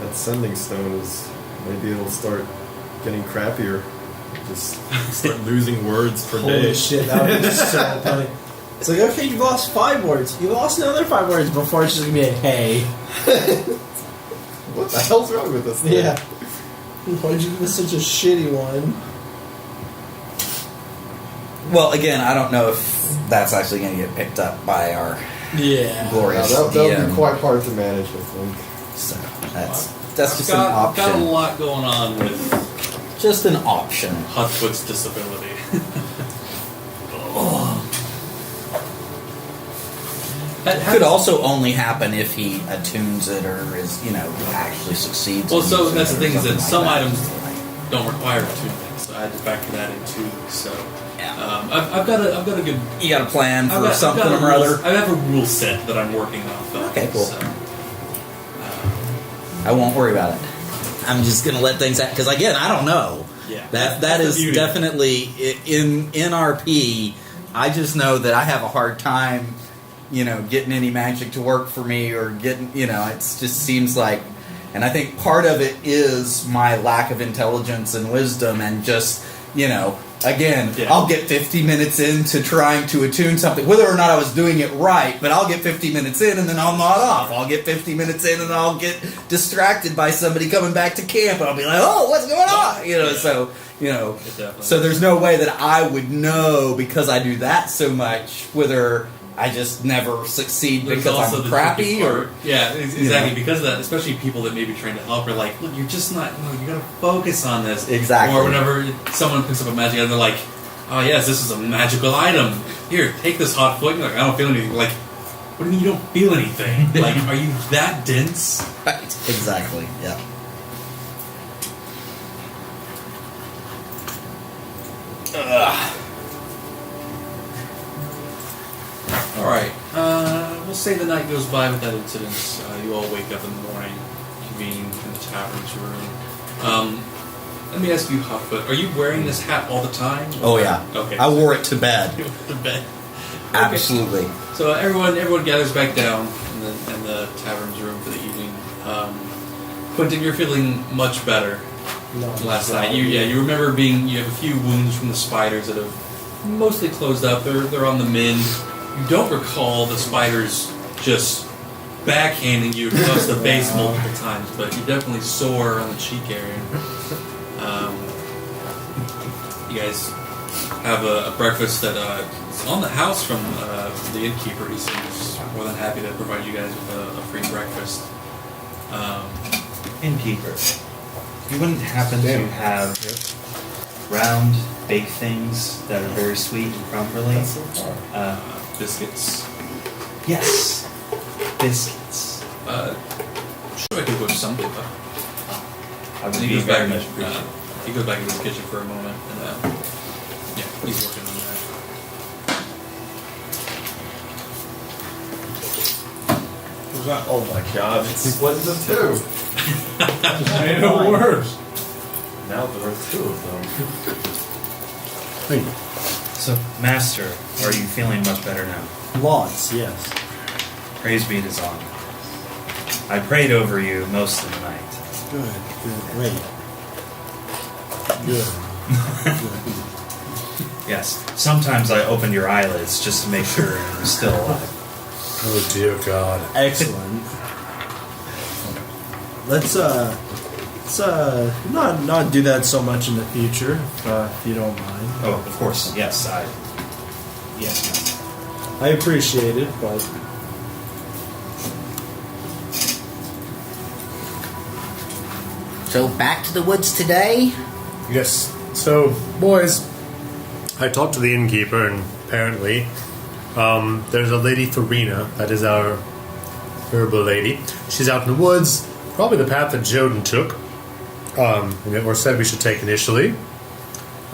I: That sending stone is maybe it'll start getting crappier. Just start losing words per
C: Holy
I: day.
C: shit, that would be so funny. It's like, okay, you've lost 5 words. You lost another 5 words before it's just gonna be a hey.
I: What the hell's wrong with this thing?
C: Yeah. Why'd you give us such a shitty one?
J: Well, again, I don't know if that's actually going to get picked up by our
C: Yeah.
J: glorious
I: That'll
J: DM.
I: be quite hard to manage, I think.
J: So that's
A: I've
J: just an
A: got a
J: option.
A: lot going on with
J: Just an option.
A: Hotfoot's disability.
J: It could also only happen if he attunes it or is, actually succeeds.
A: Well,
J: in
A: so
J: using
A: that's
J: it
A: the
J: or
A: thing is that
J: something
A: some
J: like
A: items don't require attunement, so I had to factor that in too. So
J: Yeah.
A: I've got a good.
J: You got a plan for
A: I've got
J: something
A: a
J: or
A: rule-
J: other?
A: I have a rule set that I'm working off of.
J: Okay, cool.
A: So,
J: I won't worry about it. I'm just gonna let things happen because again, I don't know.
A: yeah,
J: That
A: that's the
J: is
A: beauty.
J: definitely in RP. I just know that I have a hard time, getting any magic to work for me or getting, it just seems like, and I think part of it is my lack of intelligence and wisdom and just, again,
A: Yeah.
J: I'll get 50 minutes into trying to attune something, whether or not I was doing it right, but I'll get 50 minutes in and then I'll nod off. I'll get 50 minutes in and I'll get distracted by somebody coming back to camp and I'll be like, oh, what's going on? So,
A: definitely
J: so there's no way that I would know because I do that so much whether I just never succeed
A: There's
J: because
A: also
J: I'm
A: the
J: crappy
A: tricky
J: or
A: part. Yeah, exactly. Because of that, especially people that may be trying to help are like, look, you're just not. No, you got to focus on this.
J: Exactly.
A: Or whenever someone picks up a magic item, they're like, oh yes, this is a magical item. Here, take this hot foot. You're like, I don't feel anything. Like, what do you mean you don't feel anything? Like, are you that dense?
J: right. Exactly. Yeah.
A: All right. We'll say the night goes by without incidents. You all wake up in the morning, convene in the tavern's room. Let me ask you, Hotfoot, are you wearing this hat all the time?
J: Oh yeah.
A: Okay.
J: I wore it to bed.
A: You went to bed.
J: Absolutely.
A: So everyone gathers back down in the tavern's room for the evening. Quentin, you're feeling much better
C: No,
A: last night. You remember you have a few wounds from the spiders that have mostly closed up. They're on the mend. You don't recall the spiders just backhanding you across the face multiple times, but you're definitely sore on the cheek area. You guys have a breakfast that is on the house from the innkeeper. He seems more than happy to provide you guys with a free breakfast.
H: Innkeeper, you wouldn't happen to have round baked things that are very sweet and crumbly?
A: Biscuits.
H: Yes, biscuits.
A: Sure, I could whip something up.
H: I would
A: And he
H: be
A: goes
H: very
A: back.
H: much appreciated.
A: He goes back into his kitchen for a moment, and yeah, he's working on that.
F: Oh my god, it's
I: Split into two.
E: I know worse.
F: now there are two of them.
H: So, Master, are you feeling much better now?
C: Lots, yes.
H: Praise be to Zon. I prayed over you most of the night.
C: Good. Wait. Good.
H: Yes, sometimes I open your eyelids just to make sure you're still alive.
B: Oh dear God.
C: Excellent. Let's not do that so much in the future, if you don't mind.
H: Oh, of course, yes, yes.
C: I appreciate it, but
J: So back to the woods today.
B: Yes. So, boys, I talked to the innkeeper, and apparently, there's a lady Farina, that is our herbal lady. She's out in the woods, probably the path that Joden took, or said we should take initially.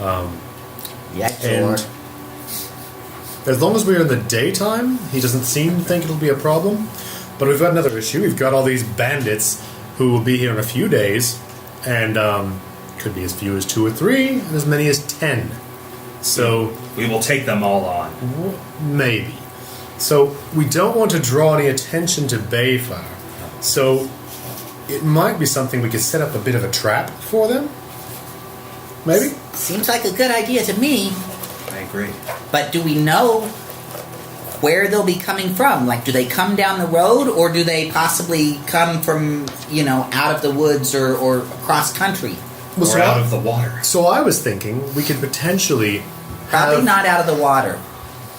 J: Yeah,
B: And as long as we're in the daytime, he doesn't seem to think it'll be a problem. But we've got another issue. We've got all these bandits who will be here in a few days, and could be as few as 2 or 3, and as many as 10. So
H: we will take them all on.
B: maybe. So we don't want to draw any attention to Bayfire. So it might be something we could set up a bit of a trap for them. Maybe?
J: Seems like a good idea to me.
H: I agree.
J: But do we know where they'll be coming from? Like, do they come down the road, or do they possibly come from, out of the woods or across country?
B: Well,
H: Or out of the water.
B: So I was thinking we could potentially
J: Probably not out of the water.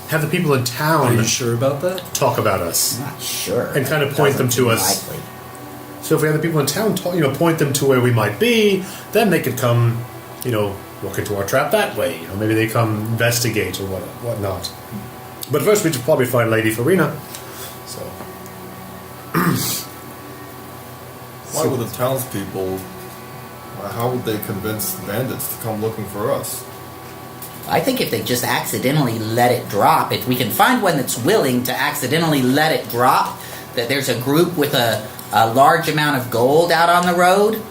B: have the people in town
C: Are you sure about that?
B: talk about us.
J: I'm not sure.
B: And kind of point them
J: Doesn't
B: to
J: seem
B: us.
J: likely.
B: So if we have the people in town, point them to where we might be, then they could come, walk into our trap that way. Maybe they come investigate or whatnot. But first, we should probably find Lady Farina. So,
I: Why would the townspeople? How would they convince the bandits to come looking for us?
J: I think if they just accidentally let it drop, if we can find one that's willing to accidentally let it drop, that there's a group with a large amount of gold out on the road.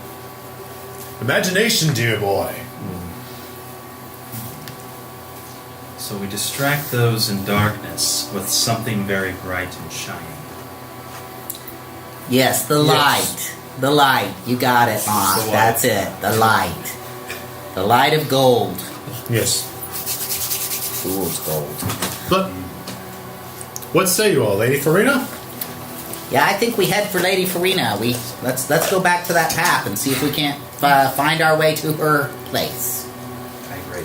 B: imagination, dear boy.
H: So we distract those in darkness with something very bright and shining.
J: Yes, the light. The light. You got it, Moss.
H: The light.
J: That's it. The light. The light of gold.
B: Yes.
J: Fool's gold.
B: But what say you all, Lady Farina?
J: Yeah, I think we head for Lady Farina. Let's go back to that path and see if we can't find our way to her place.
H: I agree.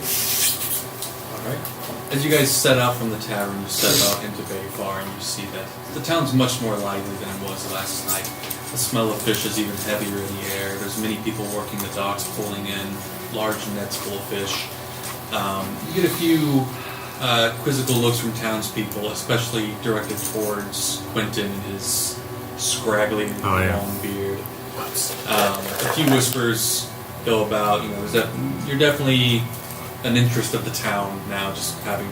A: Alright. As you guys set out from the tavern, you step out into Bayfar and you see that the town's much more lively than it was last night. The smell of fish is even heavier in the air. There's many people working the docks, pulling in large nets full of fish. You get a few quizzical looks from townspeople, especially directed towards Quentin and his scraggly long beard. A few whispers go about. You're definitely an interest of the town now, just having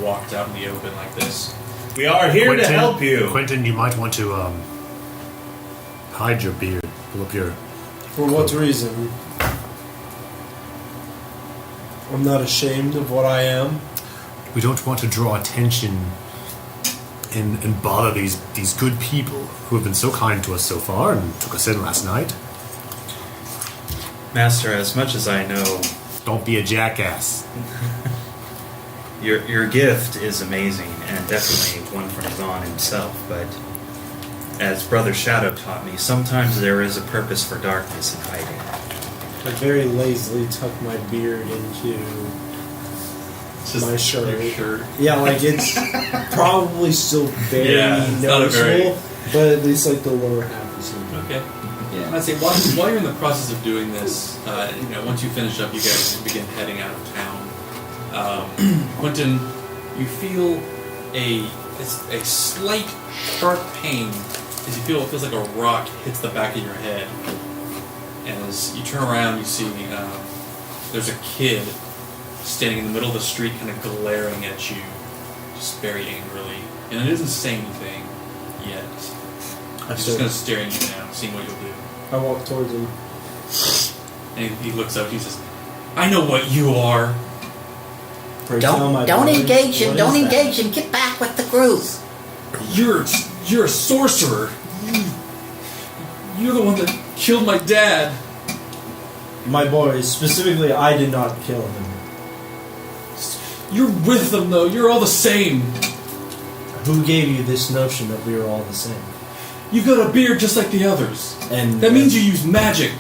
A: walked out in the open like this.
H: We are here to help you.
B: Quentin, you might want to hide your beard. Pull up your...
C: For what reason? I'm not ashamed of what I am.
B: We don't want to draw attention and bother these good people who have been so kind to us so far and took us in last night.
H: Master, as much as I know,
B: Don't be a jackass.
H: your gift is amazing and definitely one from God himself, but as Brother Shadow taught me, sometimes there is a purpose for darkness in hiding.
C: I very lazily tuck my beard into my shirt. Yeah, like it's probably still very
A: it's not a
C: noticeable, but at least like the lower half is in.
A: Okay. Yeah. I'd say while you're in the process of doing this, once you finish up, you guys begin heading out of town. Quentin, you feel a slight sharp pain as you feel it feels like a rock hits the back of your head. And as you turn around, you see there's a kid standing in the middle of the street, kind of glaring at you, just very angrily. And it doesn't say anything yet. He's just going to stare at you now, seeing what you'll do.
C: I walk towards him.
A: And he looks up and he says, "I know what you are."
J: Don't engage him. Don't engage him. Get back with the group.
A: You're a sorcerer. You're the one that killed my dad.
C: My boy, specifically, I did not kill him.
A: You're with them, though. You're all the same.
C: Who gave you this notion that we are all the same?
A: You got a beard just like the others.
C: And
A: that means you use magic.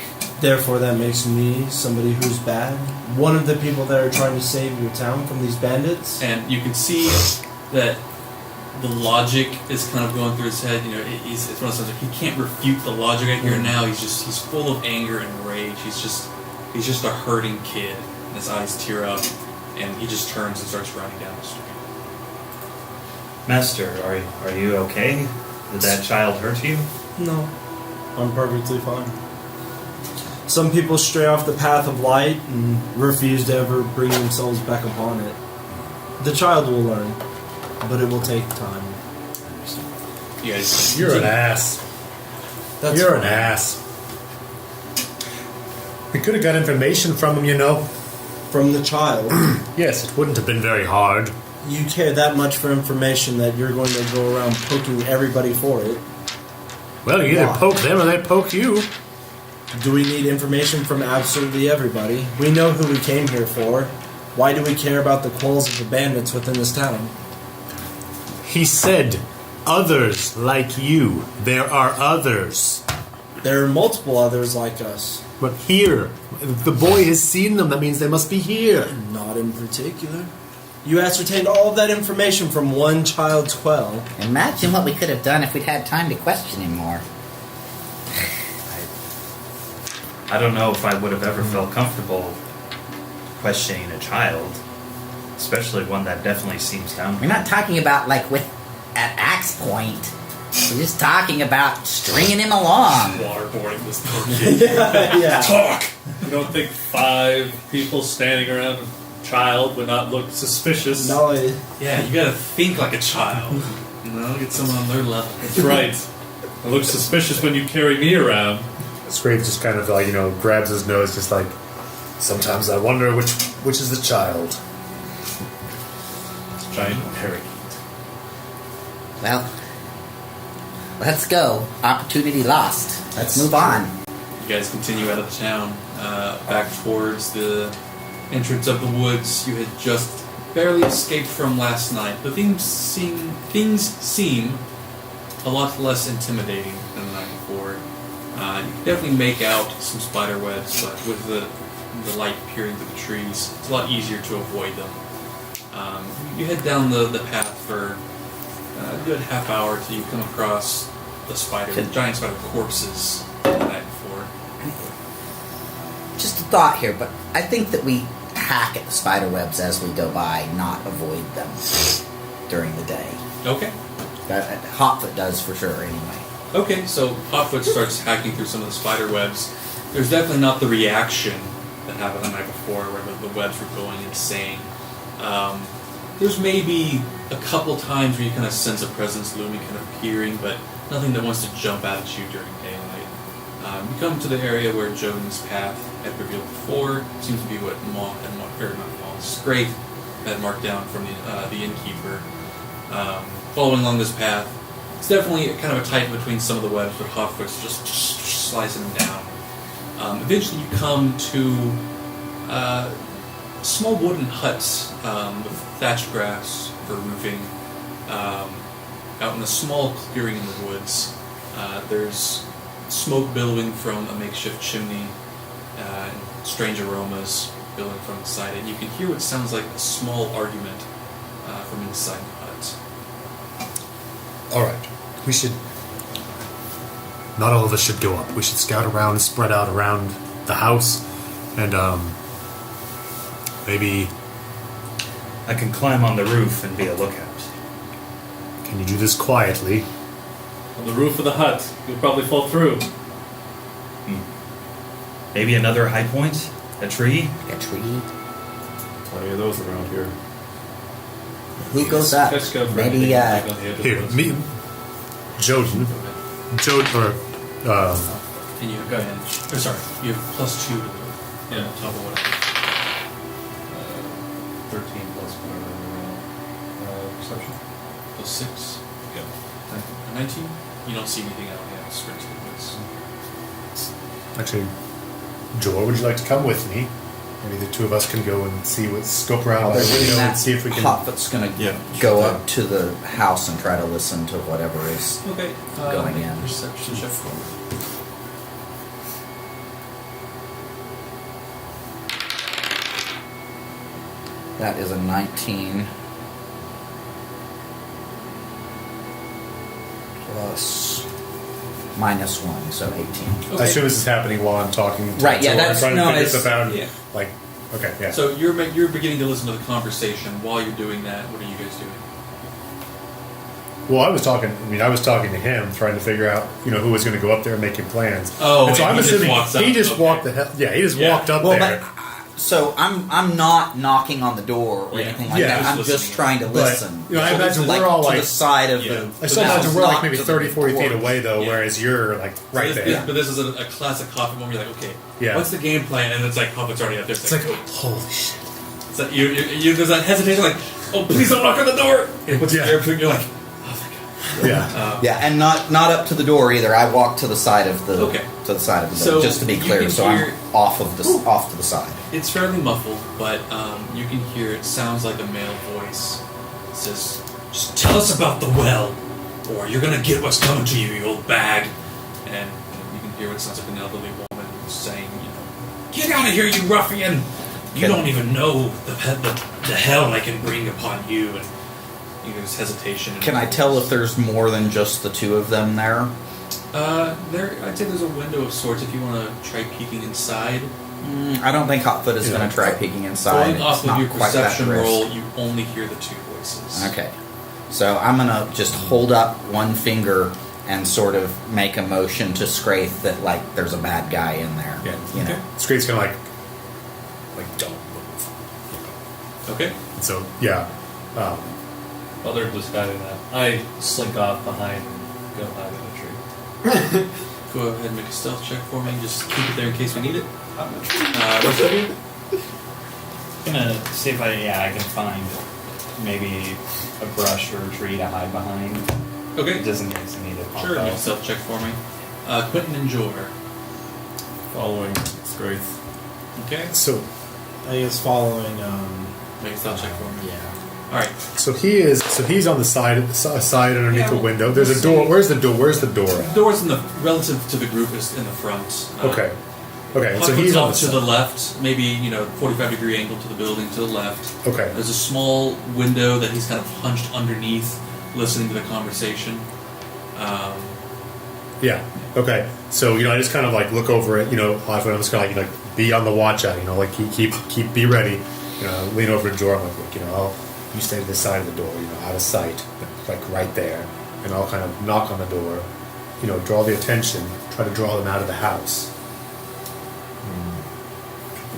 C: Therefore, that makes me somebody who's bad. One of the people that are trying to save your town from these bandits.
A: And you can see that the logic is kind of going through his head. It's one of those things like he can't refute the logic right here and now. He's full of anger and rage. He's just a hurting kid. And his eyes tear up, and he just turns and starts running down the street.
H: Master, are you okay? Did that child hurt you?
C: No, I'm perfectly fine. Some people stray off the path of light and refuse to ever bring themselves back upon it. The child will learn, but it will take time.
B: You're an ass. You're an ass. We could have got information from him,
C: from the child.
B: Yes, it wouldn't have been very hard.
C: You care that much for information that you're going to go around poking everybody for it.
B: Well, you either poke them or they poke you.
C: Do we need information from absolutely everybody? We know who we came here for. Why do we care about the quarrels of the bandits within this town?
B: He said, others like you. There are others.
C: There are multiple others like us.
B: But here, if the boy has seen them, that means they must be here.
C: Not in particular. You ascertained all of that information from one child's quell.
J: Imagine what we could have done if we'd had time to question him more.
H: I don't know if I would have ever felt comfortable questioning a child, especially one that definitely seems down.
J: We're not talking about like with at axe point. We're just talking about stringing him along.
E: Waterboarding this poor kid.
C: Yeah.
E: Talk! You don't think 5 people standing around a child would not look suspicious?
C: No,
A: Yeah, you gotta think like a child. You know, get someone on their level.
E: That's right. It looks suspicious when you carry me around.
B: Scrape just kind of like, grabs his nose, just like, sometimes I wonder which is the child.
E: Giant parakeet.
J: Well, let's go. Opportunity lost. Let's move on.
A: You guys continue out of the town, back towards the entrance of the woods you had just barely escaped from last night. But things seem a lot less intimidating than the night before. You can definitely make out some spider webs, but with the light peering through the trees, it's a lot easier to avoid them. You head down the path for a good half hour till you come across the giant spider corpses the night before.
J: Just a thought here, but I think that we hack at the spider webs as we go by, not avoid them during the day.
A: Okay.
J: That Hotfoot does for sure, anyway.
A: Okay, so Hotfoot starts hacking through some of the spider webs. There's definitely not the reaction that happened the night before where the webs were going insane. There's maybe a couple times where you kind of sense a presence looming, kind of peering, but nothing that wants to jump out at you during daylight. You come to the area where Joden's path had revealed before. Seems to be what Scrape had marked down from the innkeeper. Following along this path, it's definitely kind of a tight between some of the webs, but Hotfoot's just slicing them down. Eventually, you come to small wooden huts with thatched grass for roofing. Out in a small clearing in the woods, there's smoke billowing from a makeshift chimney, and strange aromas billowing from inside it. You can hear what sounds like a small argument from inside the hut.
B: All right, we should. Not all of us should go up. We should scout around and spread out around the house, and maybe.
H: I can climb on the roof and be a lookout.
B: Can you do this quietly?
E: On the roof of the hut, you'll probably fall through.
H: Maybe another high point? A tree?
J: A tree?
I: Plenty of those around here.
J: Who goes up?
E: Let's go for
J: Maybe,
E: anything on the end of the
B: Here,
E: list.
B: me, Joden,
A: And you go ahead. Sorry, you have +2 to the
E: Yeah.
A: top of whatever.
F: 13 plus whatever. Perception.
A: +6.
E: Yep.
A: 19. You don't see anything out yet. Straight to the woods.
B: actually, Joel, would you like to come with me? Maybe the two of us can go and scope around the window and see if we can.
J: Hotfoot's gonna go up to the house and try to listen to whatever is
A: Okay.
J: going
A: make a
J: in.
A: Perception check for me.
J: That is a 19 plus -1, so 18.
A: Okay.
B: I assume this is happening while I'm talking to
J: Right, yeah,
B: Joel,
J: that's-
B: trying
J: no,
B: to figure
J: it's-
B: stuff out.
A: yeah.
B: Like, okay, yeah.
A: So you're beginning to listen to the conversation. While you're doing that, what are you guys doing?
B: Well, I was talking to him, trying to figure out, who was going to go up there and making plans.
A: Oh,
B: and so
A: and
B: I'm
A: he just
B: assuming
A: walks up.
B: he just
A: Okay.
B: walked the hell. Yeah, he just walked up
J: Well,
B: there.
J: but So I'm not knocking on the door or
A: Yeah.
J: anything like
B: Yeah,
J: that.
A: I
J: I'm
A: was
J: just
A: listening.
J: trying to
B: But,
J: listen.
B: I imagine
J: like,
B: we're all
J: to
B: like.
J: the side of
A: Yeah.
J: the.
B: I still
J: the
B: imagine
J: house,
B: we're like
J: not
B: maybe
J: to
B: 30,
J: the
B: 40 feet
J: door.
B: away though,
A: Yeah.
B: whereas you're like right there.
A: But this is a classic coffee moment. You're like, okay,
B: Yeah.
A: what's the game plan? And it's like, Hobbit's already up there.
B: It's like, holy shit.
A: it's like there's that hesitation, like, oh, please don't knock on the door. And it puts
B: Yeah.
A: your air between. You're like,
B: Yeah.
J: Yeah, and not up to the door either. I walk to the side of the
A: Okay.
J: to the side of the
A: So
J: door, just to be
A: you
J: clear.
A: can
J: So
A: hear-
J: I'm off to the side.
A: it's fairly muffled, but you can hear it sounds like a male voice. It says, just tell us about the well, or you're gonna get what's coming to you, you old bag. And you can hear what sounds like an elderly woman saying, get out of here, you ruffian! You don't even know the hell I can bring upon you. And there's hesitation.
J: Can I tell if there's more than just the two of them there?
A: I'd say there's a window of sorts if you want to try peeking inside.
J: I don't think Hotfoot is
B: Yeah.
J: going to try peeking inside.
A: Going
J: It's
A: off of
J: not
A: your
J: quite that
A: perception
J: risk.
A: roll, you only hear the two voices.
J: Okay. So I'm going to just hold up one finger and sort of make a motion to Scraith that, like, there's a bad guy in there.
B: Yeah.
J: You know?
B: Scream's kind of like, don't move.
A: Okay.
B: And so, yeah.
E: While they're disguising that, I slink off behind and go hide in a tree.
A: Go ahead and make a stealth check for me. Just keep it there in case we need it.
H: I'm
A: What's that mean?
H: gonna see if I can find maybe a brush or a tree to hide behind.
A: Okay.
H: Just in case I need to pop
A: Sure, make a
H: out.
A: stealth check for me. Quentin and Jor.
F: Following Scraith.
A: Okay.
B: So,
C: I guess following.
A: Make a stealth check for me.
C: Yeah.
A: Alright.
B: he's on the side underneath
A: Yeah,
B: the window. There's a door. Where's the door? Where's the door
A: The
B: at?
A: door's in the relative to the group is in the front.
B: Okay. Okay. And so
A: Hotfoot's
B: he's on
A: off
B: the
A: to the
B: side.
A: left, maybe 45-degree angle to the building to the left.
B: Okay.
A: There's a small window that he's kind of hunched underneath, listening to the conversation.
B: Yeah. Okay. So I just kind of like look over it. I'm just kind of like be on the watch out. Like keep be ready. Lean over to Jor. I'm like, look, you stay to the side of the door. Out of sight, like right there, and I'll kind of knock on the door. Draw the attention. Try to draw them out of the house.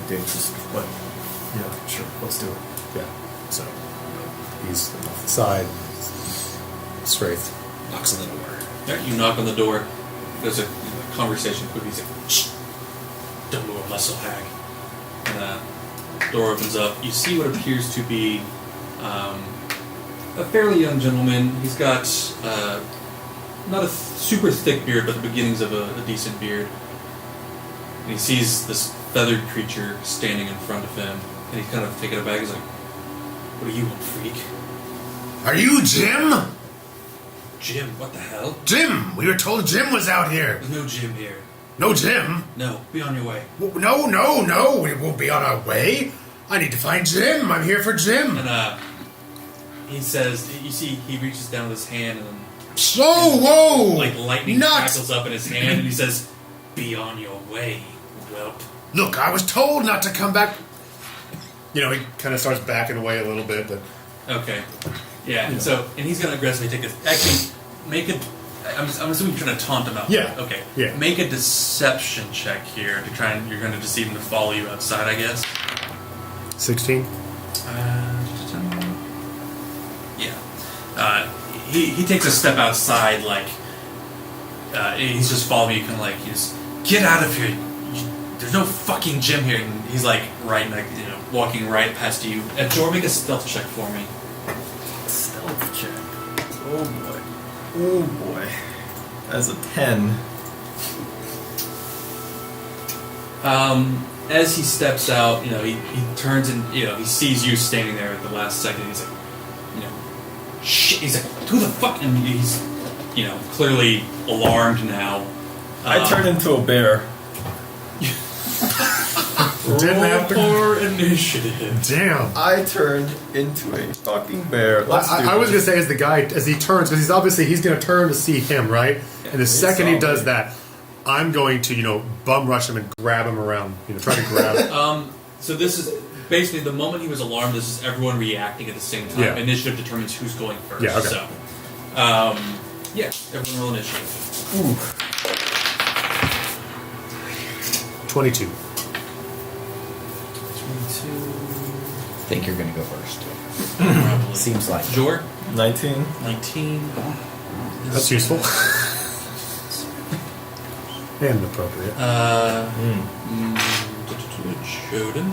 I: Dangerous, but yeah, sure, let's do it.
B: Yeah. So he's off the side. Straith knocks on the door.
A: Yeah, you knock on the door. There's a conversation. He's like, shh, don't move a muscle hag. And the door opens up. You see what appears to be a fairly young gentleman. He's got not a super thick beard, but the beginnings of a decent beard. And he sees this feathered creature standing in front of him, and he's kind of taken aback. He's like, "What do you want, freak?"
K: Are you Jim?
A: Jim, what the hell?
K: Jim! We were told Jim was out here.
A: There's no Jim here.
K: No Jim?
A: No, be on your way.
K: No. We won't be on our way. I need to find Jim. I'm here for Jim.
A: And he says, you see, he reaches down with his hand, and then
K: Whoa!
A: like lightning
K: Not-
A: crackles up in his hand, and he says, "Be on your way, whelp."
K: Look, I was told not to come back.
B: He kind of starts backing away a little bit, but
A: Okay. Yeah, and so, and he's gonna aggressively take this. Actually, make it. I'm assuming you're trying to taunt him out.
B: Yeah.
A: Okay.
B: Yeah.
A: Make a deception check here to try and you're going to deceive him to follow you outside, I guess.
B: 16.
A: Yeah. He takes a step outside, like he's just following you, kind of like he's get out of here. There's no fucking Jim here. And he's like walking right past you. Jor, make a stealth check for me.
F: Stealth check. Oh boy. As a 10.
A: As he steps out, he turns and he sees you standing there at the last second. He's like, shit. He's like, who the fuck? And he's, clearly alarmed now.
F: I turned into a bear.
B: Didn't have to.
A: For initiative.
B: Damn.
F: I turned into a fucking bear. Let's do
B: I was
F: this.
B: gonna say as he turns, because he's gonna turn to see him, right? And the second he does that, I'm going to bum rush him and grab him around, try to grab him.
A: So this is basically the moment he was alarmed. This is everyone reacting at the same time.
B: Yeah.
A: Initiative determines who's going first.
B: Yeah, okay.
A: So, everyone roll initiative.
B: 22.
J: I think you're going to go first.
A: Probably.
J: Seems like.
A: Jor?
F: 19.
A: 19.
B: That's useful. And appropriate.
A: Joden?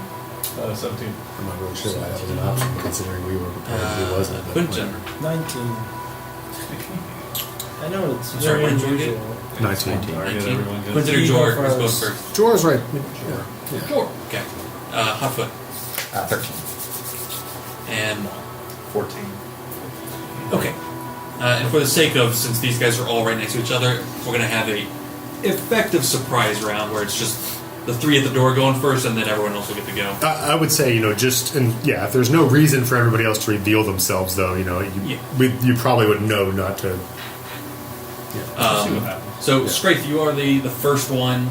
F: 17.
B: I'm not really sure why that was an option, considering we were prepared he wasn't. but
A: Quinton.
B: whatever.
C: 19. I know it's
A: I'm sorry,
C: very
A: what did you get?
C: unusual.
B: 19.
F: Target,
A: 19.
F: everyone goes.
A: Quinton or
C: You
A: Jor
C: go
A: is going
C: first.
A: first.
B: Jor's right.
A: Jor.
B: Yeah.
A: Jor. Okay. Hotfoot.
J: 13.
A: And
H: 14.
A: okay. And for the sake of, since these guys are all right next to each other, we're going to have a effective surprise round where it's just the three at the door going first, and then everyone else will get to go.
B: I would say, if there's no reason for everybody else to reveal themselves, though, you probably would know not to.
H: See what happens.
A: So, Scrape, you are the first one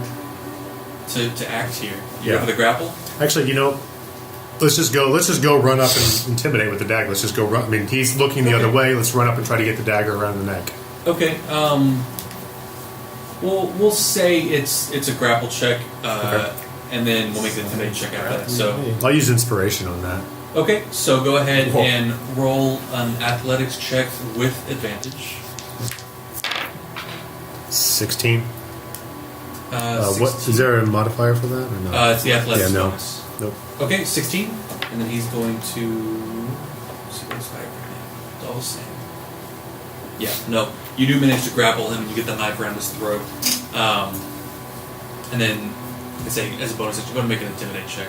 A: to act here. You go for the grapple?
B: Actually, let's just go run up and intimidate with the dagger. Let's just go run. I mean, he's looking the other way. Let's run up and try to get the dagger around the neck.
A: Okay. We'll say it's a grapple check, and then we'll make the intimidate check after that. So
B: I'll use inspiration on that.
A: okay, so go ahead and roll an athletics check with advantage.
B: 16.
A: 16.
B: What is there a modifier for that or no?
A: It's the athletics
B: Yeah, no.
A: bonus.
B: Nope.
A: Okay, 16, and then he's going to see what's higher. It's all the same. Yeah, no, you do manage to grapple him, and you get the knife around his throat, and then I say as a bonus, you're going to make an intimidate check.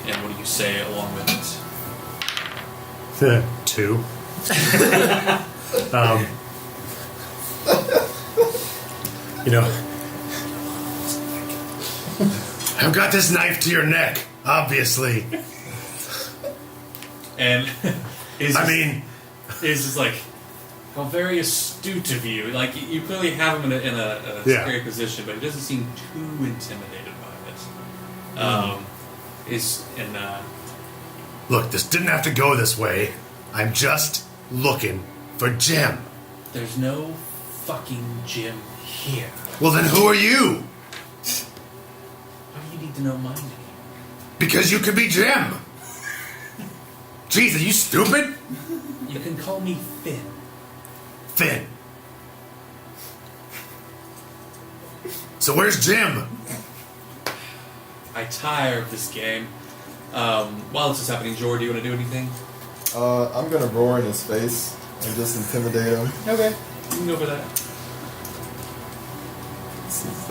A: And what do you say along with it?
B: 2. I've got this knife to your neck, obviously.
A: And it's
B: mean,
A: like, how very astute of you. Like, you clearly have him in a scary position, but he doesn't seem too intimidated by it.
K: Look, this didn't have to go this way. I'm just looking for Jim.
A: There's no fucking Jim here.
K: Well, then who are you?
A: Why do you need to know my name?
K: Because you could be Jim. Jeez, are you stupid?
A: You can call me Finn.
K: Finn. So where's Jim?
A: I tire of this game. While this is happening, Jor, do you want to do anything?
I: I'm gonna roar in his face and just intimidate him.
A: Okay. You can go for that.
F: This is,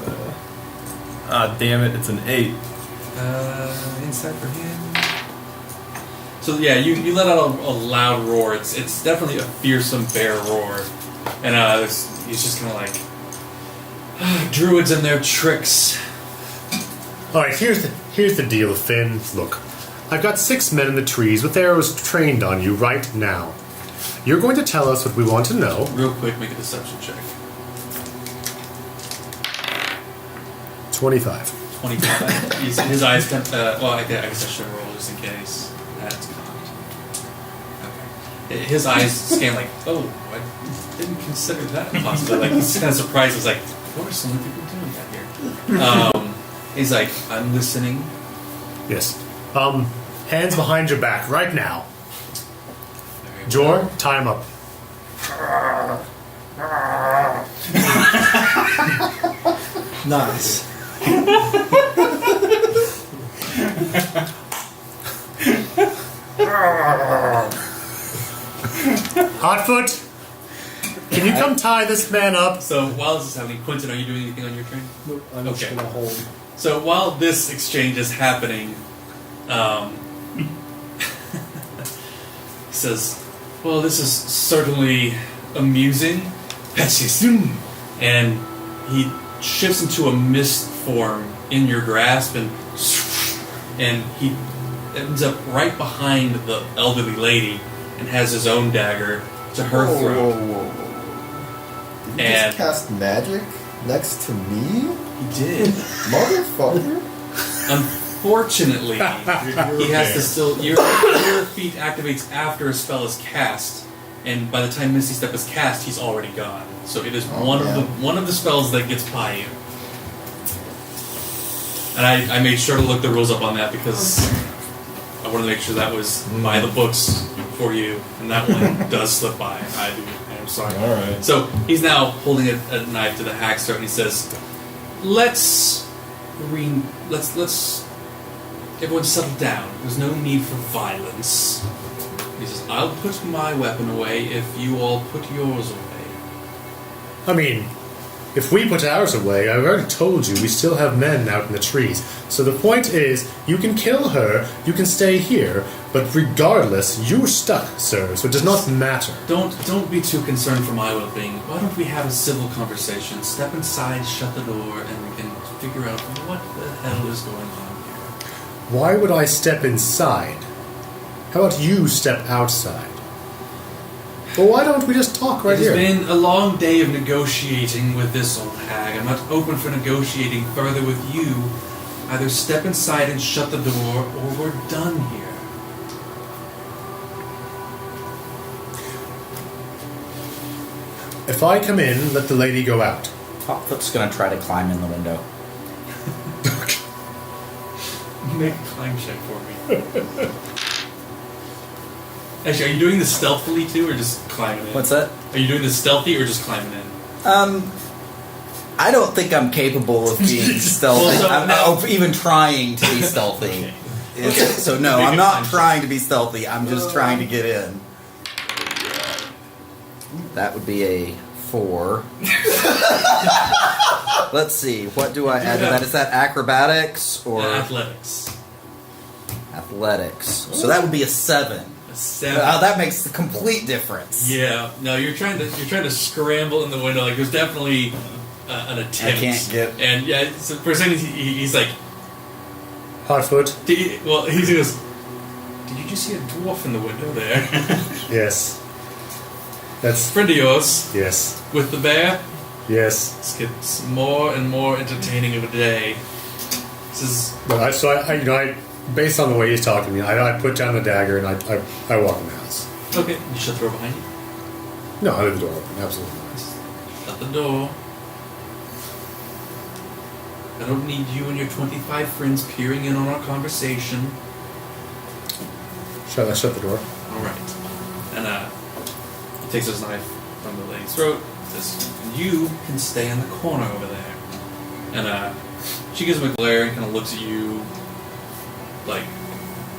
F: damn it, it's an 8.
A: Inside for him. So yeah, you let out a loud roar. It's definitely a fearsome bear roar, and he's just kind of like druids and their tricks.
B: all right. Here's the deal, Finn. Look, I've got 6 men in the trees with arrows trained on you right now. You're going to tell us what we want to know.
A: Real quick, make a deception check.
B: 25.
A: 25. His eyes kind of, well, I guess I should roll just in case. That's cocked. Okay. His eyes scan like, oh, I didn't consider that possible. Like, he's kind of surprised. He's like, what are some of the people doing out here? He's like, I'm listening.
B: Yes. Hands behind your back right now. Jor, tie him up.
C: Nice.
B: Hotfoot, can you come tie this man up?
A: So while this is happening, Quentin, are you doing anything on your turn?
C: Nope, I'm just
A: Okay.
C: gonna hold.
A: So while this exchange is happening, he says, well, this is certainly amusing. And he shifts into a mist form in your grasp, and he ends up right behind the elderly lady and has his own dagger to her throat.
I: Whoa. Did you
A: And-
I: just cast magic next to me?
A: He did.
I: Motherfucker.
A: Unfortunately, he has to still. Your feat activates after a spell is cast, and by the time Misty Step is cast, he's already gone. So it is one of the spells that gets by you. And I made sure to look the rules up on that because I wanted to make sure that was by the books for you, and that one does slip by. I am sorry.
F: All right.
A: So he's now holding a knife to the hackster, and he says, "Let's everyone settle down. There's no need for violence." He says, "I'll put my weapon away if you all put yours away."
B: I mean, if we put ours away, I've already told you we still have men out in the trees. So the point is, you can kill her, you can stay here, but regardless, you're stuck, sir, so it does not matter.
A: Don't be too concerned for my well-being. Why don't we have a civil conversation? Step inside, shut the door, and we can figure out what the hell is going on here.
B: Why would I step inside? How about you step outside? Well, why don't we just talk right here?
A: It's been a long day of negotiating with this old hag. I'm not open for negotiating further with you. Either step inside and shut the door, or we're done here.
B: If I come in, let the lady go out.
J: Hotfoot's gonna try to climb in the window.
A: Make a climb check for me. Actually, are you doing this stealthily too, or just climbing in?
J: What's that?
A: Are you doing this stealthy or just climbing in?
J: I don't think I'm capable of being stealthy.
A: Well, so
J: even trying to be stealthy. So no, I'm not trying to be stealthy. I'm just trying to get in. That would be a 4. Let's see. What do I add to that? Is that acrobatics or
A: athletics?
J: Athletics. So that would be a 7.
A: A 7.
J: That makes the complete difference.
A: Yeah. No, you're trying to scramble in the window. Like there's definitely an attempt.
J: I can't get.
A: And yeah, so for a second he's like,
B: Hotfoot?
A: he goes, "Did you just see a dwarf in the window there?"
B: Yes. That's
A: friend of yours.
B: Yes.
A: With the bear.
B: Yes.
A: This gets more and more entertaining of a day. This is.
B: But I based on the way he's talking to me, I put down the dagger and I walk in the house.
A: Okay. You shut the door behind you?
B: No, I leave the door open. Absolutely not.
A: Shut the door. I don't need you and your 25 friends peering in on our conversation.
B: I shut the door.
A: Alright. And he takes his knife from the lady's throat. Says, "You can stay in the corner over there." And she gives him a glare and kind of looks at you, like,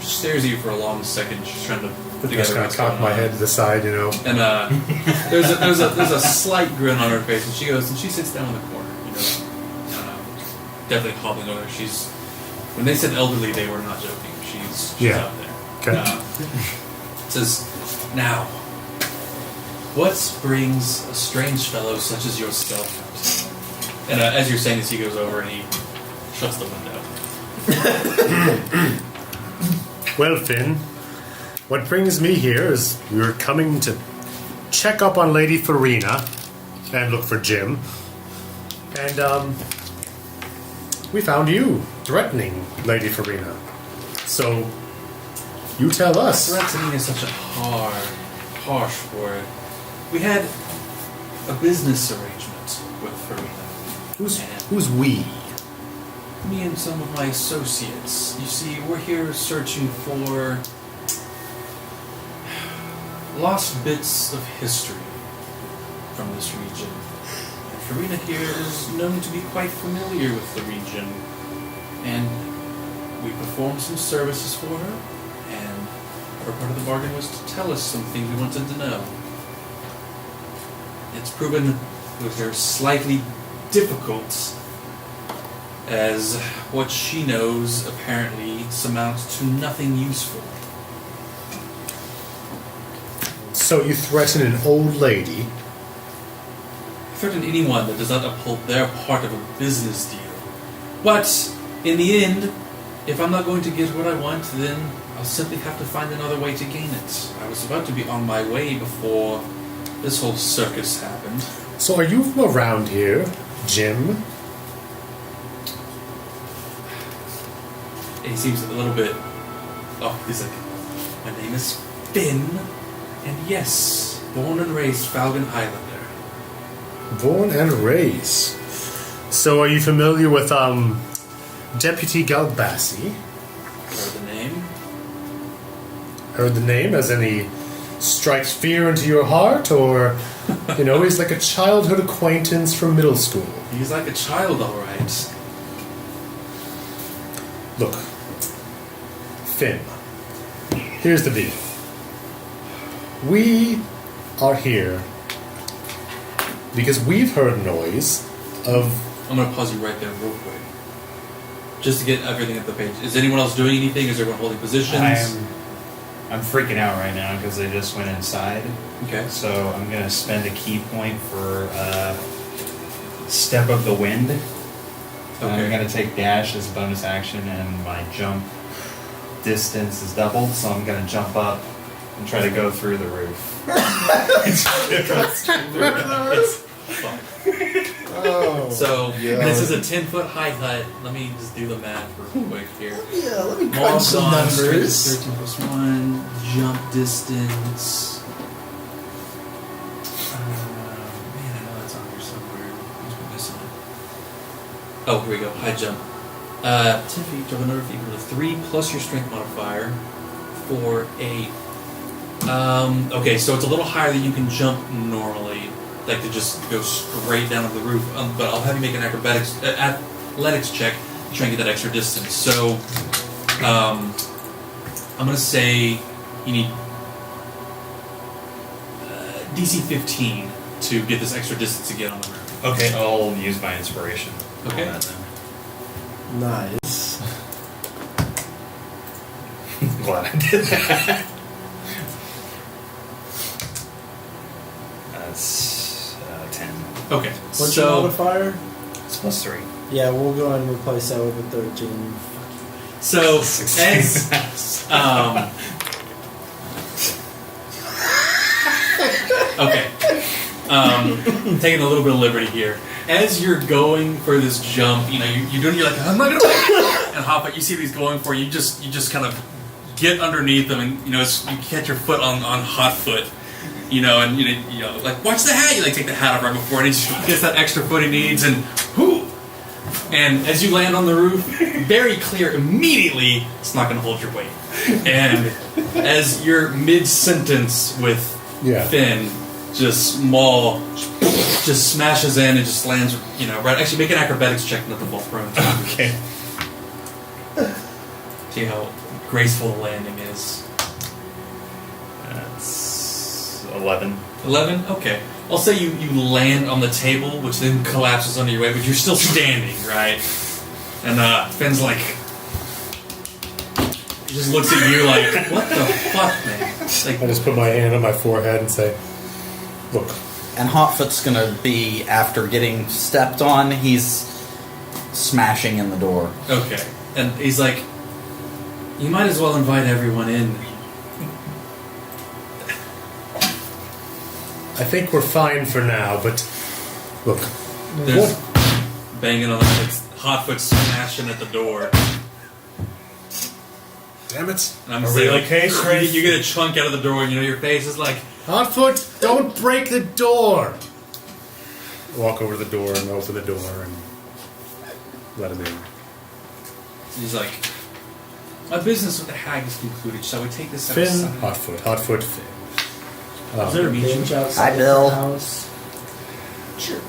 A: just stares at you for a long second. She's trying to put
B: I just
A: together
B: kind of cock my head to the side, you know.
A: And there's a slight grin on her face, and she goes and she sits down in the corner, you know, definitely hobbling over. When they said elderly, they were not joking. She's out there.
B: Okay.
A: Says, "Now, what brings a strange fellow such as yourself out?" And as you're saying this, he goes over and he shuts the window.
B: Well, Finn, what brings me here is we were coming to check up on Lady Farina and look for Jim. And, we found you threatening Lady Farina. So, you tell us.
A: Threatening is such a harsh word. We had a business arrangement with Farina.
B: Who's we?
A: Me and some of my associates. You see, we're here searching for lost bits of history from this region. And Farina here is known to be quite familiar with the region. And we performed some services for her, and her part of the bargain was to tell us some things we wanted to know. It's proven they're slightly difficult, as what she knows apparently amounts to nothing useful.
B: So you threaten an old lady?
A: I threaten anyone that does not uphold their part of a business deal. But, in the end, if I'm not going to get what I want, then I'll simply have to find another way to gain it. I was about to be on my way before this whole circus happened.
B: So are you from around here, Jim?
A: And he seems a little bit... Oh, he's like, "My name is Finn, and yes, born and raised Falcon Islander."
B: Born and raised. So are you familiar with, Deputy Galbassi.
A: Heard the name.
B: Heard the name, as any strikes fear into your heart, or, he's like a childhood acquaintance from middle school.
A: He's like a child, all right.
B: Look, Finn, here's the deal. We are here because we've heard noise of...
A: I'm going to pause you right there real quick. Just to get everything up the page. Is anyone else doing anything? Is everyone holding positions?
H: I'm freaking out right now because they just went inside.
A: Okay.
H: So I'm going to spend a key point for Step of the Wind.
A: Okay.
H: I'm going to take dash as a bonus action, and my jump distance is doubled, so I'm going to jump up and try to go through the roof.
A: It's fun.
I: Oh,
A: So,
I: yeah.
A: this is a 10-foot high hut. Let me just do the math real quick here.
C: Yeah, let me crunch
A: Mob's
C: some
A: on, strength
C: numbers.
A: is 13 plus 1, jump distance. Man, I know that's on here somewhere. Where's my missing? Oh, here we go. High jump. 10 feet, jump another feet equal to 3 plus your strength modifier for 8. Okay, so it's a little higher than you can jump normally. Like to just go straight down to the roof. But I'll have you make an athletics check to try and get that extra distance. So, I'm going to say you need DC 15 to get this extra distance again on the roof.
H: Okay, I'll use my inspiration.
A: Okay.
H: On that then.
C: Nice.
H: Glad I did that. That's 10.
A: Okay.
C: What's your modifier?
H: It's plus 3.
C: Yeah, we'll go ahead and replace that with a 13.
A: So, as okay, taking a little bit of liberty here. As you're going for this jump, you're like, I'm not gonna make it, and hop. You see these going for you. You just kind of get underneath them, and you catch your foot on hot foot. Like watch the hat. You like take the hat off right before, and he just gets that extra foot he needs, and whoo. And as you land on the roof, very clear immediately, it's not going to hold your weight. And as you're mid-sentence with Finn, Maul just smashes in and just lands, right. Actually, make an acrobatics check not to fall prone.
H: Okay.
A: See how graceful the landing is.
H: That's 11.
A: 11? Okay. I'll say you land on the table, which then collapses under your weight, but you're still standing, right? And Finn's like... He just looks at you like, what the fuck, man? Like,
B: I just put my hand on my forehead and say, look.
J: And Hotfoot's gonna be, after getting stepped on, he's smashing in the door.
A: okay. And he's like, you might as well invite everyone in.
B: I think we're fine for now, but look.
A: There's banging on the Hotfoot smashing at the door.
B: Damn it.
A: And I'm gonna say, like, hey, you get a chunk out of the door, and your face is like,
B: Hotfoot, don't break the door! Walk over to the door and open the door and let him in.
A: he's like, my business with the hag is concluded. Shall we take this
B: Finn,
A: outside?
B: Hotfoot, Finn.
C: Is there a bench outside
J: Hi, Bill.
C: the house? Sure.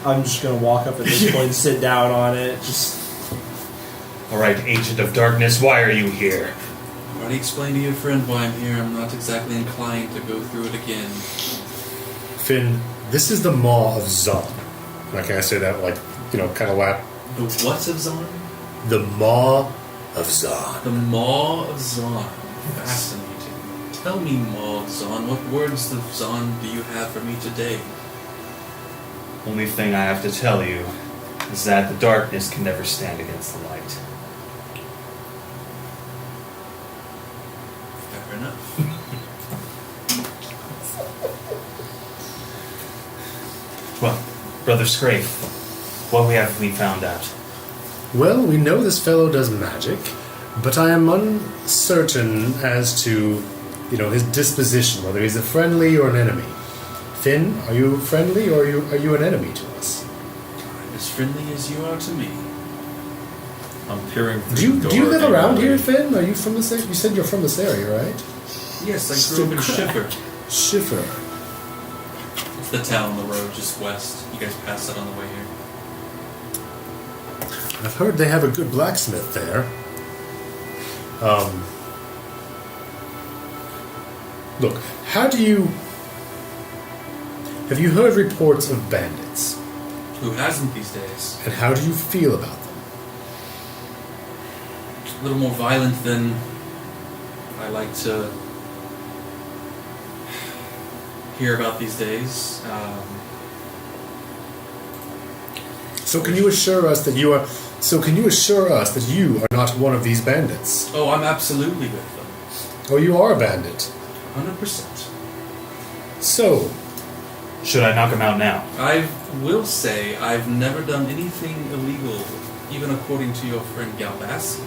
C: I'm just gonna walk up at this point and sit down on it. Just.
H: Alright, Agent of Darkness, why are you here?
A: I already explained to you, friend, why I'm here. I'm not exactly inclined to go through it again.
B: Finn, this is the Maw of Zon. Now, can I say that, kind of laugh?
A: The what of Zon?
B: The Maw of Zon.
A: The Maw of Zon. Fascinating. Tell me, Maw of Zon, what words of Zon do you have for me today?
H: Only thing I have to tell you is that the darkness can never stand against the light.
A: Fair enough.
H: Well, Brother Scrape, what have we found out?
B: Well, we know this fellow does magic, but I am uncertain as to, his disposition, whether he's a friendly or an enemy. Finn, are you friendly or are you an enemy to us?
A: I'm as friendly as you are to me.
F: I'm peering through
B: Do you
F: the door.
B: do you live around
F: eagerly.
B: here, Finn? Are you from this? You said you're from this area, right?
A: Yes, I grew up in Schiffer.
B: Schiffer.
A: It's the town on the road just west. You guys passed that on the way here.
B: I've heard they have a good blacksmith there. Look, have you heard reports of bandits?
A: Who hasn't these days?
B: And how do you feel about them?
A: A little more violent than I like to hear about these days.
B: So can you assure us that you are not one of these bandits?
A: Oh, I'm absolutely with them.
B: Oh, you are a bandit.
A: 100%.
B: So,
H: Should I knock him out now?
A: I will say I've never done anything illegal, even according to your friend Galbassi.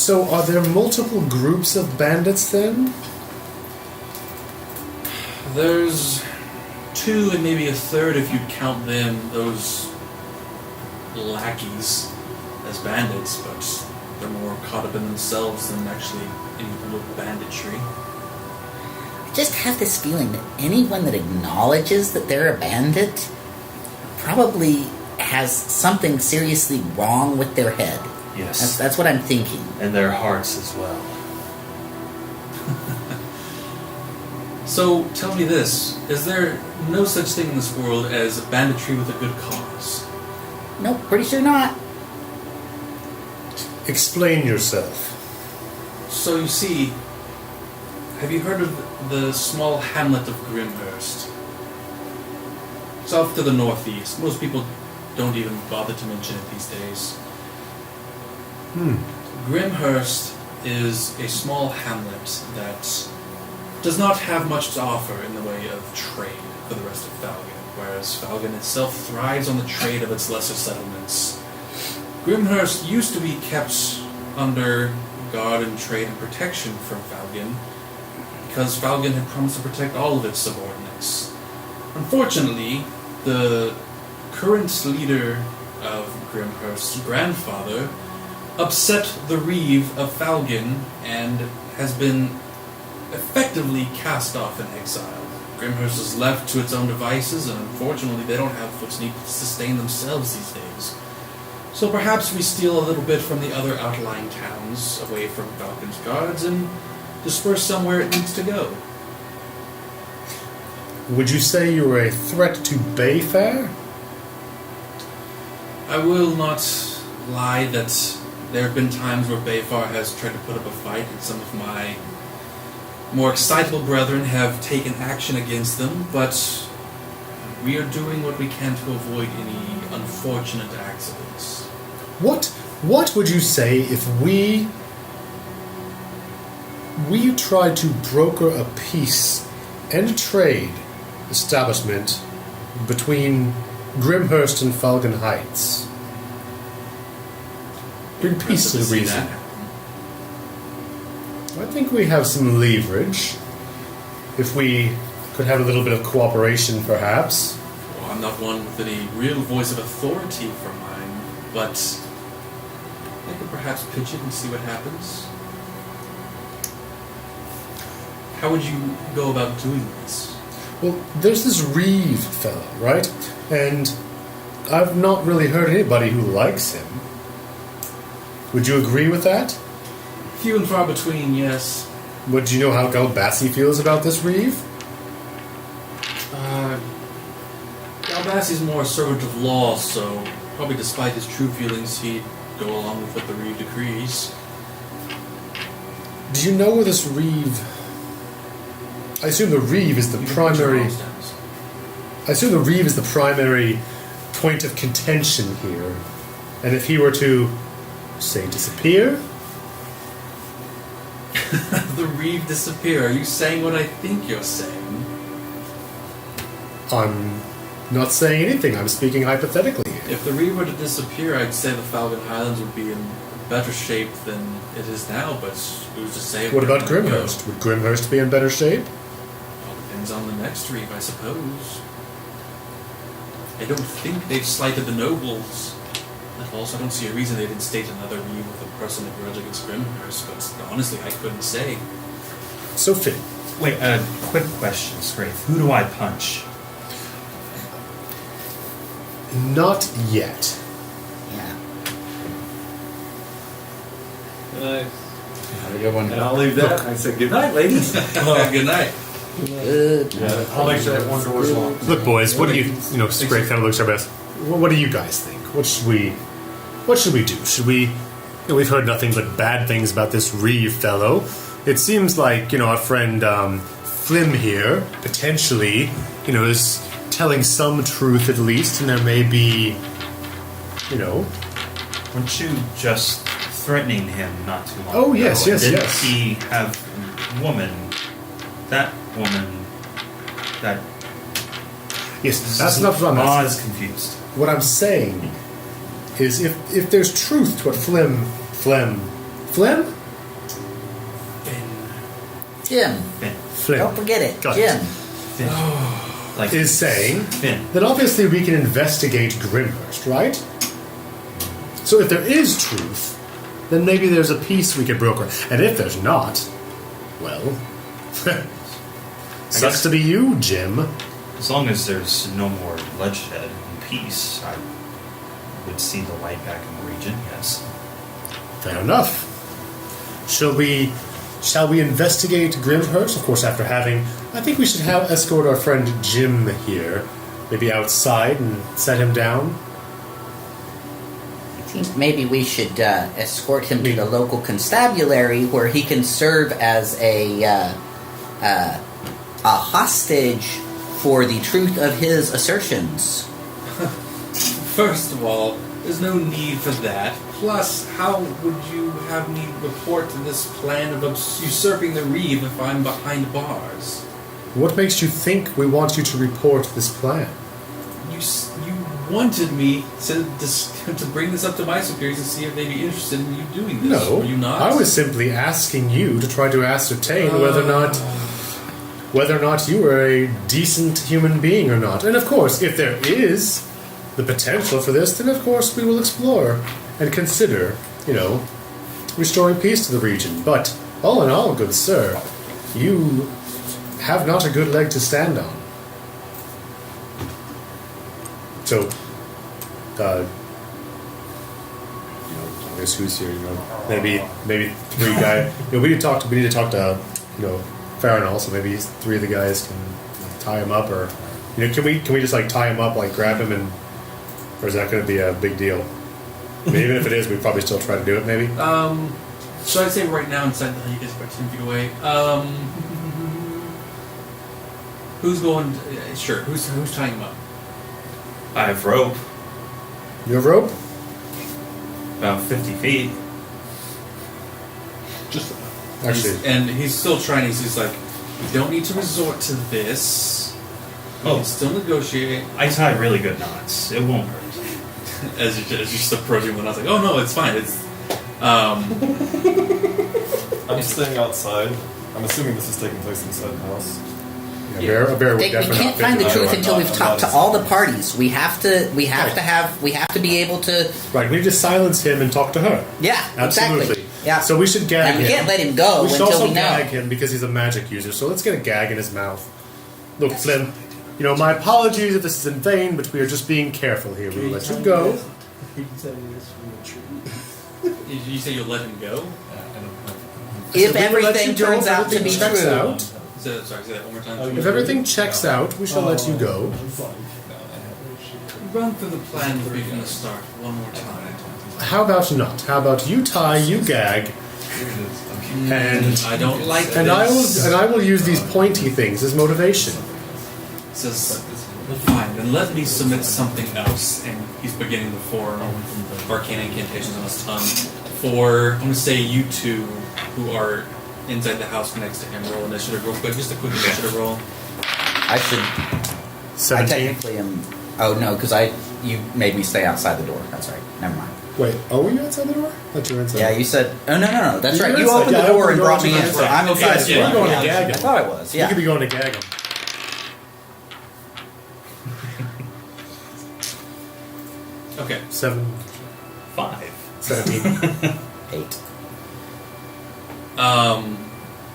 B: so are there multiple groups of bandits then?
A: There's 2 and maybe a third if you count them, those lackeys, as bandits, but they're more caught up in themselves than actually any real banditry.
J: I just have this feeling that anyone that acknowledges that they're a bandit probably has something seriously wrong with their head.
H: Yes.
J: That's what I'm thinking.
H: And their hearts as well.
A: So, tell me this. Is there no such thing in this world as banditry with a good cause?
J: Nope, pretty sure not.
B: Explain yourself.
A: So, you see, have you heard of the small hamlet of Grimhurst? It's off to the northeast. Most people don't even bother to mention it these days. Grimhurst is a small hamlet that does not have much to offer in the way of trade for the rest of Falcon, whereas Falcon itself thrives on the trade of its lesser settlements. Grimhurst used to be kept under guard and trade and protection from Falcon, because Falcon had promised to protect all of its subordinates. Unfortunately, the current leader of Grimhurst's grandfather upset the Reeve of Falcon and has been effectively cast off in exile. Grimhurst is left to its own devices, and unfortunately they don't have what's needed to sustain themselves these days. So perhaps we steal a little bit from the other outlying towns away from Falcon's guards and disperse somewhere it needs to go.
B: Would you say you were a threat to Bayfair?
A: I will not lie that there have been times where Bayfar has tried to put up a fight, and some of my more excitable brethren have taken action against them, but we are doing what we can to avoid any unfortunate accidents.
B: What would you say if we tried to broker a peace and a trade establishment between Grimhurst and Falcon Heights? Bring peace to the region. I think we have some leverage. If we could have a little bit of cooperation, perhaps.
A: Well, I'm not one with any real voice of authority for mine, but I could perhaps pitch it and see what happens. How would you go about doing this?
B: Well, there's this Reeve fellow, right? And I've not really heard anybody who likes him. Would you agree with that?
A: Few and far between, yes.
B: But do you know how Galbassi feels about this Reeve?
A: Galbassi's more a servant of law, so probably despite his true feelings, he'd go along with what the Reeve decrees.
B: Do you know where this Reeve... I assume the Reeve is the primary... I assume the Reeve is the primary point of contention here. And if he were to, say, disappear...
A: The Reeve disappear. Are you saying what I think you're saying?
B: I'm not saying anything. I'm speaking hypothetically here.
A: If the Reeve were to disappear, I'd say the Falcon Highlands would be in better shape than it is now, but who's to say...
B: What about Grimhurst? Would Grimhurst be in better shape?
A: Well, depends on the next Reeve, I suppose. I don't think they've slighted the nobles at all, so I don't see a reason they didn't stage another read with a personal grudge against Grimhurst, but honestly, I couldn't say.
B: So, Finn.
H: Wait, quick question, Scrape. Who do I punch?
B: Not yet.
J: Yeah.
F: Have a good one.
G: And I'll leave that. I said, good night, ladies.
A: Good night.
G: I'll make sure that one door's locked.
B: Look, boys, what do you Scrape kind of looks our best. What do you guys think? What should we do? Should we, we've heard nothing but bad things about this Reeve fellow. It seems like, our friend Flim here, potentially, is telling some truth at least, and there may be,
H: Weren't you just threatening him not too long
B: Oh,
H: ago?
B: yes,
H: And
B: yes,
H: didn't
B: yes.
H: he have that
B: Yes, that's not what I'm
H: I
B: asking.
H: was confused.
B: What I'm saying is if there's truth to what Flim?
J: Jim.
B: Flim
J: Don't forget it.
B: Got
J: Jim.
H: Like
B: is saying
H: Finn.
B: that obviously we can investigate Grimhurst, right? So if there is truth, then maybe there's a peace we could broker. And if there's not, well, sucks to be you, Jim.
H: As long as there's no more bloodshed and peace, I would see the light back in the region, yes.
B: Fair enough. Shall we investigate Grimhurst? Of course, after having, I think we should escort our friend Jim here, maybe outside and set him down.
J: I think maybe we should escort him to the local constabulary where he can serve as a hostage for the truth of his assertions.
A: First of all, there's no need for that. Plus, how would you have me report this plan of usurping the Reeve if I'm behind bars?
B: What makes you think we want you to report this plan?
A: You wanted me to bring this up to my superiors and see if they'd be interested in you doing this.
B: No,
A: Were you not?
B: I was simply asking you to try to ascertain whether or not you were a decent human being or not. And of course, if there is the potential for this, then of course we will explore and consider, restoring peace to the region. But all in all, good sir, you have not a good leg to stand on. So, I guess who's here? Maybe three guys. We need to talk to Farinal. So maybe three of the guys can tie him up, or can we just tie him up, grab him, or is that going to be a big deal? I mean, even if it is, we'd probably still try to do it. Maybe.
A: So I'd say right now inside the hut is about 10 feet away. Who's going? Sure. Who's tying him up?
H: I have rope.
B: You have rope?
H: About 50 feet.
B: Just actually,
A: And he's still trying. He's like, we don't need to resort to this. We can still negotiate.
H: I tie really good knots. It won't hurt.
A: As you're just approaching the knots, like, oh no, it's fine. It's.
F: I'm staying outside. I'm assuming this is taking place inside the house.
B: a bear would
J: We
B: definitely
J: can't
B: not
J: find the
B: fit
J: truth
B: into
J: until we've talked to all the parties. We have to be able to.
B: Right, we need to silence him and talk to her.
J: Yeah,
B: Absolutely.
J: exactly. Yeah.
B: So we should gag
J: And we
B: him.
J: can't let him go
B: We should
J: until
B: also
J: we know.
B: gag him because he's a magic user. So let's get a gag in his mouth. Look, Flim, my apologies if this is in vain, but we are just being careful here. We'll let you go.
A: You say you'll let him go?
J: If
B: So we will let
J: everything
B: you go,
J: turns
B: if
J: out to
B: everything
J: be
B: checks
J: true.
B: out.
A: Say that one more time.
B: If everything checks out, we shall let you go.
A: Run through the plan with me from the start one more time.
B: How about not? How about you tie, you gag, and
A: I don't like
B: and
A: this.
B: I will use these pointy things as motivation.
A: Says, fine, then let me submit something else. And he's beginning the 4 arcane incantations on his tongue. For, I'm going to say you two who are inside the house next to him, roll initiative real quick. Just a quick initiative roll.
J: I should. I
B: 17.
J: technically am. Oh no, because you made me stay outside the door. That's right. Never mind.
B: Wait, were you outside the door? I thought you were inside.
J: Yeah, you said. Oh no. That's
B: You
J: right.
B: were
J: You
B: inside.
J: opened
B: Yeah,
J: the
B: I
J: door and
B: opened the door
J: brought
B: to
J: me
B: you.
J: in. So I'm
A: Okay,
J: inside.
A: yeah,
B: You're going to gag
J: I
B: him.
J: thought it was.
B: You
J: Yeah.
B: could be going to gag him. 7,
H: 5.
B: 17.
J: 8.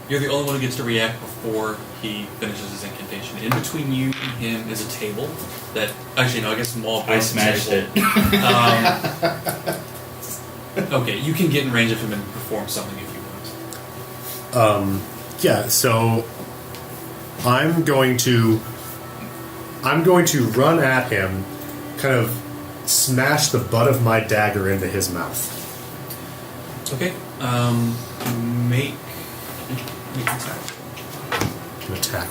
A: You're the only one who gets to react before he finishes his incantation. In between you and him is a table that... Actually, no, I guess Maul...
H: I smashed it.
A: Okay, you can get in range of him and perform something if you want.
B: Yeah, so I'm going to run at him, kind of smash the butt of my dagger into his mouth.
A: Okay, make an attack.
B: An attack.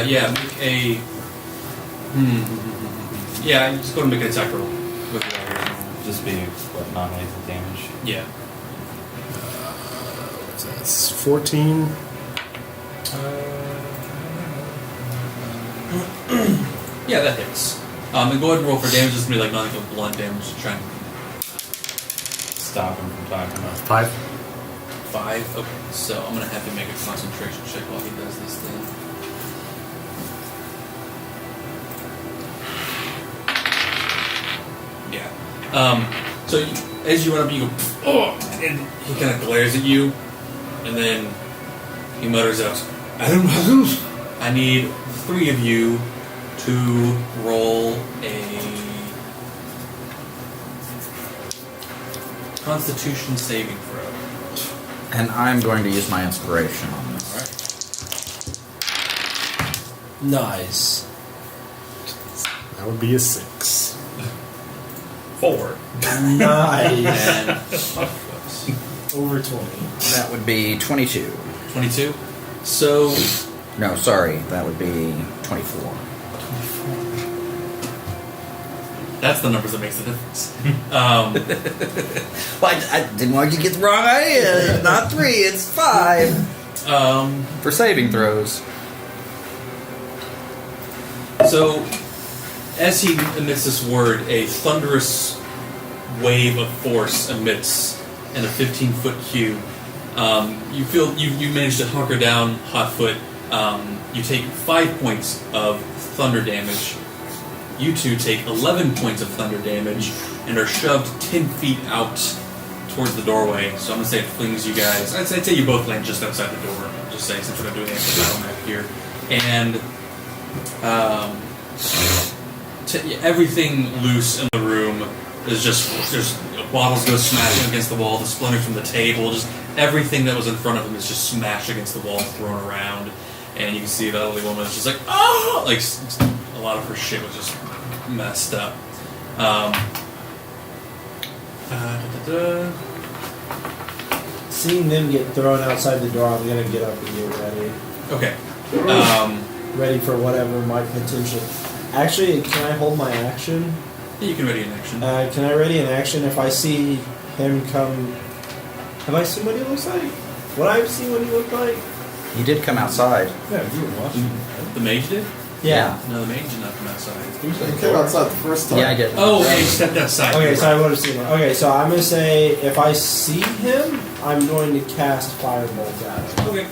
A: Yeah, make a... Yeah, just go and make an attack roll. With your dagger.
H: Just be non-lethal damage.
A: Yeah.
B: That's 14.
A: Yeah, that hits. And go ahead and roll for damage. It's going to be like non-lethal blunt damage to try and...
H: Stop him from talking about
B: 5.
A: 5? Okay, so I'm going to have to make a concentration check while he does this thing. Yeah. So as you run up, you go, oh! And he kind of glares at you, and then he mutters out, I need 3 of you to roll a Constitution saving throw.
J: And I'm going to use my inspiration on this.
C: Nice.
B: That would be a 6.
G: 4.
C: Nice.
A: And
C: Over 20.
J: That would be 22.
A: 22. So
J: No, sorry, that would be 24.
A: that's the numbers that makes the difference.
J: Well, I didn't want you to get the wrong idea. Not 3, it's 5. For saving throws.
A: So as he emits this word, a thunderous wave of force emits in a 15-foot cube. You feel you manage to hunker down Hotfoot. You take 5 points of thunder damage. You two take 11 points of thunder damage and are shoved 10 feet out towards the doorway. So I'm gonna say it flings you guys. I'd say you both land just outside the door. Just say since we're not doing the actual battle map here, and everything loose in the room is just there's bottles go smashing against the wall, the splinters from the table, just everything that was in front of him is just smashed against the wall, thrown around, and you can see the elderly woman is just like, oh, like a lot of her shit was just messed up.
C: Seeing them get thrown outside the door, I'm gonna get up and get ready.
A: Okay.
C: Ready for whatever might potentially. Actually, can I hold my action?
A: You can ready an action.
C: Can I ready an action if I see him come? Have I seen what he looks like? Would I have seen what he looked like?
J: You did come outside.
C: Yeah, you were watching.
A: The mage did?
C: Yeah.
A: No, the mage did not come outside.
I: You came outside the first time.
J: Yeah, I did.
A: Oh, he stepped outside.
C: Okay, so I would have seen him. Okay, so I'm gonna say if I see him, I'm going to cast firebolt at him.
A: Okay.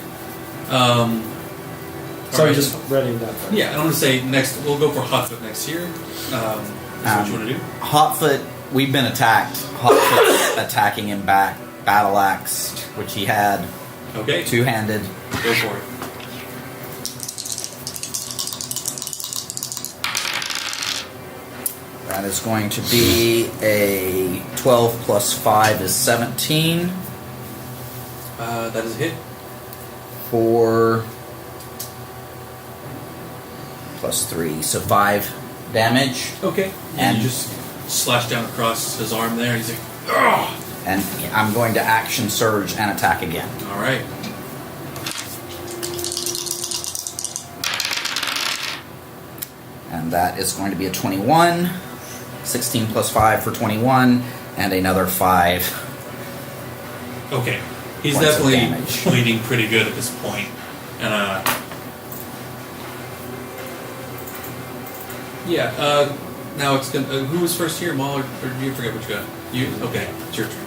C: So
A: Alright.
C: just readying that. First.
A: Yeah, I want to say next. We'll go for Hotfoot next here. Is that what you want to do?
J: Hotfoot, we've been attacked. Hotfoot's attacking him back. Battle axe, which he had.
A: Okay.
J: Two-handed.
A: Go for it.
J: That is going to be a 12 plus 5 is 17.
A: That is a hit.
J: 4 plus 3, so 5 damage.
A: Okay.
J: And-
A: you just slash down across his arm there. He's like, ugh!
J: And I'm going to action surge and attack again.
A: All right.
J: And that is going to be a 21. 16 plus 5 for 21. And another 5.
A: Okay. He's
J: Points of
A: definitely
J: damage.
A: bleeding pretty good at this point. And, yeah, now it's gonna. Who was first here, Maul, or do you forget what you got? You? Okay, it's your turn.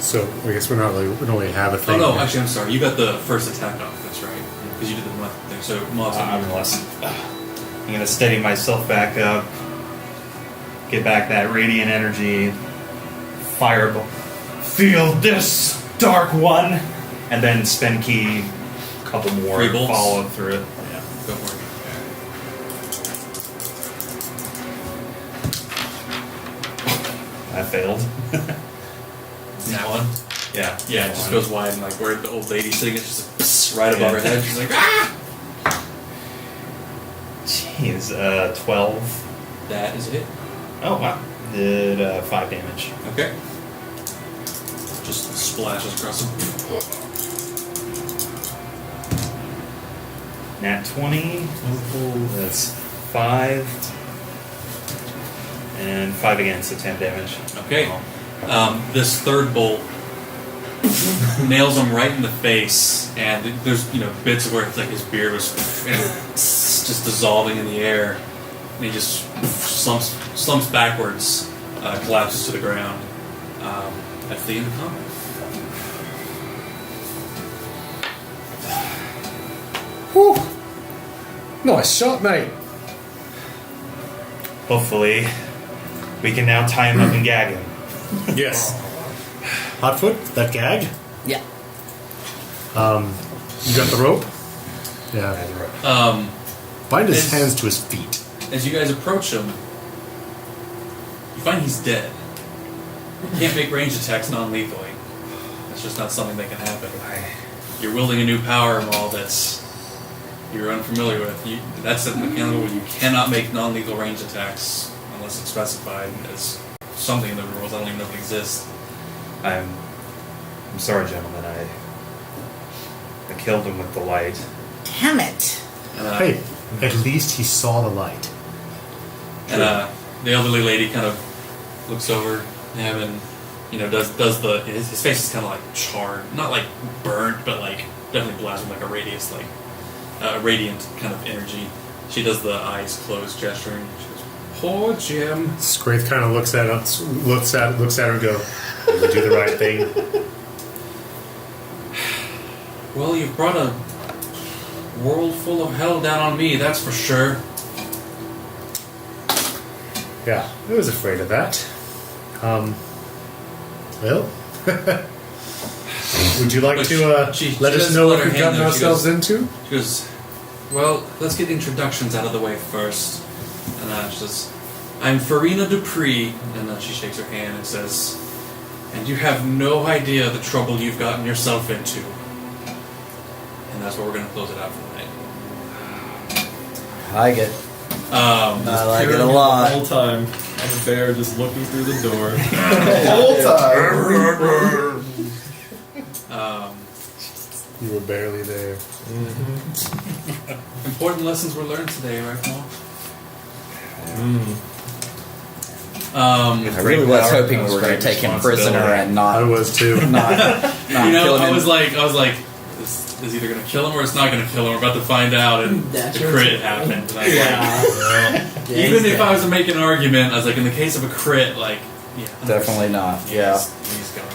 B: So I guess we don't really have a
A: Oh,
B: thing.
A: no,
B: here.
A: actually, I'm sorry. You got the first attack off, that's right. Because you did the month thing. So, Maul's
H: I'm gonna steady myself back up, get back that radiant energy, fireball. Feel this, Dark One, and then spend key, a couple more,
A: 3 bolts?
H: follow through it.
A: Yeah, go for it.
H: I failed.
A: That one?
H: Yeah,
A: Yeah, it just goes wide, and like where the old lady's sitting, it's just like, pss, right above
H: Yeah.
A: her head. She's like, ah!
H: Jeez, 12.
A: That is a hit.
H: Oh wow, did 5 damage.
A: Okay. Just splashes across him.
H: Nat 20. That's 5. And 5 again, so 10 damage.
A: Okay. This third bolt nails him right in the face, and there's bits where it's like his beard was and it's just dissolving in the air, and he just slumps backwards, collapses to the ground. That's the end of combat.
B: Whew. Nice shot, mate.
H: Hopefully, we can now tie him up and gag him.
B: Yes. Hotfoot, that gag.
J: Yeah.
B: You got the rope? Yeah. Bind his hands to his feet.
A: As you guys approach him, you find he's dead. You can't make range attacks non-lethally. That's just not something that can happen. You're wielding a new power model that's you're unfamiliar with. That's a mechanical where you cannot make non-lethal range attacks unless it's specified as something in the rules. I don't even know if it exists.
H: I'm sorry, gentlemen. I killed him with the light.
J: Damn it.
K: Hey, at least he saw the light.
A: And the elderly lady kind of looks over him and does the his face is kind of like charred, not like burnt, but like definitely blasted with like a radiant kind of energy. She does the eyes closed gesture and she goes, "Poor Jim."
B: Scraith kind of looks at her and go, "You would do the right thing."
A: Well, you've brought a world full of hell down on me, that's for sure.
B: Yeah, I was afraid of that. Well, would you like to let us know what we've gotten ourselves into?
A: She goes, well, let's get introductions out of the way first. And she says, I'm Farina Dupree. And then she shakes her hand and says, and you have no idea the trouble you've gotten yourself into. And that's where we're going to close it out for tonight.
J: I like it. I like it a
F: The
J: lot.
F: whole time, I'm a bear just looking through the door.
I: The whole time.
B: You were barely there.
A: Important lessons were learned today, right, Paul?
J: I really was hoping we were going to take him prisoner and not.
B: I was too.
J: not kill him.
A: I was like, this is either going to kill him or it's not going to kill him. We're about to find out, and
C: That's
A: the
C: right.
A: crit happened. And I was like, even if I was to make an argument, I was like, in the case of a crit, like, yeah, 100%.
J: Definitely not. Yeah.
A: He's gone.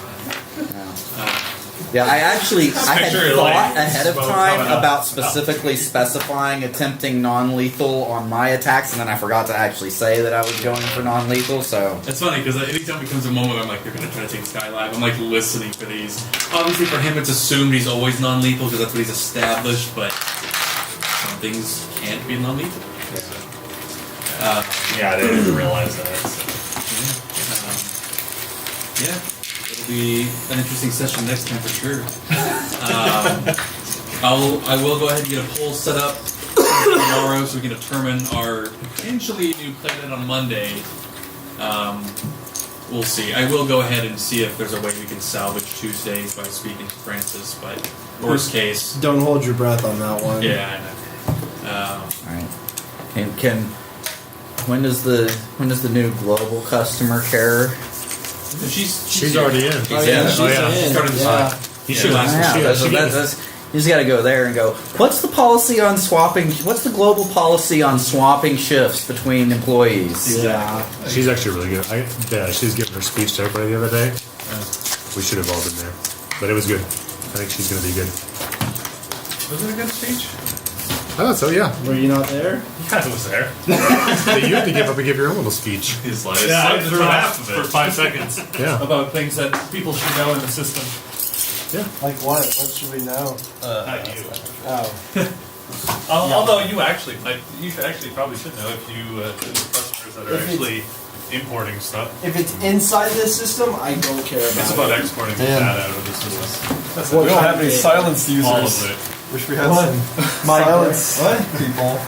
J: Yeah, I had
E: picture,
J: thought
E: like,
J: ahead of
E: smoke
J: time
E: coming up.
J: about specifically specifying attempting non-lethal on my attacks, and then I forgot to actually say that I was going for non-lethal, so...
A: It's funny, because anytime it comes a moment I'm like, they're going to try to take Skylab, I'm like listening for these. Obviously for him it's assumed he's always non-lethal, because that's what he's established, but some things can't be non-lethal.
H: Yeah, I didn't realize that. So.
A: Yeah. It'll be an interesting session next time for sure. I will go ahead and get a poll set up tomorrow so we can determine our potentially new playlet on Monday. We'll see. I will go ahead and see if there's a way we can salvage Tuesdays by speaking to Francis, but worst case,
C: Don't hold your breath on that one.
A: yeah, I know.
J: Alright. When does the new global customer care...
A: She's
B: already in.
C: Oh yeah, she's in.
A: Started
C: Yeah.
B: You should
J: You just got to go there and go, what's the policy on swapping... What's the global policy on swapping shifts between employees?
C: Yeah.
B: She's actually really good. She was giving her speech to everybody the other day. We should have all been there. But it was good. I think she's going to be good.
A: Was it a good speech?
B: thought so, yeah.
C: Were you not there?
E: Yeah, I was there.
B: You have to give up and give your own little speech.
F: He's like,
E: Yeah, I
F: slept
E: just
F: through
E: talked
F: half of
E: for
F: it.
E: 5 seconds
B: Yeah.
E: about things that people should know in the system.
L: Like what? What should we know?
E: Not you.
L: Oh.
E: Although you actually probably should know if you the customers that are
L: If it's-
E: actually importing stuff.
L: If it's inside this system, I don't care about
E: It's
L: it.
E: about exporting the
L: Damn.
E: data out of the system. That's
F: We
E: it.
F: don't have any silenced users.
E: All of it.
F: Wish we had
L: What?
F: some
L: My
F: silence
L: what?
F: people.